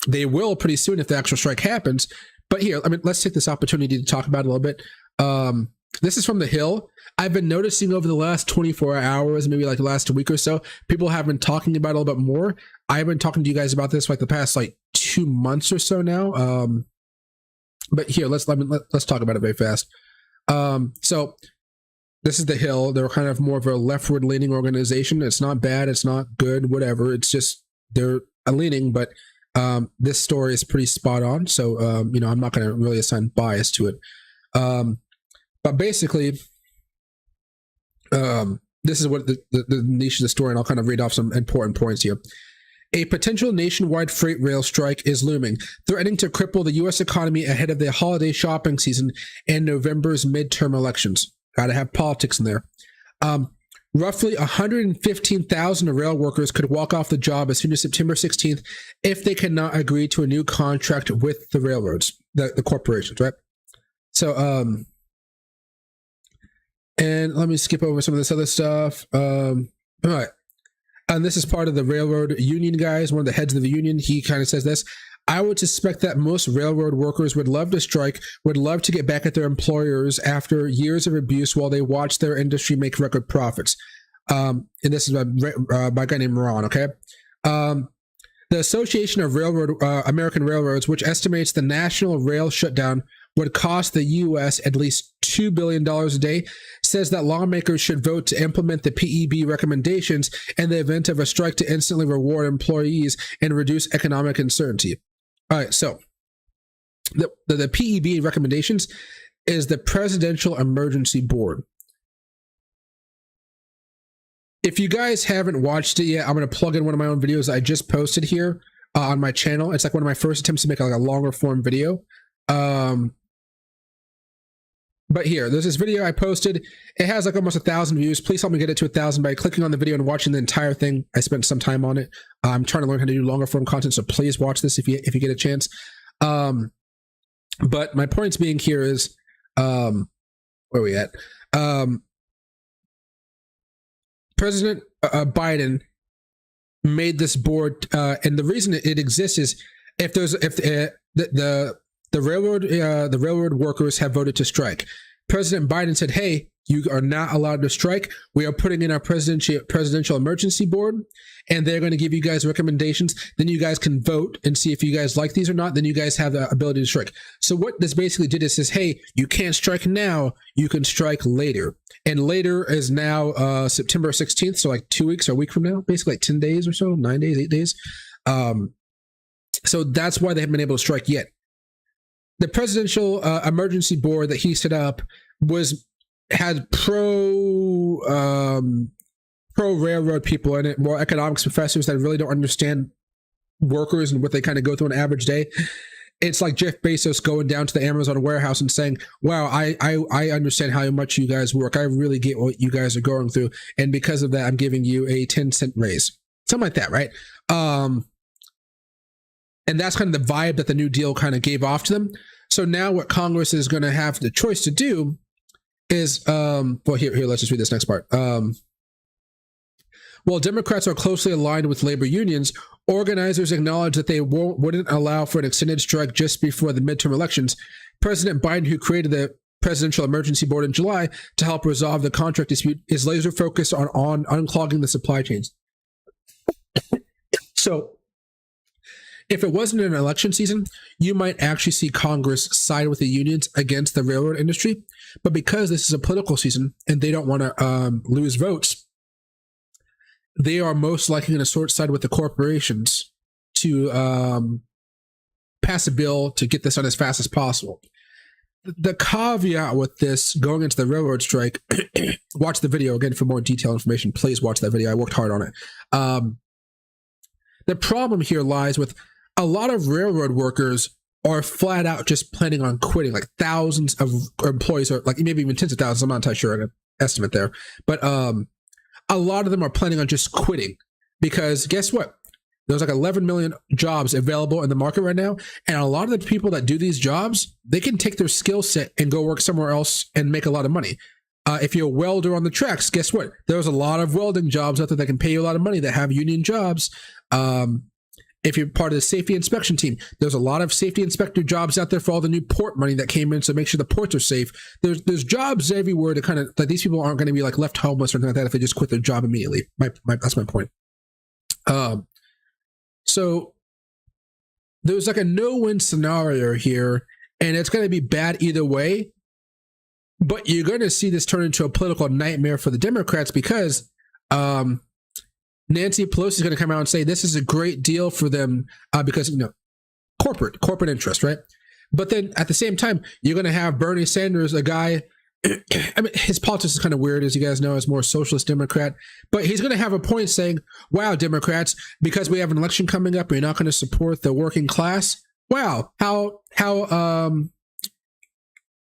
They will pretty soon if the actual strike happens. But here, I mean, let's take this opportunity to talk about it a little bit. This is from The Hill. I've been noticing over the last 24 hours, maybe like the last week or so, people have been talking about it a little bit more. I've been talking to you guys about this for like the past like 2 months or so now. But here, let's talk about it very fast. So this is The Hill. They're kind of more of a leftward leaning organization. It's not bad. It's not good, whatever. It's just they're a leaning, but this story is pretty spot on. So, you know, I'm not going to really assign bias to it. But basically, this is what the niche of the story, and I'll kind of read off some important points here. A potential nationwide freight rail strike is looming, threatening to cripple the U.S. economy ahead of the holiday shopping season and November's midterm elections. Got to have politics in there. Roughly 115,000 rail workers could walk off the job as soon as September 16th if they cannot agree to a new contract with the railroads, the corporations, right? So, and let me skip over some of this other stuff. All right. And this is part of the railroad union guys, one of the heads of the union. He kind of says this: I would suspect that most railroad workers would love to strike, would love to get back at their employers after years of abuse while they watch their industry make record profits. And this is by a guy named Ron, okay? The Association of American Railroads, which estimates the national rail shutdown would cost the U.S. at least $2 billion a day, says that lawmakers should vote to implement the PEB recommendations in the event of a strike to instantly reward employees and reduce economic uncertainty. All right, so the PEB recommendations is the Presidential Emergency Board. If you guys haven't watched it yet, I'm going to plug in one of my own videos I just posted here on my channel. It's like one of my first attempts to make like a longer form video. But here, there's this video I posted. It has like almost 1,000 views. Please help me get it to 1,000 by clicking on the video and watching the entire thing. I spent some time on it. I'm trying to learn how to do longer form content, so please watch this if you get a chance. But my points being here is, where are we at? President Biden made this board, and the reason it exists is if the railroad workers have voted to strike. President Biden said, hey, you are not allowed to strike. We are putting in our presidential emergency board, and they're going to give you guys recommendations. Then you guys can vote and see if you guys like these or not. Then you guys have the ability to strike. So what this basically did is says, hey, you can't strike now. You can strike later. And later is now September 16th. So like 2 weeks or a week from now, basically like 10 days or so, 9 days, 8 days. So that's why they haven't been able to strike yet. The presidential emergency board that he set up had pro railroad people in it, more economics professors that really don't understand workers and what they kind of go through an average day. It's like Jeff Bezos going down to the Amazon warehouse and saying, wow, I understand how much you guys work. I really get what you guys are going through. And because of that, I'm giving you a 10-cent raise. Something like that, right? And that's kind of the vibe that the New Deal kind of gave off to them. So now what Congress is going to have the choice to do is, well, here, let's just read this next part. While Democrats are closely aligned with labor unions, organizers acknowledge that they wouldn't allow for an extended strike just before the midterm elections. President Biden, who created the Presidential Emergency Board in July to help resolve the contract dispute, is laser focused on unclogging the supply chains. So if it wasn't an election season, you might actually see Congress side with the unions against the railroad industry. But because this is a political season and they don't want to lose votes, they are most likely going to sort side with the corporations to pass a bill to get this done as fast as possible. The caveat with this going into the railroad strike, watch the video again for more detailed information. Please watch that video. I worked hard on it. The problem here lies with a lot of railroad workers are flat out just planning on quitting. Like thousands of employees, or like maybe even tens of thousands. I'm not entirely sure an estimate there, but a lot of them are planning on just quitting because guess what? There's like 11 million jobs available in the market right now. And a lot of the people that do these jobs, they can take their skill set and go work somewhere else and make a lot of money. If you're a welder on the tracks, guess what? There's a lot of welding jobs out there that can pay you a lot of money that have union jobs. If you're part of the safety inspection team, there's a lot of safety inspector jobs out there for all the new port money that came in, so make sure the ports are safe. There's jobs everywhere to kind of like these people aren't going to be like left homeless or anything like that if they just quit their job immediately. That's my point. So there's like a no-win scenario here, and it's going to be bad either way. But you're going to see this turn into a political nightmare for the Democrats because Nancy Pelosi is going to come out and say this is a great deal for them because, corporate interest, right? But then at the same time, you're going to have Bernie Sanders, a guy, I mean, his politics is kind of weird, as you guys know, as more socialist Democrat, but he's going to have a point saying, wow, Democrats, because we have an election coming up, you're not going to support the working class. Wow. How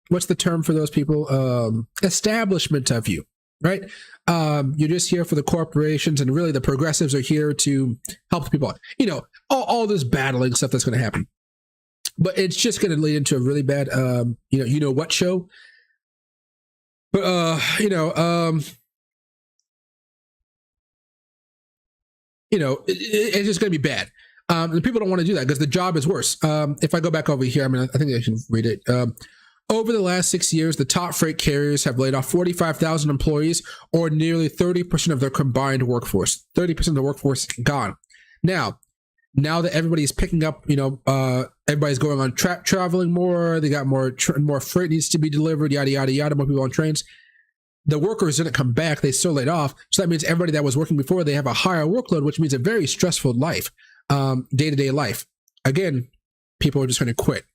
what's the term for those people? Establishment of you, right? You're just here for the corporations, and really the progressives are here to help the people out. All this battling stuff that's going to happen. But it's just going to lead into a really bad, what show. But, it's just going to be bad. And people don't want to do that because the job is worse. If I go back over here, I think I can read it. Over the last 6 years, the top freight carriers have laid off 45,000 employees, or nearly 30% of their combined workforce. 30% of the workforce gone. Now that everybody's picking up, everybody's going on traveling more. They got more freight needs to be delivered, yada, yada, yada, more people on trains. The workers didn't come back. They still laid off. So that means everybody that was working before, they have a higher workload, which means a very stressful life, day-to-day life. Again, people are just going to quit.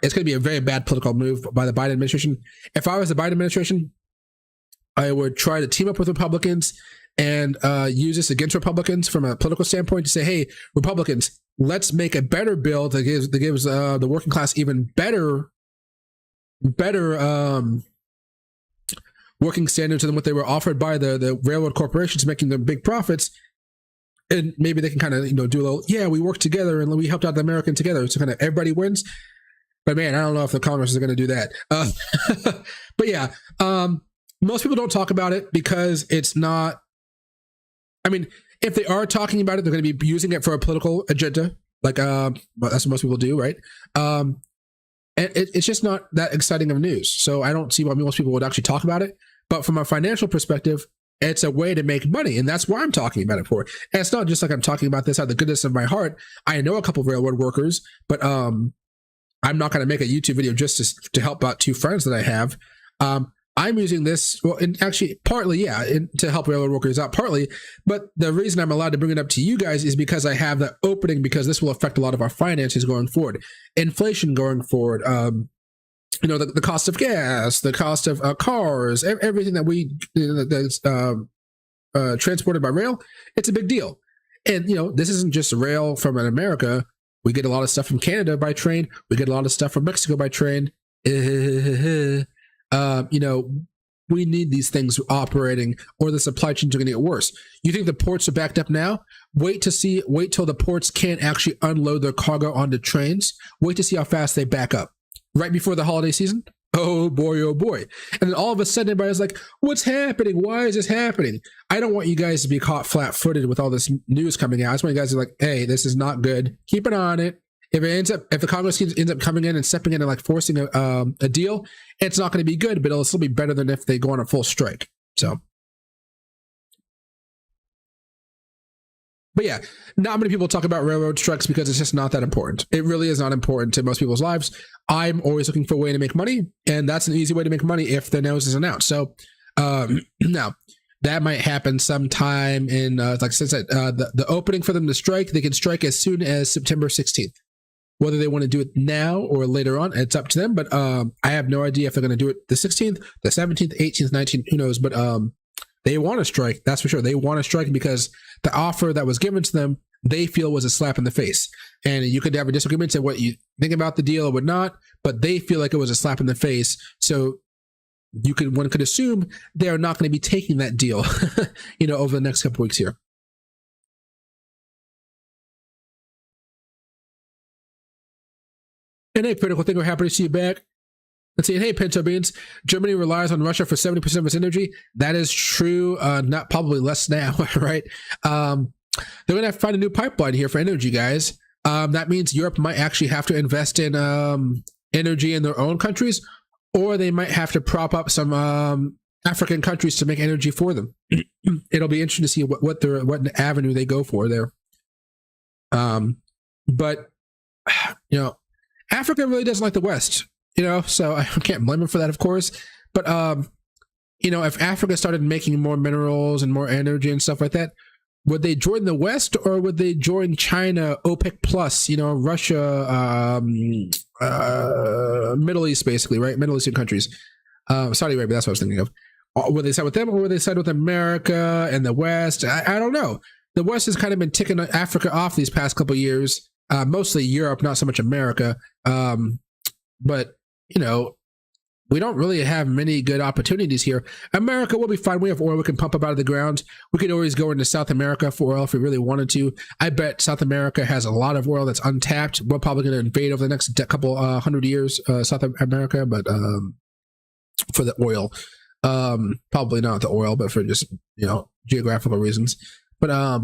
It's going to be a very bad political move by the Biden administration. If I was the Biden administration, I would try to team up with Republicans and use this against Republicans from a political standpoint to say, hey, Republicans, let's make a better bill that gives the working class even better working standards than what they were offered by the railroad corporations making their big profits. And maybe they can kind of, do a little, we worked together and we helped out the American together. So kind of everybody wins. But man, I don't know if the Congress is going to do that. But yeah, most people don't talk about it because it's not, if they are talking about it, they're going to be using it for a political agenda. Like, that's what most people do, right? And it's just not that exciting of news. So I don't see why most people would actually talk about it. But from a financial perspective, it's a way to make money. And that's why I'm talking about it for. And it's not just like I'm talking about this out of the goodness of my heart. I know a couple of railroad workers, but I'm not going to make a YouTube video just to help out two friends that I have. I'm using this, and actually partly, to help railroad workers out, partly. But the reason I'm allowed to bring it up to you guys is because I have that opening, because this will affect a lot of our finances going forward. Inflation going forward, the cost of gas, the cost of cars, everything that that's transported by rail, it's a big deal. And, this isn't just rail from America. We get a lot of stuff from Canada by train. We get a lot of stuff from Mexico by train. We need these things operating, or the supply chains are going to get worse. You think the ports are backed up now? Wait till the ports can't actually unload their cargo onto trains. Wait to see how fast they back up. Right before the holiday season? Oh boy, oh boy. And then all of a sudden everybody's like, what's happening? Why is this happening? I don't want you guys to be caught flat-footed with all this news coming out. I just want you guys to be like, hey, this is not good. Keep an eye on it. If the Congress ends up coming in and stepping in and like forcing a deal, it's not going to be good, but it'll still be better than if they go on a full strike. So, But yeah, not many people talk about railroad strikes because it's just not that important. It really is not important to most people's lives. I'm always looking for a way to make money, and that's an easy way to make money if the news isn't out. So now that might happen sometime in, like I said, the opening for them to strike, they can strike as soon as September 16th. Whether they want to do it now or later on, it's up to them. But I have no idea if they're going to do it the 16th, the 17th, 18th, 19th, who knows. But they want to strike, that's for sure. They want to strike because the offer that was given to them, they feel was a slap in the face. And you could have a disagreement on what you think about the deal or whatnot, but they feel like it was a slap in the face. So one could assume they are not going to be taking that deal, over the next couple weeks here. And hey, Critical Thinker, happy to see you back. Let's see. Hey, Pinto Beans. Germany relies on Russia for 70% of its energy. That is true. Not probably less now, right? They're going to have to find a new pipeline here for energy, guys. That means Europe might actually have to invest in energy in their own countries, or they might have to prop up some African countries to make energy for them. It'll be interesting to see what avenue they go for there. But Africa really doesn't like the West, so I can't blame them for that, of course. But, if Africa started making more minerals and more energy and stuff like that, would they join the West or would they join China, OPEC plus, Russia, Middle East, basically, right? Middle Eastern countries. Saudi Arabia, that's what I was thinking of. Would they side with them or would they side with America and the West? I don't know. The West has kind of been ticking Africa off these past couple of years. Mostly Europe, not so much America. But, we don't really have many good opportunities here. America will be fine. We have oil we can pump up out of the ground. We could always go into South America for oil if we really wanted to. I bet South America has a lot of oil that's untapped. We're probably going to invade over the next couple 100 years, South America, but for the oil. Probably not the oil, but for just, geographical reasons. But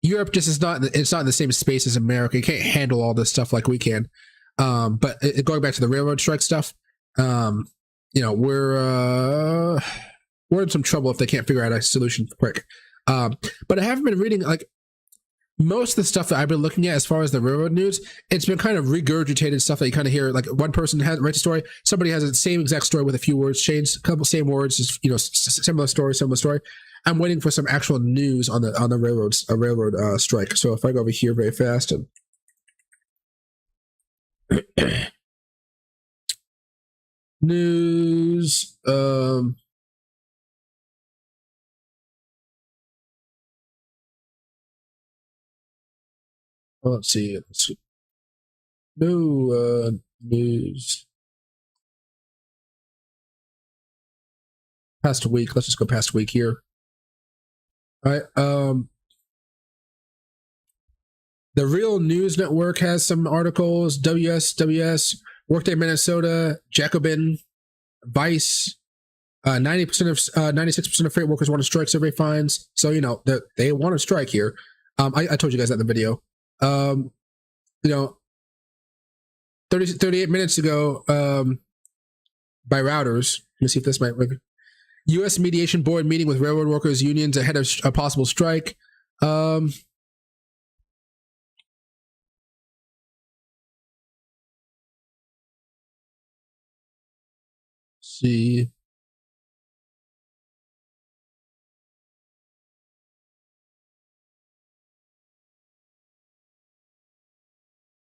Europe just is not in the same space as America. You can't handle all this stuff like we can. But going back to the railroad strike stuff, we're in some trouble if they can't figure out a solution quick. But I haven't been reading most of the stuff that I've been looking at as far as the railroad news. It's been kind of regurgitated stuff that you kind of hear. Like one person writes a story, somebody has the same exact story with a few words changed, a couple same words, similar story. I'm waiting for some actual news on the railroad strike. So if I go over here very fast and news, let's see. No news past a week. Let's just go past a week here. All right. The Real News Network has some articles. WS, Workday Minnesota, Jacobin, Vice. 96% of freight workers want to strike. Survey finds. So they want to strike here. I told you guys that in the video. 38 minutes ago, by Routers. Let me see if this might work. U.S. Mediation Board meeting with railroad workers unions ahead of a possible strike. See.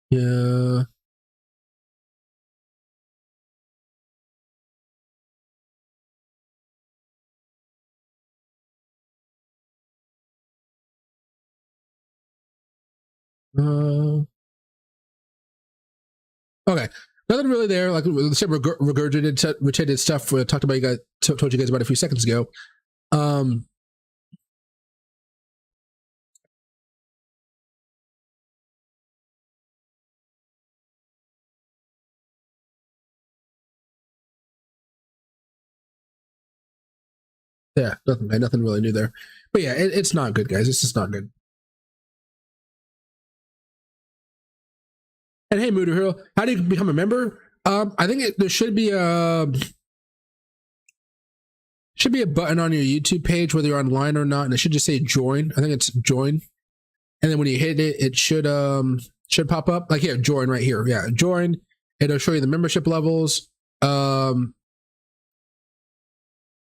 Yeah. Okay. Nothing really there. Like the same regurgitated stuff we talked about. Told you guys about a few seconds ago. Yeah, nothing really new there. But yeah, it's not good, guys. It's just not good. And hey, Mooder Hero, how do you become a member? I think there should be a should be a button on your YouTube page, whether you're online or not, and it should just say join. I think it's join. And then when you hit it, it should pop up. Like here, join right here. Yeah, join. It'll show you the membership levels. Oh,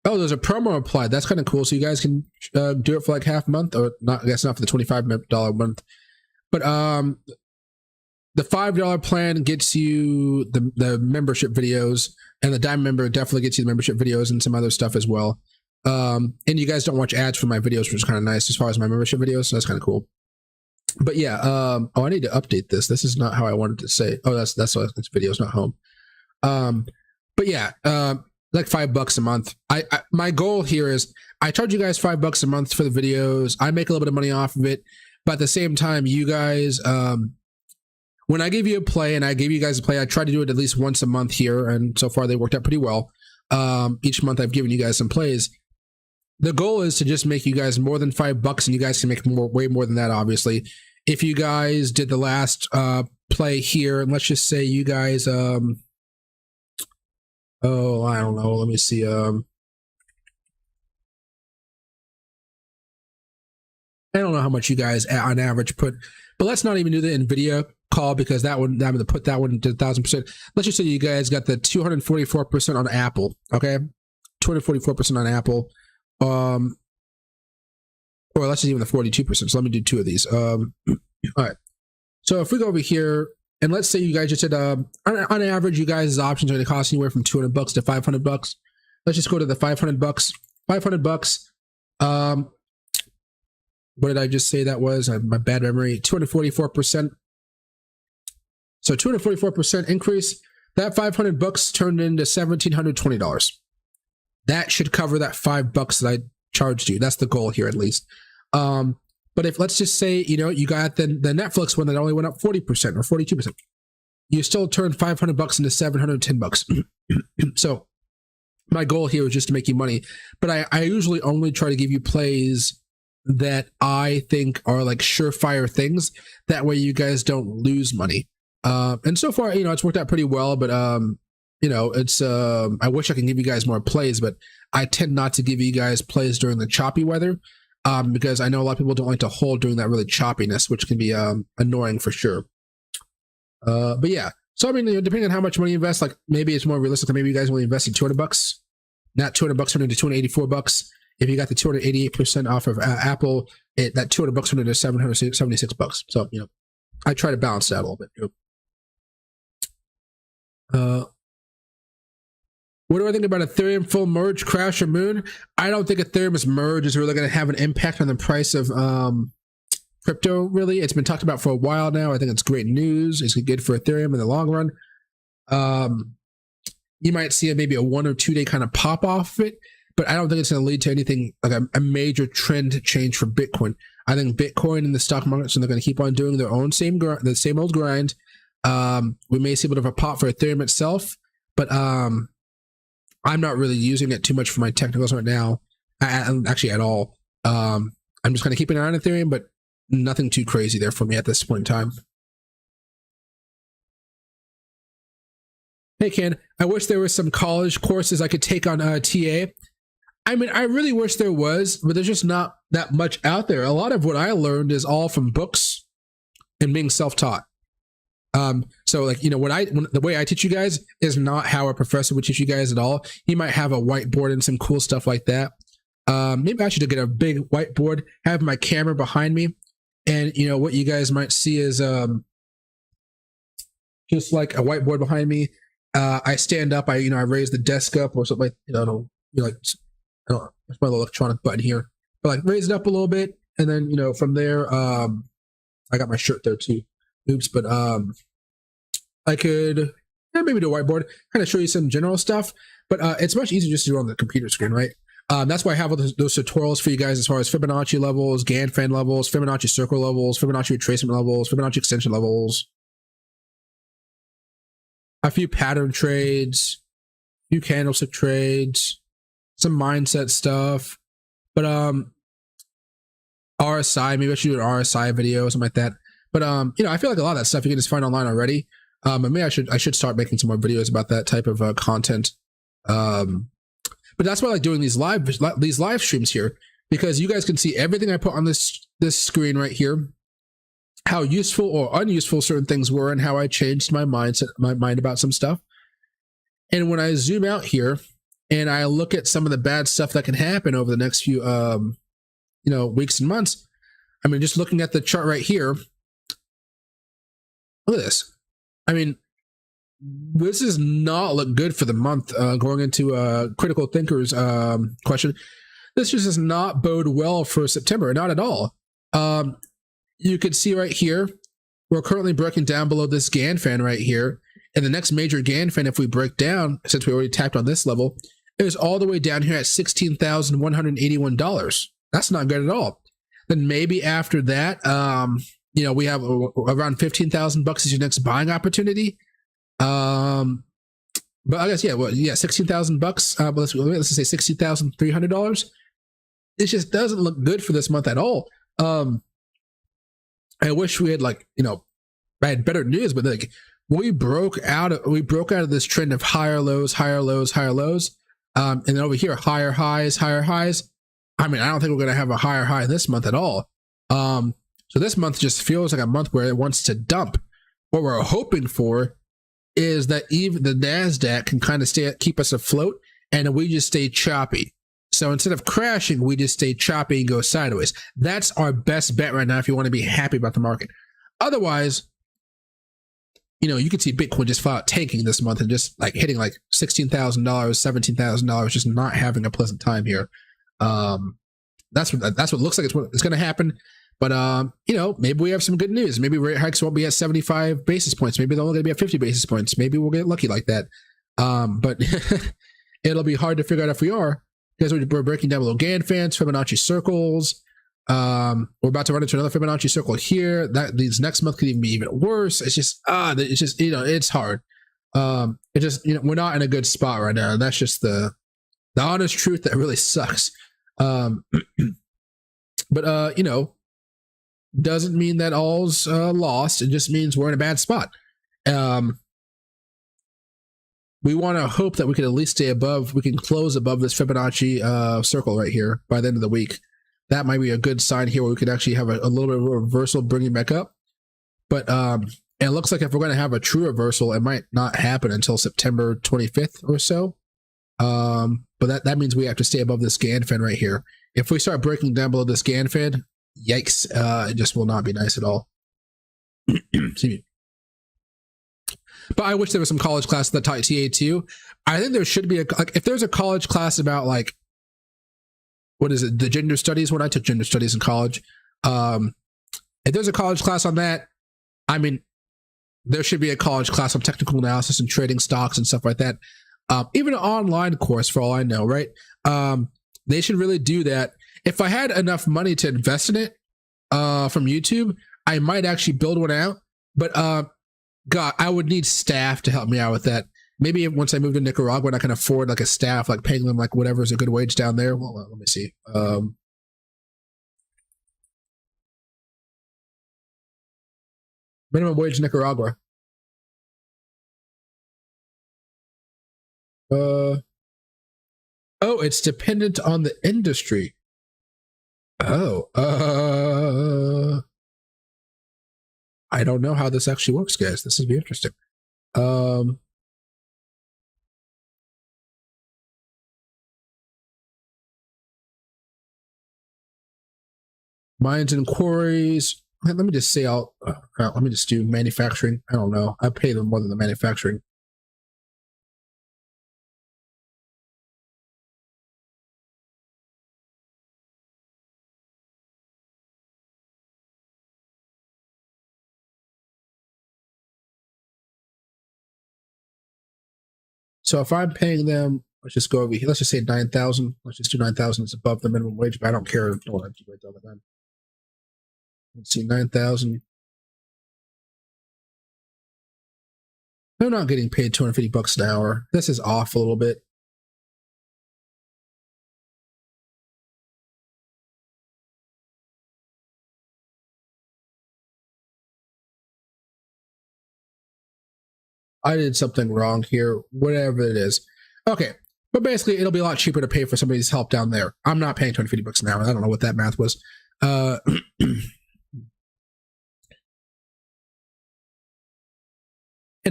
there's a promo applied. That's kind of cool. So you guys can do it for like half a month, or not. I guess not for the $25 month. But the $5 plan gets you the membership videos, and the Diamond member definitely gets you the membership videos and some other stuff as well. And you guys don't watch ads for my videos, which is kind of nice as far as my membership videos. So that's kind of cool. But yeah, oh, I need to update this. This is not how I wanted to say. Oh, that's why it's videos, not home. But yeah, like $5 a month. My goal here is I charge you guys $5 a month for the videos. I make a little bit of money off of it, but at the same time, you guys, when I give you a play and I give you guys a play, I try to do it at least once a month here, and so far they worked out pretty well. Each month I've given you guys some plays. The goal is to just make you guys more than $5, and you guys can make way more than that, obviously. If you guys did the last play here, and let's just say you guys, oh, I don't know. Let me see. I don't know how much you guys on average put, but let's not even do the NVIDIA call, because that would put that one to 1,000%. Let's just say you guys got the 244% on Apple. Okay, 244% on Apple. Or let's just even the 42%. So let me do two of these. All right. So if we go over here, and let's say you guys just said, on average, you guys' options are going to cost anywhere from $200 to $500. Let's just go to the $500. $500. What did I just say that was? My bad memory. 244%. So 244% increase. That $500 turned into $1,720. That should cover that $5 that I charged you. That's the goal here, at least. But if, let's just say, you know, you got the Netflix one that only went up 40% or 42%, you still turned $500 into $710. So my goal here is just to make you money. But I usually only try to give you plays that I think are like surefire things. That way you guys don't lose money. And so far, you know, it's worked out pretty well, but you know, it's I wish I could give you guys more plays, but I tend not to give you guys plays during the choppy weather, because I know a lot of people don't like to hold during that really choppiness, which can be annoying for sure. But yeah, so I mean, you know, depending on how much money you invest, like maybe it's more realistic that maybe you guys only invested $200, not $200 turned into $284. If you got the 288% off of Apple, that $200 turned into $776. So, you know, I try to balance that a little bit. You know. What do I think about Ethereum full merge, crash, or moon? I don't think Ethereum's merge is really going to have an impact on the price of crypto, really. It's been talked about for a while now. I think it's great news. It's good for Ethereum in the long run. You might see maybe a 1 or 2 day kind of pop off of it, but I don't think it's going to lead to anything like a major trend change for Bitcoin. I think Bitcoin and the stock markets are going to keep on doing their own the same old grind. We may see a bit of a pop for Ethereum itself, but I'm not really using it too much for my technicals right now, actually at all. I'm just kind of keeping an eye on Ethereum, but nothing too crazy there for me at this point in time. Hey, Ken, I wish there was some college courses I could take on TA. I mean, I really wish there was, but there's just not that much out there. A lot of what I learned is all from books and being self-taught. So like, you know, the way I teach you guys is not how a professor would teach you guys at all. He might have a whiteboard and some cool stuff like that. Maybe I should get a big whiteboard, have my camera behind me. And, you know, what you guys might see is, just like a whiteboard behind me. I stand up, I raise the desk up or something like, there's my little electronic button here, but like raise it up a little bit. And then, you know, from there, I got my shirt there too. Oops. But, I could maybe do a whiteboard, kind of show you some general stuff, but it's much easier just to do on the computer screen, right? That's why I have all those tutorials for you guys as far as Fibonacci levels, Gann fan levels, Fibonacci circle levels, Fibonacci retracement levels, Fibonacci extension levels, a few pattern trades, a few candlestick trades, some mindset stuff, but RSI, maybe I should do an RSI video or something like that. But you know, I feel like a lot of that stuff you can just find online already. But maybe I should start making some more videos about that type of content. But But that's why I like doing these live streams here, because you guys can see everything I put on this screen right here, how useful or unuseful certain things were, and how I changed my mind about some stuff. And when I zoom out here and I look at some of the bad stuff that can happen over the next few weeks and months, I mean, just looking at the chart right here, look at this. I mean, this does not look good for the month. Going into critical thinkers question, this just does not bode well for September, not at all. You can see right here, we're currently breaking down below this Gann fan right here. And the next major Gann fan, if we break down, since we already tapped on this level, is all the way down here at $16,181. That's not good at all. Then maybe after that, we have around $15,000 as your next buying opportunity. But I guess, $16,000. Let's just say $60,300. It just doesn't look good for this month at all. I wish we had I had better news, but we broke out of this trend of higher lows, and then over here higher highs. I mean, I don't think we're going to have a higher high this month at all. So this month just feels like a month where it wants to dump. What we're hoping for is that even the NASDAQ can kind of keep us afloat, and we just stay choppy. So instead of crashing, we just stay choppy and go sideways. That's our best bet right now if you want to be happy about the market. Otherwise, you could see Bitcoin just flat out tanking this month and just hitting $16,000, $17,000, just not having a pleasant time here. That's what looks like it's going to happen. But maybe we have some good news. Maybe rate hikes won't be at 75 basis points. Maybe they're only going to be at 50 basis points. Maybe we'll get lucky like that. But it'll be hard to figure out if we are, because we're breaking down below Gann fans, Fibonacci circles. We're about to run into another Fibonacci circle here. These next month could even be even worse. It's just it's hard. We're not in a good spot right now. And that's just the honest truth that really sucks. But doesn't mean that all's lost. It just means we're in a bad spot. We want to hope that we can at least we can close above this Fibonacci circle right here by the end of the week. That might be a good sign here where we could actually have a little bit of a reversal bringing back up. But it looks like if we're going to have a true reversal, it might not happen until September 25th or so. But that means we have to stay above this Gann fan right here. If we start breaking down below this Gann fan, yikes, it just will not be nice at all. Excuse me. But I wish there was some college class that taught TA2. I think there should be if there's a college class about what is it? The gender studies. When I took gender studies in college, if there's a college class on that, I mean, there should be a college class on technical analysis and trading stocks and stuff like that. Even an online course, for all I know, right? They should really do that. If I had enough money to invest in it from YouTube, I might actually build one out. But God, I would need staff to help me out with that. Maybe once I move to Nicaragua and I can afford a staff, paying them whatever is a good wage down there. Well, let me see. Minimum wage in Nicaragua. Oh, it's dependent on the industry. Oh, I don't know how this actually works, guys. This would be interesting. Mines and quarries. Let me just say, let me just do manufacturing. I don't know. I pay them more than the manufacturing. So if I'm paying them, let's just go over here. Let's just say 9,000. Let's just do 9,000. It's above the minimum wage, but I don't care. Oh, I just write all the time. Let's see, 9,000. They're not getting paid $250 an hour. This is off a little bit. I did something wrong here, whatever it is. Okay, But basically, it'll be a lot cheaper to pay for somebody's help down there. I'm not paying 20, 50 bucks an hour. I don't know what that math was. And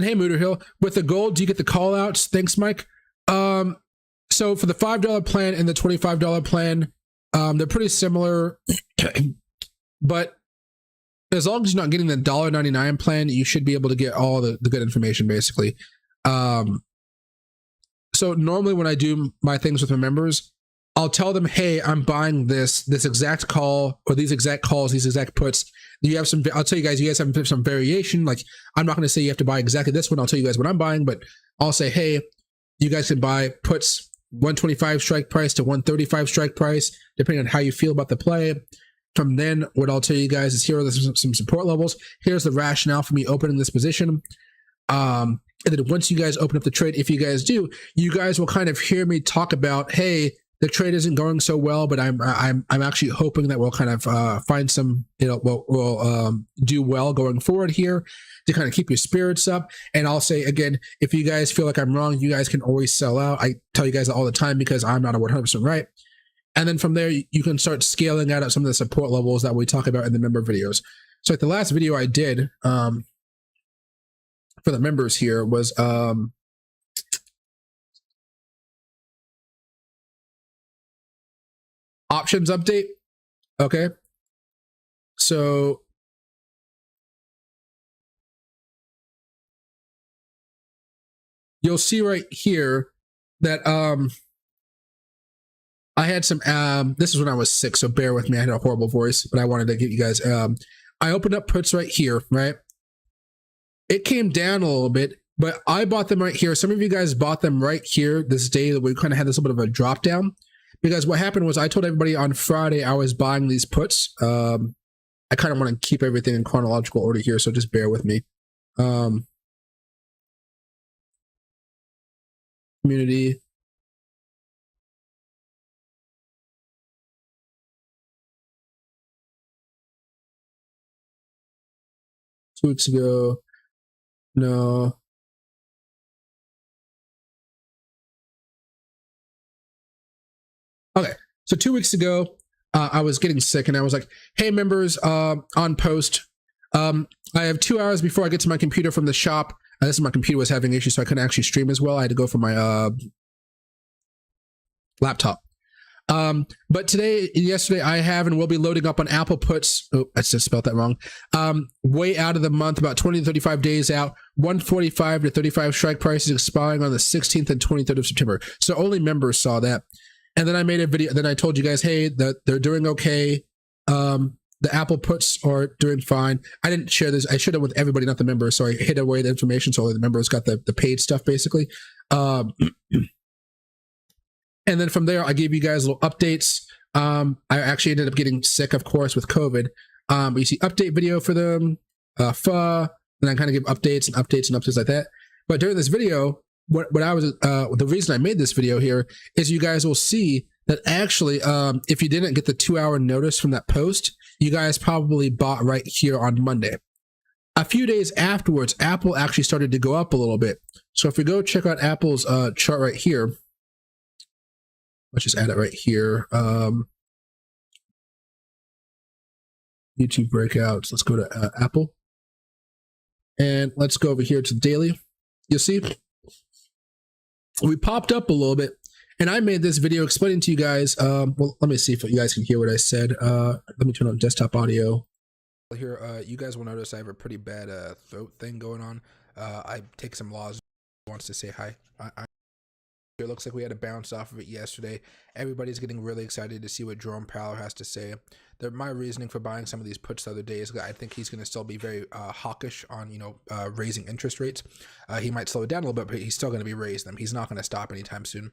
hey, Mooter Hill, with the gold, do you get the call outs? Thanks, Mike. So for the $5 plan and the $25 plan, they're pretty similar, but as long as you're not getting the $1.99 plan, you should be able to get all the good information, basically. So normally when I do my things with my members, I'll tell them, hey, I'm buying this exact call or these exact calls, these exact puts. You have some, I'll tell you guys have some variation. Like, I'm not going to say you have to buy exactly this one. I'll tell you guys what I'm buying, but I'll say, hey, you guys can buy puts 125 strike price to 135 strike price, depending on how you feel about the play. From then, what I'll tell you guys is here are some support levels. Here's the rationale for me opening this position. And then once you guys open up the trade, if you guys do, you guys will kind of hear me talk about, hey, the trade isn't going so well, but I'm actually hoping that we'll kind of find some, we'll do well going forward here to kind of keep your spirits up. And I'll say again, if you guys feel like I'm wrong, you guys can always sell out. I tell you guys that all the time because I'm not 100% right. And then from there, you can start scaling out some of the support levels that we talk about in the member videos. So like the last video I did for the members here was options update. Okay. So you'll see right here that I had some this is when I was sick, so bear with me. I had a horrible voice, but I wanted to get you guys I opened up puts right here, right? It came down a little bit, but I bought them right here. Some of you guys bought them right here this day that we kind of had this little bit of a drop down. Because what happened was I told everybody on Friday I was buying these puts. I kind of want to keep everything in chronological order here, so just bear with me. Community. Two weeks ago. No. Okay, so 2 weeks ago, I was getting sick and I was like, hey, members, on post, I have 2 hours before I get to my computer from the shop. This is my computer was having issues, so I couldn't actually stream as well. I had to go for my laptop. But yesterday, I have and will be loading up on Apple puts. Oh, I just spelled that wrong. Way out of the month, about 20 to 35 days out. 145 to 35 strike prices expiring on the 16th and 23rd of September. So only members saw that. And then I made a video. Then I told you guys, hey, that they're doing okay. The Apple puts are doing fine. I didn't share this. I shared it with everybody, not the members. So I hid away the information so only the members got the paid stuff, basically. And then from there, I gave you guys little updates. I actually ended up getting sick, of course, with COVID. But you see update video for them, then I kind of give updates and updates and updates like that. But during this video, what I was, the reason I made this video here is you guys will see that actually, if you didn't get the 2 hour notice from that post, you guys probably bought right here on Monday. A few days afterwards, Apple actually started to go up a little bit. So if we go check out Apple's chart right here, let's just add it right here. YouTube breakouts. Let's go to Apple. And let's go over here to daily. You'll see we popped up a little bit. And I made this video explaining to you guys, well, let me see if you guys can hear what I said. Let me turn on desktop audio. Here, you guys will notice I have a pretty bad throat thing going on. I take some laws. Wants to say hi. It looks like we had a bounce off of it yesterday. Everybody's getting really excited to see what Jerome Powell has to say. My reasoning for buying some of these puts the other day is I think he's going to still be very hawkish on, raising interest rates. He might slow it down a little bit, but he's still going to be raising them. He's not going to stop anytime soon.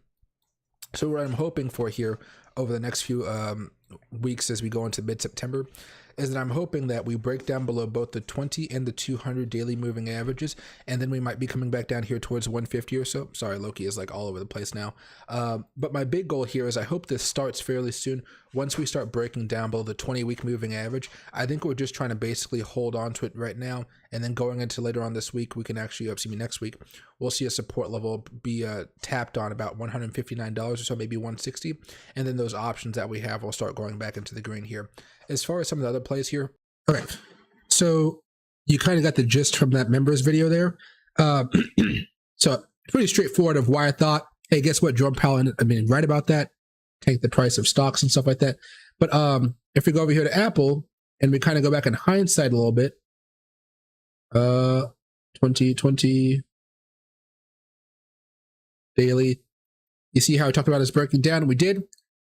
So what I'm hoping for here over the next few weeks as we go into mid-September is that I'm hoping that we break down below both the 20 and the 200 daily moving averages, and then we might be coming back down here towards 150 or so. Sorry, Loki is like all over the place now. But my big goal here is I hope this starts fairly soon once we start breaking down below the 20-week moving average, I think we're just trying to basically hold on to it right now. And then going into later on this week, we can actually, next week, we'll see a support level be tapped on about $159 or so, maybe $160. And then those options that we have will start going back into the green here. As far as some of the other plays here. Okay. So you kind of got the gist from that members video there. So pretty straightforward of why I thought, hey, guess what? Jerome Powell, right about that. Tank the price of stocks and stuff like that. But if we go over here to Apple and we kind of go back in hindsight a little bit, 2020 daily, you see how I talked about us breaking down? We did.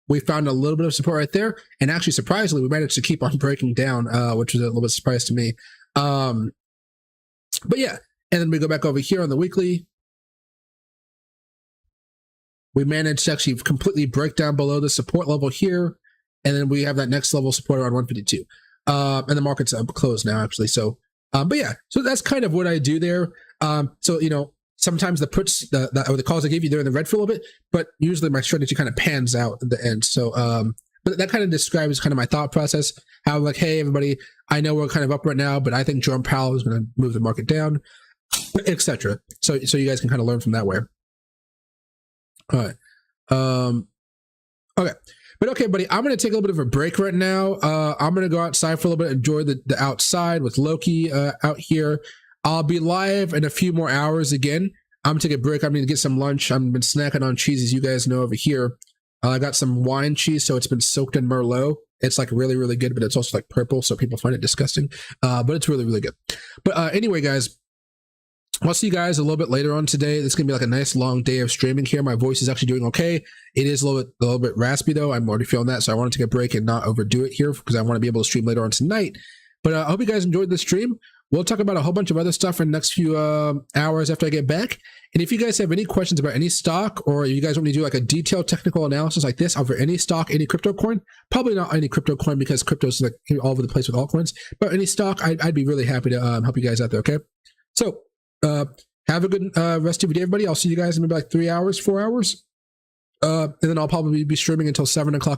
We found a little bit of support right there. And actually, surprisingly, we managed to keep on breaking down, which was a little bit of a surprise to me. But yeah, and then we go back over here on the weekly. We managed to actually completely break down below the support level here. And then we have that next level support around 152. And the market's closed now, actually. So, but yeah, so that's kind of what I do there. So, sometimes the puts, or the calls I gave you, they're in the red for a little bit, but usually my strategy kind of pans out at the end. So, but that kind of describes kind of my thought process, how like, hey, everybody, I know we're kind of up right now, but I think Jerome Powell is going to move the market down, etc. So you guys can kind of learn from that way. All right. Okay. But okay, buddy, I'm going to take a little bit of a break right now. I'm going to go outside for a little bit, enjoy the outside with Loki out here. I'll be live in a few more hours again. I'm going to take a break. I'm going to get some lunch. I've been snacking on cheese, as you guys know over here. I got some wine cheese, so it's been soaked in Merlot. It's like really, really good, but it's also like purple, so people find it disgusting. But it's really, really good. But anyway, guys, I'll see you guys a little bit later on today. This is gonna be like a nice long day of streaming here. My voice is actually doing okay. It is a little bit raspy though. I'm already feeling that, so I want to take a break and not overdo it here because I want to be able to stream later on tonight. But I hope you guys enjoyed the stream. We'll talk about a whole bunch of other stuff in the next few hours after I get back. And if you guys have any questions about any stock, or you guys want me to do like a detailed technical analysis like this over any stock, any crypto coin, probably not any crypto coin because crypto is like all over the place with altcoins, but any stock, I'd be really happy to help you guys out there. Okay, so have a good rest of your day, everybody. I'll see you guys in maybe like 3 hours, 4 hours, and then I'll probably be streaming until 7 o'clock